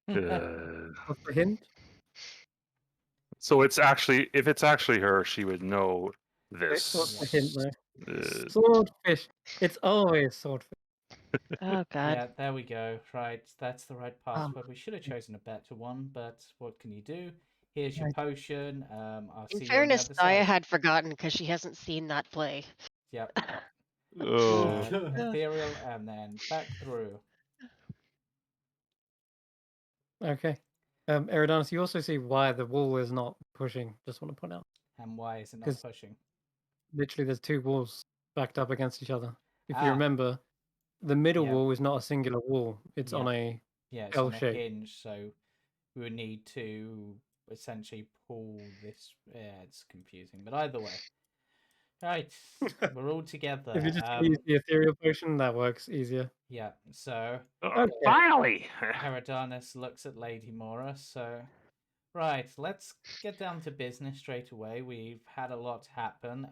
of the hint.
So it's actually, if it's actually her, she would know
Okay,
this.
what's the hint there?
Uh,
Swordfish. It's always swordfish.
Oh god.
Yeah, there we go. Right, that's the right
Um,
password. We should have chosen a better one, but what can you do? Here's your
Right.
potion. I'll
In
see you on the
fairness,
other
Daya
side.
had forgotten because she hasn't seen that play.
Yep.
oh.
Ethereal, and then back through.
Okay. Eridanus, you also see why the wall is not pushing. Just want to point out.
And why is it not
'Cause-
pushing?
Literally, there's two walls backed up against each other. If you
Ah.
remember, the middle
Yeah.
wall is not a singular wall. It's on
Yeah.
a
Yeah, it's
L
on a
shape.
hinge, so we would need to essentially pull this. Yeah, it's confusing, but either way. Right, we're all together.
If you just use the ethereal potion, that works easier.
Yeah, so
Okay.
Finally!
Heridanus looks at Lady Mora, so... Right, let's get down to business straight away. We've had a lot happen.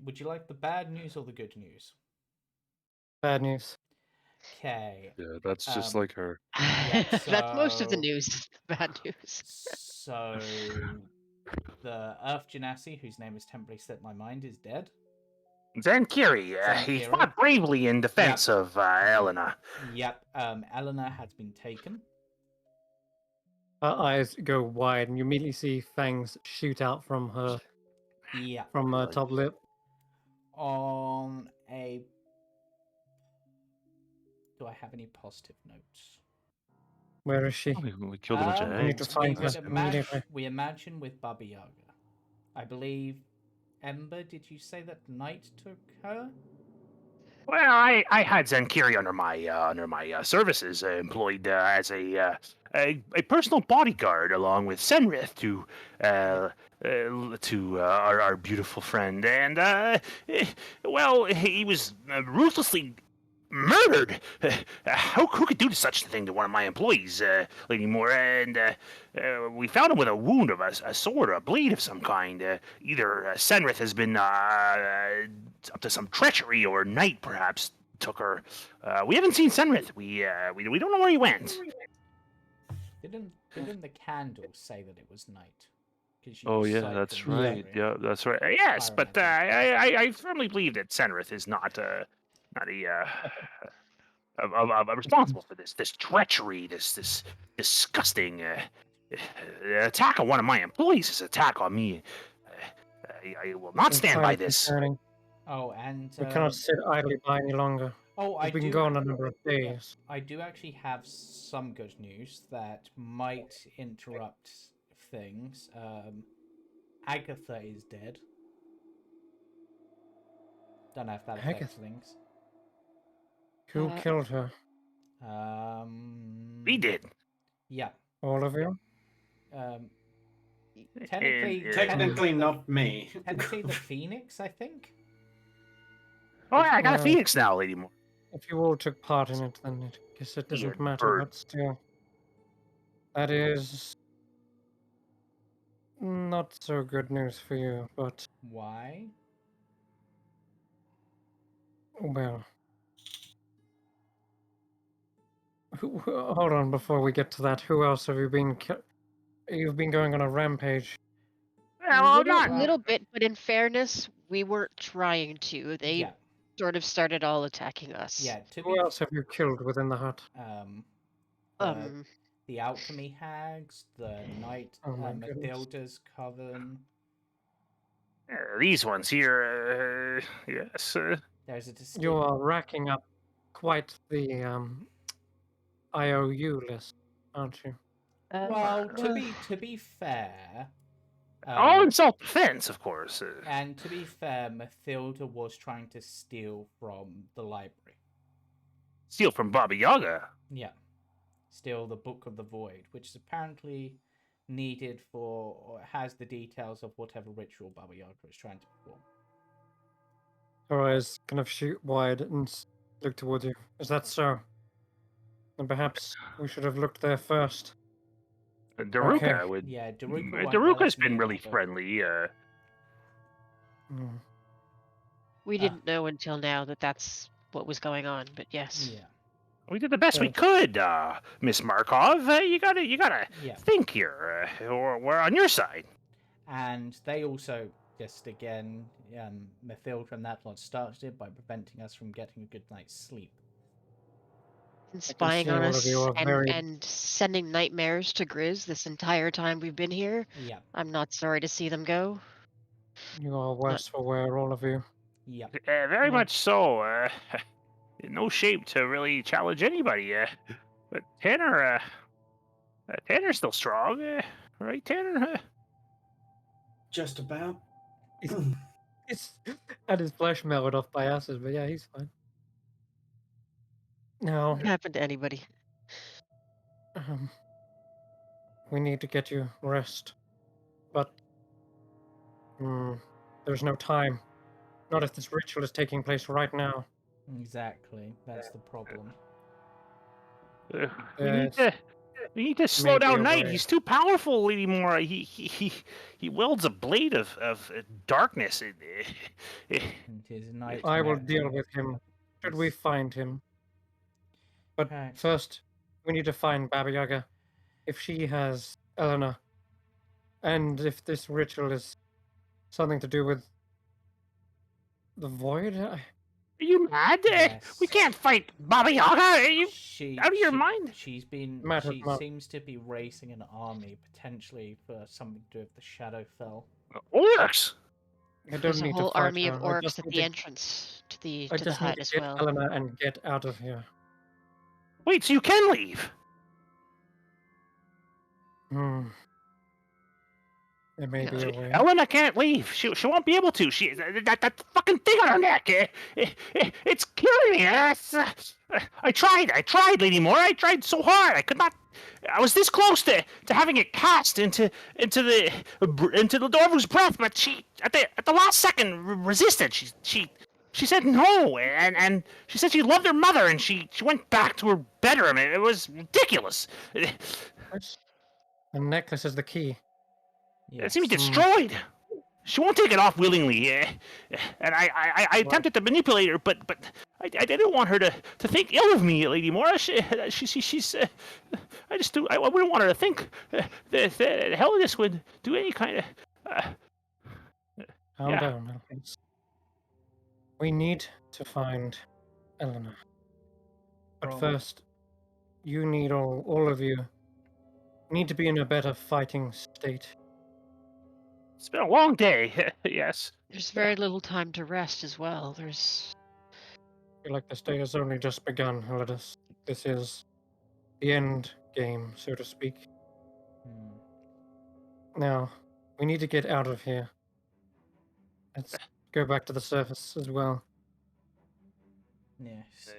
Would you like the bad news or the good news?
Bad news.
Okay.
Yeah, that's just
Um,
like her.
Yeah,
That's most of the
so-
news. Bad news.
So, the Earth Genasi, whose name has temporarily slipped my mind, is dead.
Zankiri, he
Zankiri.
fought bravely in defense of Elena.
Yep, Eleanor has been taken.
Her eyes go wide, and you immediately see fangs shoot out from her
Yeah.
from her top lip.
On a... Do I have any positive notes?
Where is she?
We killed a bunch of
I need to
eggs.
find her immediately.
We imagine with Baba Yaga. I believe... Ember, did you say that Knight took her?
Well, I had Zankiri under my services, employed as a personal bodyguard along with Senrith to our beautiful friend, and well, he was ruthlessly murdered. Who could do such a thing to one of my employees, Lady Moore? And we found him with a wound of a sword or a blade of some kind. Either Senrith has been up to some treachery, or Knight perhaps took her. We haven't seen Senrith. We don't know where he went.
Didn't the candle say that it was Knight?
Oh yeah, that's right. Yeah, that's right. Yes,
I
but I firmly believe that Senrith is not responsible for this treachery, this disgusting attack on one of my employees. This attack on me. I will not
It's
stand
highly
by this.
concerning.
Oh, and
We cannot sit idly by any longer.
I
We've been
do.
gone a number of days.
I do actually have some good news that might interrupt things. Agatha is dead. Don't know if that affects
Agatha.
things.
Who
Uh,
killed her?
We did.
Yeah.
All of you?
Um,
And,
technically,
Technically,
the,
not me.
technically the Phoenix, I think.
oh, I got a
Well,
phoenix now, Lady Moore.
if you all took part in it, then I guess it doesn't
Ian
matter,
Bird.
but still. That is not so good news for you, but,
Why?
well. Hold on, before we get to that, who else have you been You've been going on a rampage.
Yeah, well,
little,
not.
little bit, but in fairness, we weren't trying to. They
Yeah.
sort of started all attacking us.
Yeah. To
Who
be
else have you killed within the hut?
the, the alchemy hags, the knight,
Oh my goodness.
Mathilda's coven.
These ones here, yes.
There's a distinct.
You are racking up quite the IOU list, aren't you?
Well, to be fair,
all in self-defense, of course.
and to be fair, Mathilda was trying to steal from the library.
Steal from Baba Yaga.
Yeah, steal the Book of the Void, which is apparently needed for, or has the details of whatever ritual Baba Yaga is trying to perform.
Her eyes kind of shoot wide and look towards you. Is that so? And perhaps we should have looked there first.
Daruka
Okay.
would.
Yeah, Daruka won't let
Daruka's
us
been
near,
really
but-
friendly.
Hmm.
We didn't know until now that that's what was going on, but yes.
Yeah,
We did the best we
Yeah.
could, Miss Markov. You gotta
yeah.
think here. We're on your side.
And they also just again, Mathilda and that lot started it by preventing us from getting a good night's sleep.
And
see
spying on
all of
us
you are very-
and sending nightmares to Grizz this entire time we've been here.
Yeah,
I'm not sorry to see them go.
You are worse for wear, all of you.
yeah.
Very
Yeah.
much so. In no shape to really challenge anybody. But Tanner's still strong, right, Tanner?
Just about.
He's had his flesh melted off by acid, but yeah, he's fine. Now,
It happened to anybody.
we need to get you rest. But there's no time. Not if this ritual is taking place right now.
Exactly. That's the problem.
We need to slow
maybe
down
a
Knight.
way.
He's too powerful anymore. He wields a blade of darkness.
It is night.
I will deal with him. Should we find him? But
Okay.
first, we need to find Baba Yaga. If she has Elena, and if this ritual is something to do with the void.
Are you mad?
Yes.
We can't fight Baba Yaga. Are you
She,
out of your
she-
mind?
She's been.
Matter
She
not.
seems to be racing an army potentially for something to do with the Shadowfell.
Orcs.
I don't
There's a
need
whole
to fight
army of
her. I
orcs
just
at
need
the
to-
entrance to the
I
to the
just need
hut
to
as
get
well.
Elena and get out of here.
Wait, so you can leave?
There may be a way.
Elena can't leave. She won't be able to. She that fucking thing on her neck. It's killing me. I tried, Lady Moore. I tried so hard. I could not. I was this close to having it cast into the Dorvu's breath, but she at the last second resisted. She said no, and she said she loved her mother, and she went back to her bedroom. It was ridiculous.
The necklace is the key.
It's gonna be
Yes.
destroyed. She won't take it off willingly, and I attempted to manipulate her, but I didn't want her to think ill of me, Lady Moore. She's I wouldn't want her to think that Helenius would do any kind of.
Calm
Yeah.
down, Elvis. We need to find Elena. But
Wrong.
first, you need all of you need to be in a better fighting state.
It's been a long day. Yes.
There's very little time to rest as well.
I feel like this day has only just begun, Helidas. This is the end game, so to speak.
Hmm.
Now, we need to get out of here. Let's go back to the surface as well.
Yes.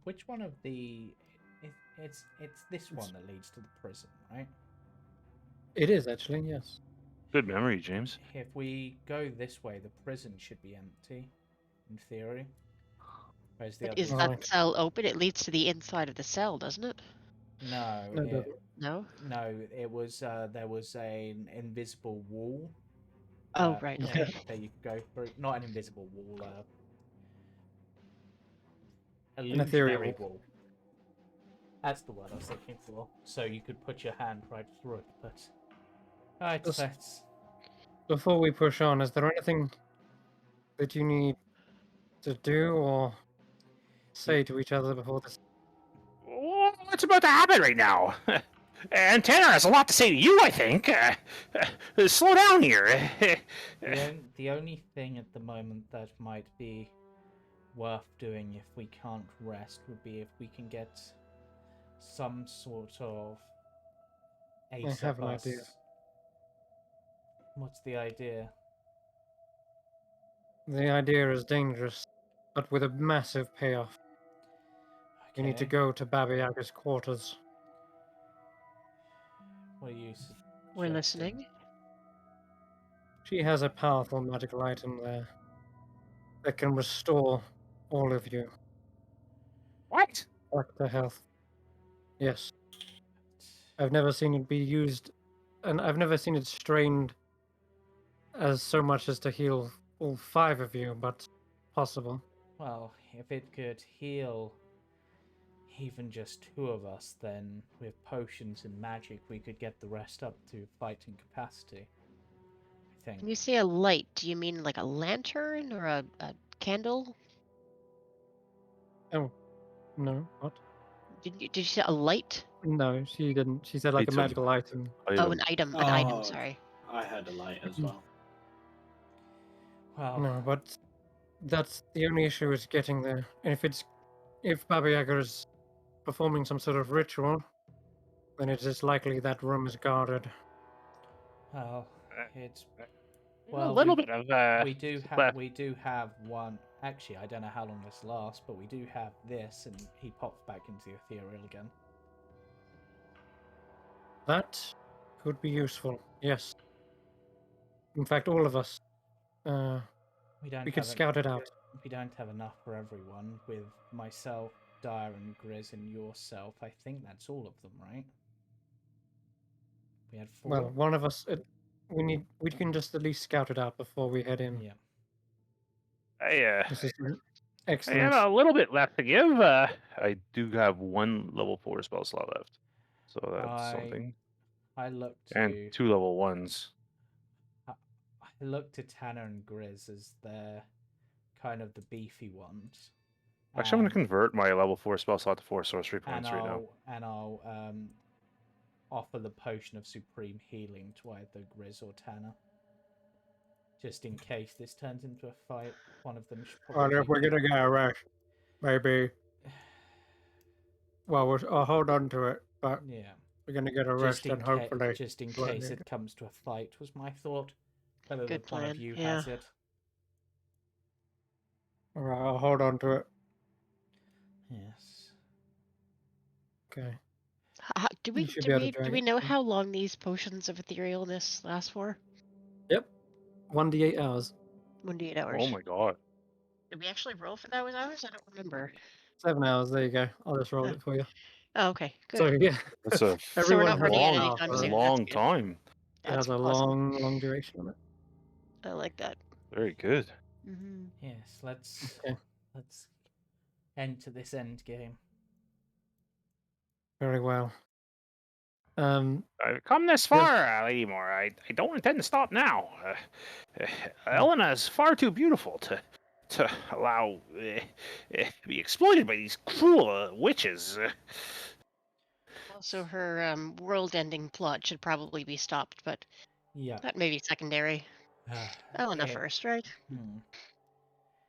Which one of the? It's this one that leads to the prison, right?
It is actually, yes.
Good memory, James.
If we go this way, the prison should be empty, in theory. Whereas the
But
other
is
Right.
that cell open? It leads to the inside of the cell, doesn't it?
No,
No, it doesn't.
No?
no. It was there was an invisible wall.
Oh, right.
that,
Okay.
that you could go through. Not an invisible wall.
An ethereal
Illusionary
wall.
wall. That's the word I was looking for. So you could put your hand right through it, but right,
Just-
let's.
Before we push on, is there anything that you need to do or say to each other before this?
What's about to happen right now? And Tanner has a lot to say to you, I think. Slow down here.
The only thing at the moment that might be worth doing if we can't rest would be if we can get some sort of ace
have
up
an
us.
idea.
What's the idea?
The idea is dangerous, but with a massive payoff. We need to
Okay.
go to Baba Yaga's quarters.
What are you
We're
suggesting?
listening.
She has a powerful magical item there that can restore all of you
What?
back to health. Yes. I've never seen it be used, and I've never seen it strained as so much as to heal all 5 of you, but possible.
Well, if it could heal even just 2 of us, then with potions and magic, we could get the rest up to fighting capacity. I think.
When you say a light, do you mean like a lantern or a candle?
Oh, no, what?
Did you say a light?
No, she didn't. She said like a
Item.
magical item.
Oh, an item. An item.
Oh,
Sorry.
I had a light as well.
Well,
No, but that's the only issue is getting there. And if Baba Yaga is performing some sort of ritual, then it is likely that room is guarded.
well, it's
A
well.
little bit of
We do
left.
have one. Actually, I don't know how long this lasts, but we do have this, and he pops back into the ethereal again.
That could be useful. Yes. In fact, all of us.
We don't.
We could
have
scout it out.
We don't have enough for everyone. With myself, Dyer, and Grizz, and yourself, I think that's all of them, right? We had 4.
Well, one of us. We can just at least scout it out before we head in.
Yeah.
This is
I
excellent.
have a little bit left to give. I do have 1 level 4 spell slot left, so that's something.
I looked
And
to
2 level 1s.
I looked to Tanner and Grizz as they're kind of the beefy ones.
Actually, I'm going to convert my level 4 spell slot to 4 sorcery
and
points right now.
I'll offer the potion of supreme healing to either Grizz or Tanner. Just in case this turns into a fight, one of them should probably.
Well, if we're gonna get a rush, maybe. Well, I'll hold on to it, but
Yeah.
we're gonna get a rest and hopefully.
Just in
we'll
case
need
it comes to a fight was my thought. Whether
Good
one of
plan,
you
yeah.
has it.
All right, I'll hold on to it.
Yes.
Okay.
Do
You should be able to
do
drag
we
it.
know how long these potions of etherealness last for?
1d8 hours.
1 to 8 hours.
Oh my god.
Did we actually roll for those hours? I don't remember.
7 hours. There you go. I'll just roll
Oh.
it for you.
Oh, okay, good.
So yeah,
That's a
So we're
everyone
not
has
running
a
out
long,
anytime
power for
soon.
it.
That's
long
good.
time.
It has
That's
a
awesome.
long duration on it.
I like that.
Very good.
Mm-hmm.
Yes. Let's
Okay.
enter this end game.
Very well.
I've come this far, Lady Moore. I don't intend to stop now. Elena is far too beautiful to allow to be exploited by these cruel witches.
Also, her world-ending plot should probably be stopped, but
Yeah.
That may be secondary. Elena
Eh,
first, right?
hmm.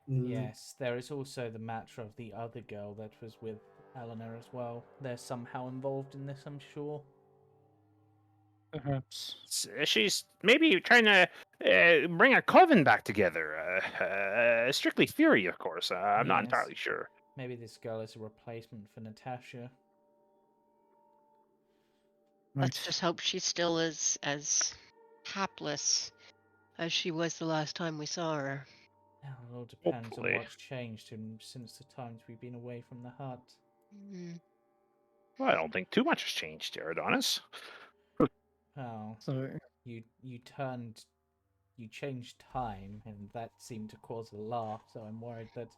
Mm,
Yes, there is also the matter of the other girl that was with Eleanor as well. They're somehow involved in this, I'm sure.
Perhaps.
She's maybe trying to bring a coven back together. Strictly theory, of course. I'm not
Yes.
entirely sure.
Maybe this girl is a replacement for Natasha.
Let's
Right.
just hope she still is as hapless as she was the last time we saw her.
Well, it all depends on
Hopefully.
what's changed since the times we've been away from the hut.
Mm.
Well, I don't think too much has changed, Adonis.
Well,
So,
you changed time, and that seemed to cause a laugh. So I'm worried that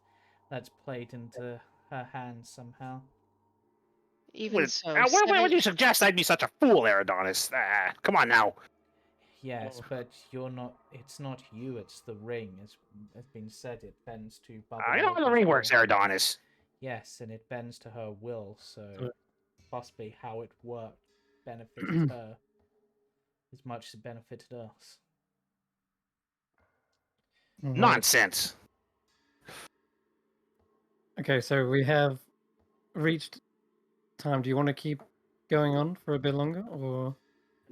that's played into her hands somehow.
Even so,
What would
seven.
you suggest? I'd be such a fool, Adonis. Come on now.
Yes,
Oh.
but you're not. It's not you. It's the ring. As has been said, it bends to Baba
I know how the
Yaga's
ring
will.
works, Adonis.
Yes, and it bends to her will. So
so
possibly how it worked benefited her as much as it benefited us.
right.
Nonsense.
Okay, so we have reached time. Do you want to keep going on for a bit longer, or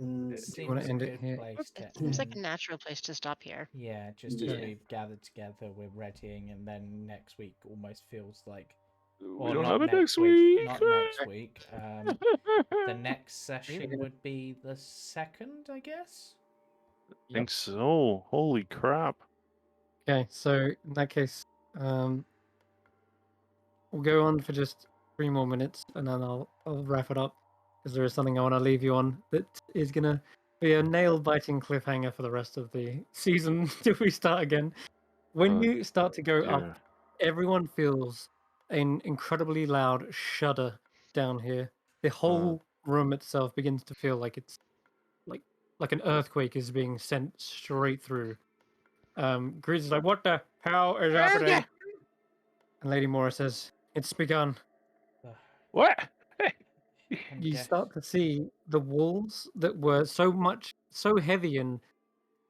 mm,
do you want
Seems
to
a
end it
good
here?
place to
It seems like a
end.
natural place to stop here.
Yeah, just as
Yeah.
we've gathered together, we're readying, and then next week almost feels like,
We
or
don't
not
have it
next
next
week,
week.
not next week. The next session
Really?
would be the 2nd, I guess.
I think so. Holy crap.
Okay, so in that case, we'll go on for just 3 more minutes, and then I'll wrap it up because there is something I want to leave you on that is gonna be a nail-biting cliffhanger for the rest of the season till we start again. When
Oh,
you start to go up,
dear.
everyone feels an incredibly loud shudder down here. The whole room itself begins to feel like it's like like an earthquake is being sent straight through. Grizz is like, "What the hell is happening?" And Lady Mora says, "It's begun."
Ugh,
What? Hey.
and
You
guess
start to see the walls that were so heavy and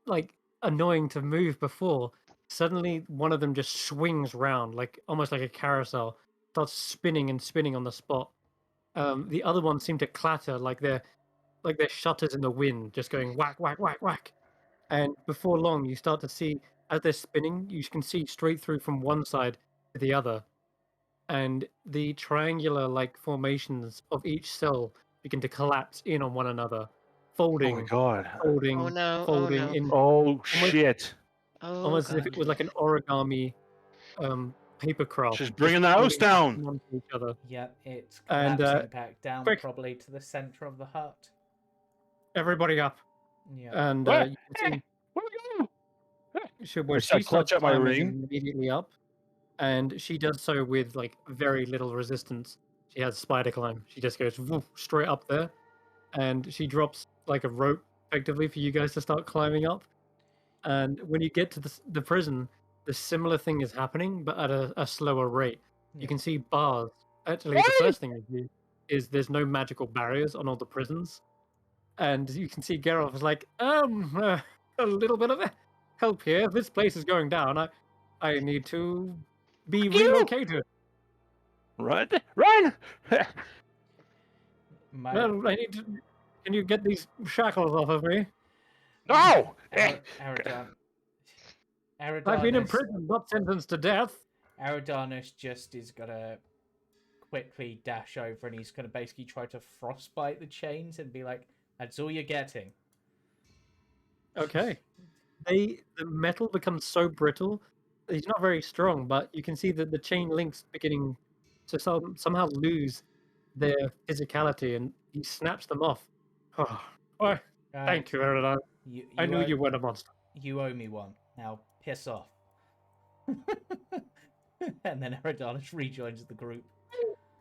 like annoying to move before. Suddenly, one of them just swings round, like almost like a carousel, starts spinning and spinning on the spot. The other ones seem to clatter like they're shutters in the wind, just going whack, whack, whack, whack. And before long, you start to see as they're spinning, you can see straight through from one side to the other, and the triangular like formations of each cell begin to collapse in on one another,
Oh my
folding,
god.
Oh
folding,
no, oh
folding
no,
in
Oh
almost
shit.
oh
almost as if
god.
it was like an origami paper craft,
She's
just
bringing the house
folding back
down.
onto each other.
yeah, it's
And
collapsing back down
quick,
probably to the center of the hut.
everybody up.
Yeah.
And
What?
you can
Hey,
see
where we go?
when
I
she
said clutch
starts
at my
climbing
ring.
immediately up, and she does so with like very little resistance. She has spider climb. She just goes woof, straight up there, and she drops like a rope effectively for you guys to start climbing up. And when you get to the prison, the similar thing is happening, but at a slower rate. You
Yeah.
can see bars. Actually, the
What?
first thing you see is there's no magical barriers on all the prisons, and you can see Geralt is like, a little bit of help here. This place is going down. I need to be
Fuck you!
relocated.
Run! Run!
My
Well, I need to. Can you get these shackles off of me?
No! Hey.
Aradon.
I've been
Aradonis.
imprisoned, not sentenced to death.
Aradonis just is gonna quickly dash over, and he's gonna basically try to frostbite the chains and be like, "That's all you're getting."
Okay. The metal becomes so brittle. He's not very strong, but you can see that the chain links beginning to somehow lose their physicality, and he snaps them off. Oh, why?
Right.
Thank you, Eridan.
You
I
you
knew
owe,
you weren't a monster.
you owe me one. Now piss off. And then Aradonis rejoins the group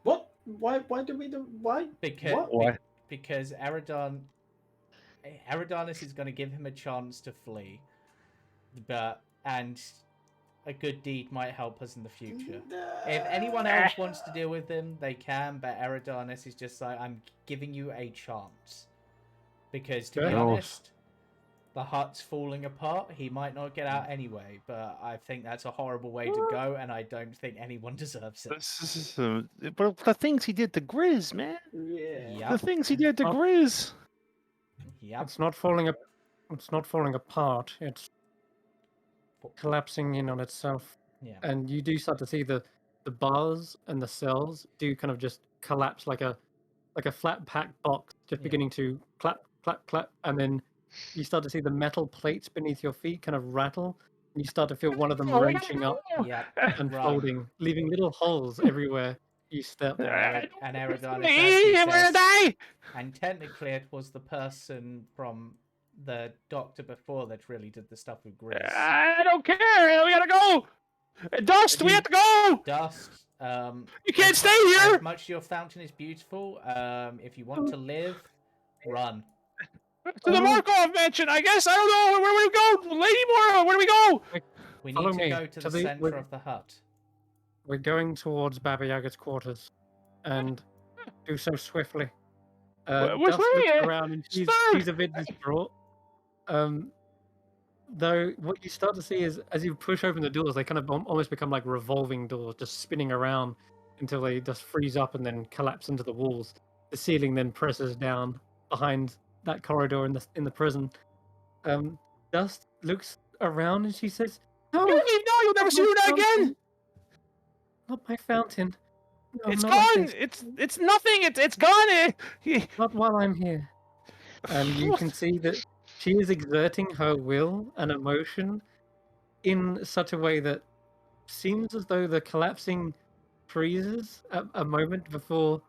What? Why do we do? Why?
because
What?
What?
because Aradonis is going to give him a chance to flee, and a good deed might help us in the future. If anyone else wants to deal with him, they can, but Aradonis is just like, I'm giving you a chance. Because, to be
Fair.
honest, the hut's falling apart. He might not get out anyway, but I think that's a horrible way to go, and I don't think anyone deserves it.
This is but the things he did to Grizz, man.
Yeah.
The
Yep.
things he did to
Oh.
Grizz.
Yep.
It's not falling apart. It's collapsing in on itself.
Yeah.
And you do start to see the bars and the cells do kind of just collapse like a flat pack box, just
Yeah.
beginning to clap, clap, clap, and then you start to see the metal plates beneath your feet kind of rattle, and you start to feel one of them wrenching up
Yep.
and
Run.
folding, leaving little holes everywhere you step.
And Aragon
Me,
actually
I'm gonna
says,
die.
and technically it was the person from the doctor before that really did the stuff with Grizz.
I don't care. We gotta go. Dust, we have to go.
Dust.
You can't
as
stay
mu-
here.
As much as your fountain is beautiful, if you want to live, run.
To the Markov mansion, I guess. I don't know. Where do we go? Lady Mora, where do we go?
We
Follow
need to
me
go to
to
the
the-
center
we're-
of the hut.
We're going towards Baba Yaga's quarters, and do so swiftly.
Which
Dust
way?
looks around and
Sir!
she's a bit distraught. Though what you start to see is as you push open the doors, they kind of almost become like revolving doors, just spinning around until they just freeze up and then collapse into the walls. The ceiling then presses down behind that corridor in the prison. Dust looks around and she says, "No,
You leave now. You'll never
not
see
my
Luna again.
fountain. Not my fountain. No,
It's
not like
gone.
this.
It's nothing. It's gone.
Not while I'm here." And you can see that she is exerting her will and emotion in such a way that seems as though the collapsing freezes a moment before,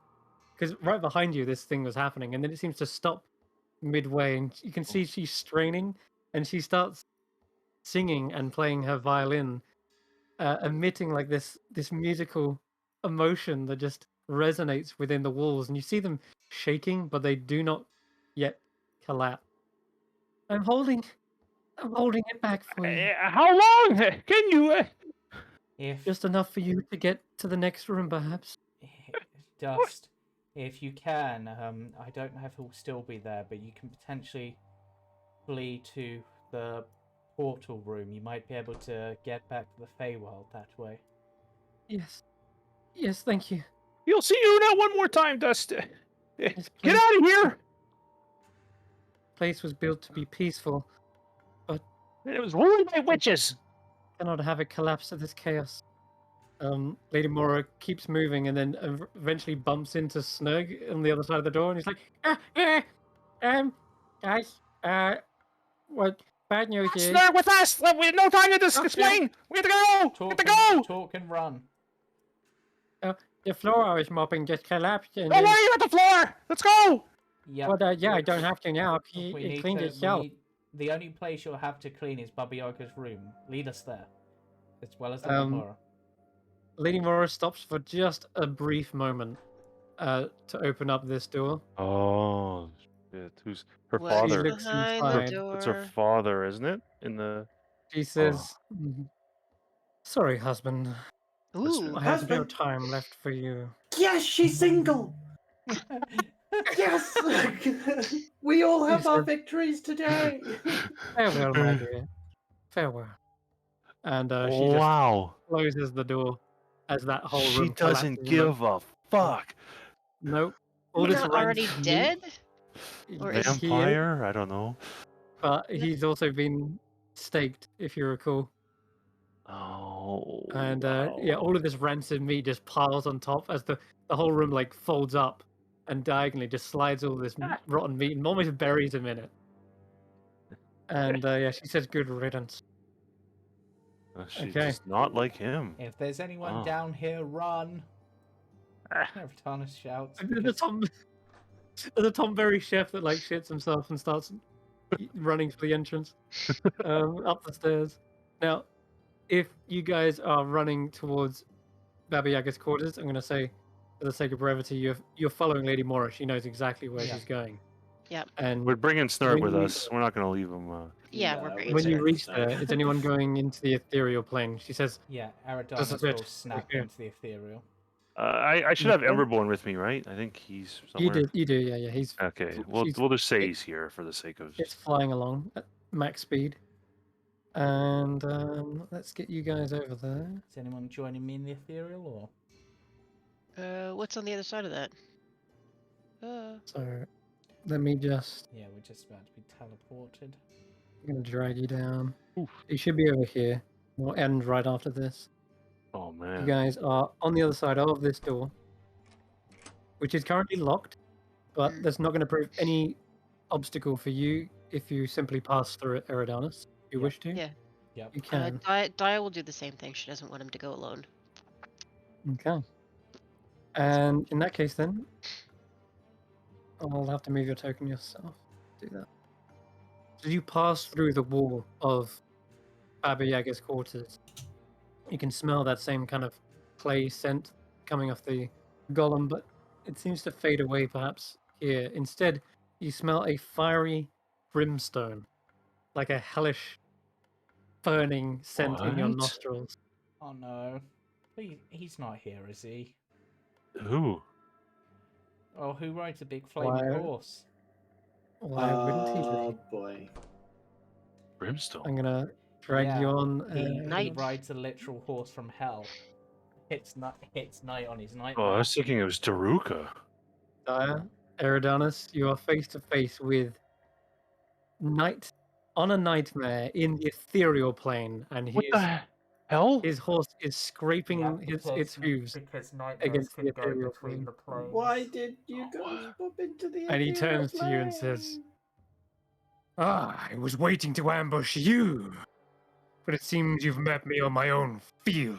because right behind you this thing was happening, and then it seems to stop midway, and you can see she's straining, and she starts singing and playing her violin, emitting like this musical emotion that just resonates within the walls, and you see them shaking, but they do not yet collapse. I'm holding it back for you.
How long can you?
If
Just enough for you to get to the next room, perhaps.
Dust, if you can, I don't know if he'll still be there, but you can potentially flee to the portal room. You might be able to get back to the Feywild that way.
Yes. Yes, thank you.
You'll see Una one more time, Dust.
This
Get out of here.
place was built to be peaceful.
It was ruled by witches.
Cannot have it collapse to this chaos. Lady Mora keeps moving and then eventually bumps into Snurg on the other side of the door, and he's like, guys, what bad news is
Snurg with us. We have no time to explain. We have to go. We have to go.
Talk and run.
the floor I was mopping just collapsed, and
Don't
then,
worry about the floor. Let's go.
Yep.
well, yeah, I don't have to now.
We
It
need
cleaned
to.
itself.
The only place you'll have to clean is Baba Yaga's room. Lead us there, as well as the Mora.
Lady Mora stops for just a brief moment to open up this door.
Oh, shit. Who's her
What's
father?
looks
behind
inside.
the door?
It's her father, isn't it? In the
She says, "Sorry, husband.
Ooh.
I have no
Husband.
time left for you."
Yes, she's single. Yes, we all have our victories today.
Farewell, my dear. Farewell. And she just
wow.
closes the door as that whole
She
room
doesn't
collapses.
give a fuck.
Nope. All
He's
this
not already
rancid meat-
dead? Or is
He is,
Vampire? I don't know.
but he's also been staked, if you recall.
Oh.
And
wow.
yeah, all of this rancid meat just piles on top as the whole room like folds up and diagonally just slides all this rotten meat and almost buries him in it. And yeah, she says, "Good riddance."
She's
okay.
just not like him.
If there's anyone
Oh.
down here, run! Evertanus shouts.
And then
because-
the Tom Berry chef that like shits himself and starts running for the entrance up the stairs. Now, if you guys are running towards Baba Yaga's quarters, I'm going to say, for the sake of brevity, you're following Lady Mora. She knows exactly where
Yeah.
she's going.
Yep.
And
We're bringing Snurg
when
with
you-
us. We're not going to leave him.
Yeah,
No,
we're
we
bringing
when you
don't
reach
say.
there, is anyone going into the ethereal plane? She says,
Yeah,
This is
Aradanus
it.
will snap
Okay.
into the ethereal.
I should have
Okay.
Emberborn with me, right? I think he's somewhere.
You do, yeah. He's
Okay, we'll
she's-
just say he's here for the sake of.
it's flying along. max speed. And let's get you guys over there.
Is anyone joining me in the ethereal or?
What's on the other side of that?
So let me just.
Yeah, we're just about to be teleported.
I'm gonna drag you down.
Oof.
You should be over here. We'll end right after this.
Oh
You
man.
guys are on the other side of this door, which is currently locked, but
Mm.
that's not going to prove any obstacle for you if you simply pass through it, Eridanus. If you
Yep.
wish to,
Yeah.
Yep.
you can.
Dia will do the same thing. She doesn't want him to go alone.
Okay. And in that case, then, I'll have to move your token yourself. Do that. So you pass through the wall of Baba Yaga's quarters. You can smell that same kind of clay scent coming off the golem, but it seems to fade away perhaps here. Instead, you smell a fiery brimstone, like a hellish burning scent in your
What?
nostrils.
Oh no. He's not here, is he?
Who?
Oh, who rides a big flaming
Why?
horse?
Why wouldn't he
Oh
be?
boy.
Brimstone.
I'm gonna drag you on.
He
Night.
rides a literal horse from hell. Hits night on his
Oh, I
nightmare.
was thinking it was Daruka.
Dire, Eridanus, you are face to face with Night on a nightmare in the ethereal plane, and
What the hell?
his horse is scraping
Yeah,
its hooves
because nightmares
against the
can go
ethereal
between
plane.
the planes.
Why did you guys pop into the
And he
ethereal
turns to you and says,
plane?
I was waiting to ambush you, but it seems you've met me on my own field.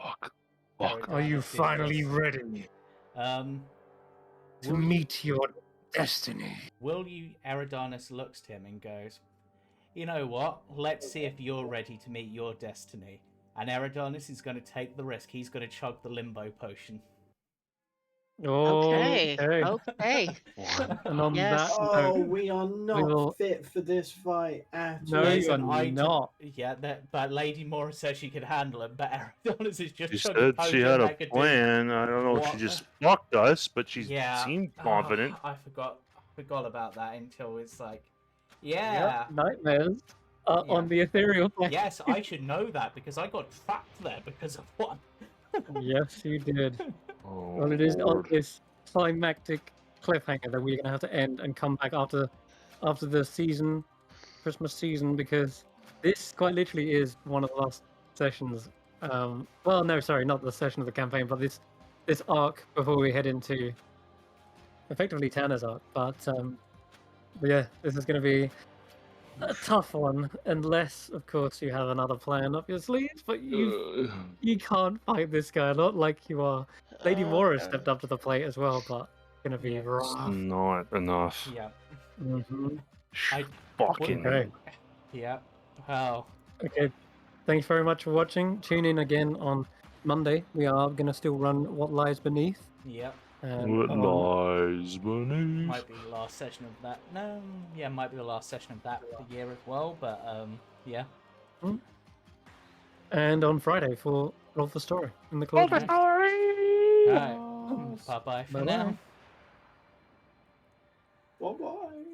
Fuck.
Eridanus
Are you
did
finally
this.
ready to
Will
meet your destiny?
Will you? Eridanus looks to him and goes, "You know what? Let's see if you're ready to meet your destiny." And Eridanus is going to take the risk. He's going to chug the limbo potion.
Okay.
Okay.
Okay.
And on
Yes.
that
Oh,
note,
we are not
will-
fit for this fight at
No,
all.
you
Listen,
are
I took-
not.
Yeah, but Lady Mora says she could handle it, but Eridanus is just
She
chugging
said
potion
she had a
that could
plan. I don't know if she
what?
just fucked us, but she
do. Yeah,
seemed confident.
I forgot about that until it's like, yeah.
Yep, nightmares are
Yeah.
on the ethereal plane.
Yes, I should know that because I got trapped there because of one.
Yes, you did.
Oh,
Well, it is on
Lord.
this climactic cliffhanger that we're gonna have to end and come back after the season, Christmas season, because this quite literally is one of the last sessions. Well, no, sorry, not the session of the campaign, but this arc before we head into effectively Tanner's arc. But yeah, this is gonna be a tough one, unless, of course, you have another plan up your sleeves. But you can't fight this guy, not like you are. Lady Mora stepped up to the plate as well, but gonna be
Yeah.
It's
rough.
not enough.
Yeah.
Mm-hmm.
I
Fucking.
Okay.
Yeah. Well.
Okay. Thanks very much for watching. Tune in again on Monday. We are gonna still run What Lies Beneath.
Yep.
And
What
on-
lies beneath?
Might be the last session of that. No. Yeah, might be the last session of that for the year as well. But yeah.
and on Friday for Roll the Story in the
Oh,
closed.
the
Alright.
story!
Bye bye for
Bye-bye.
now.
Bye-bye.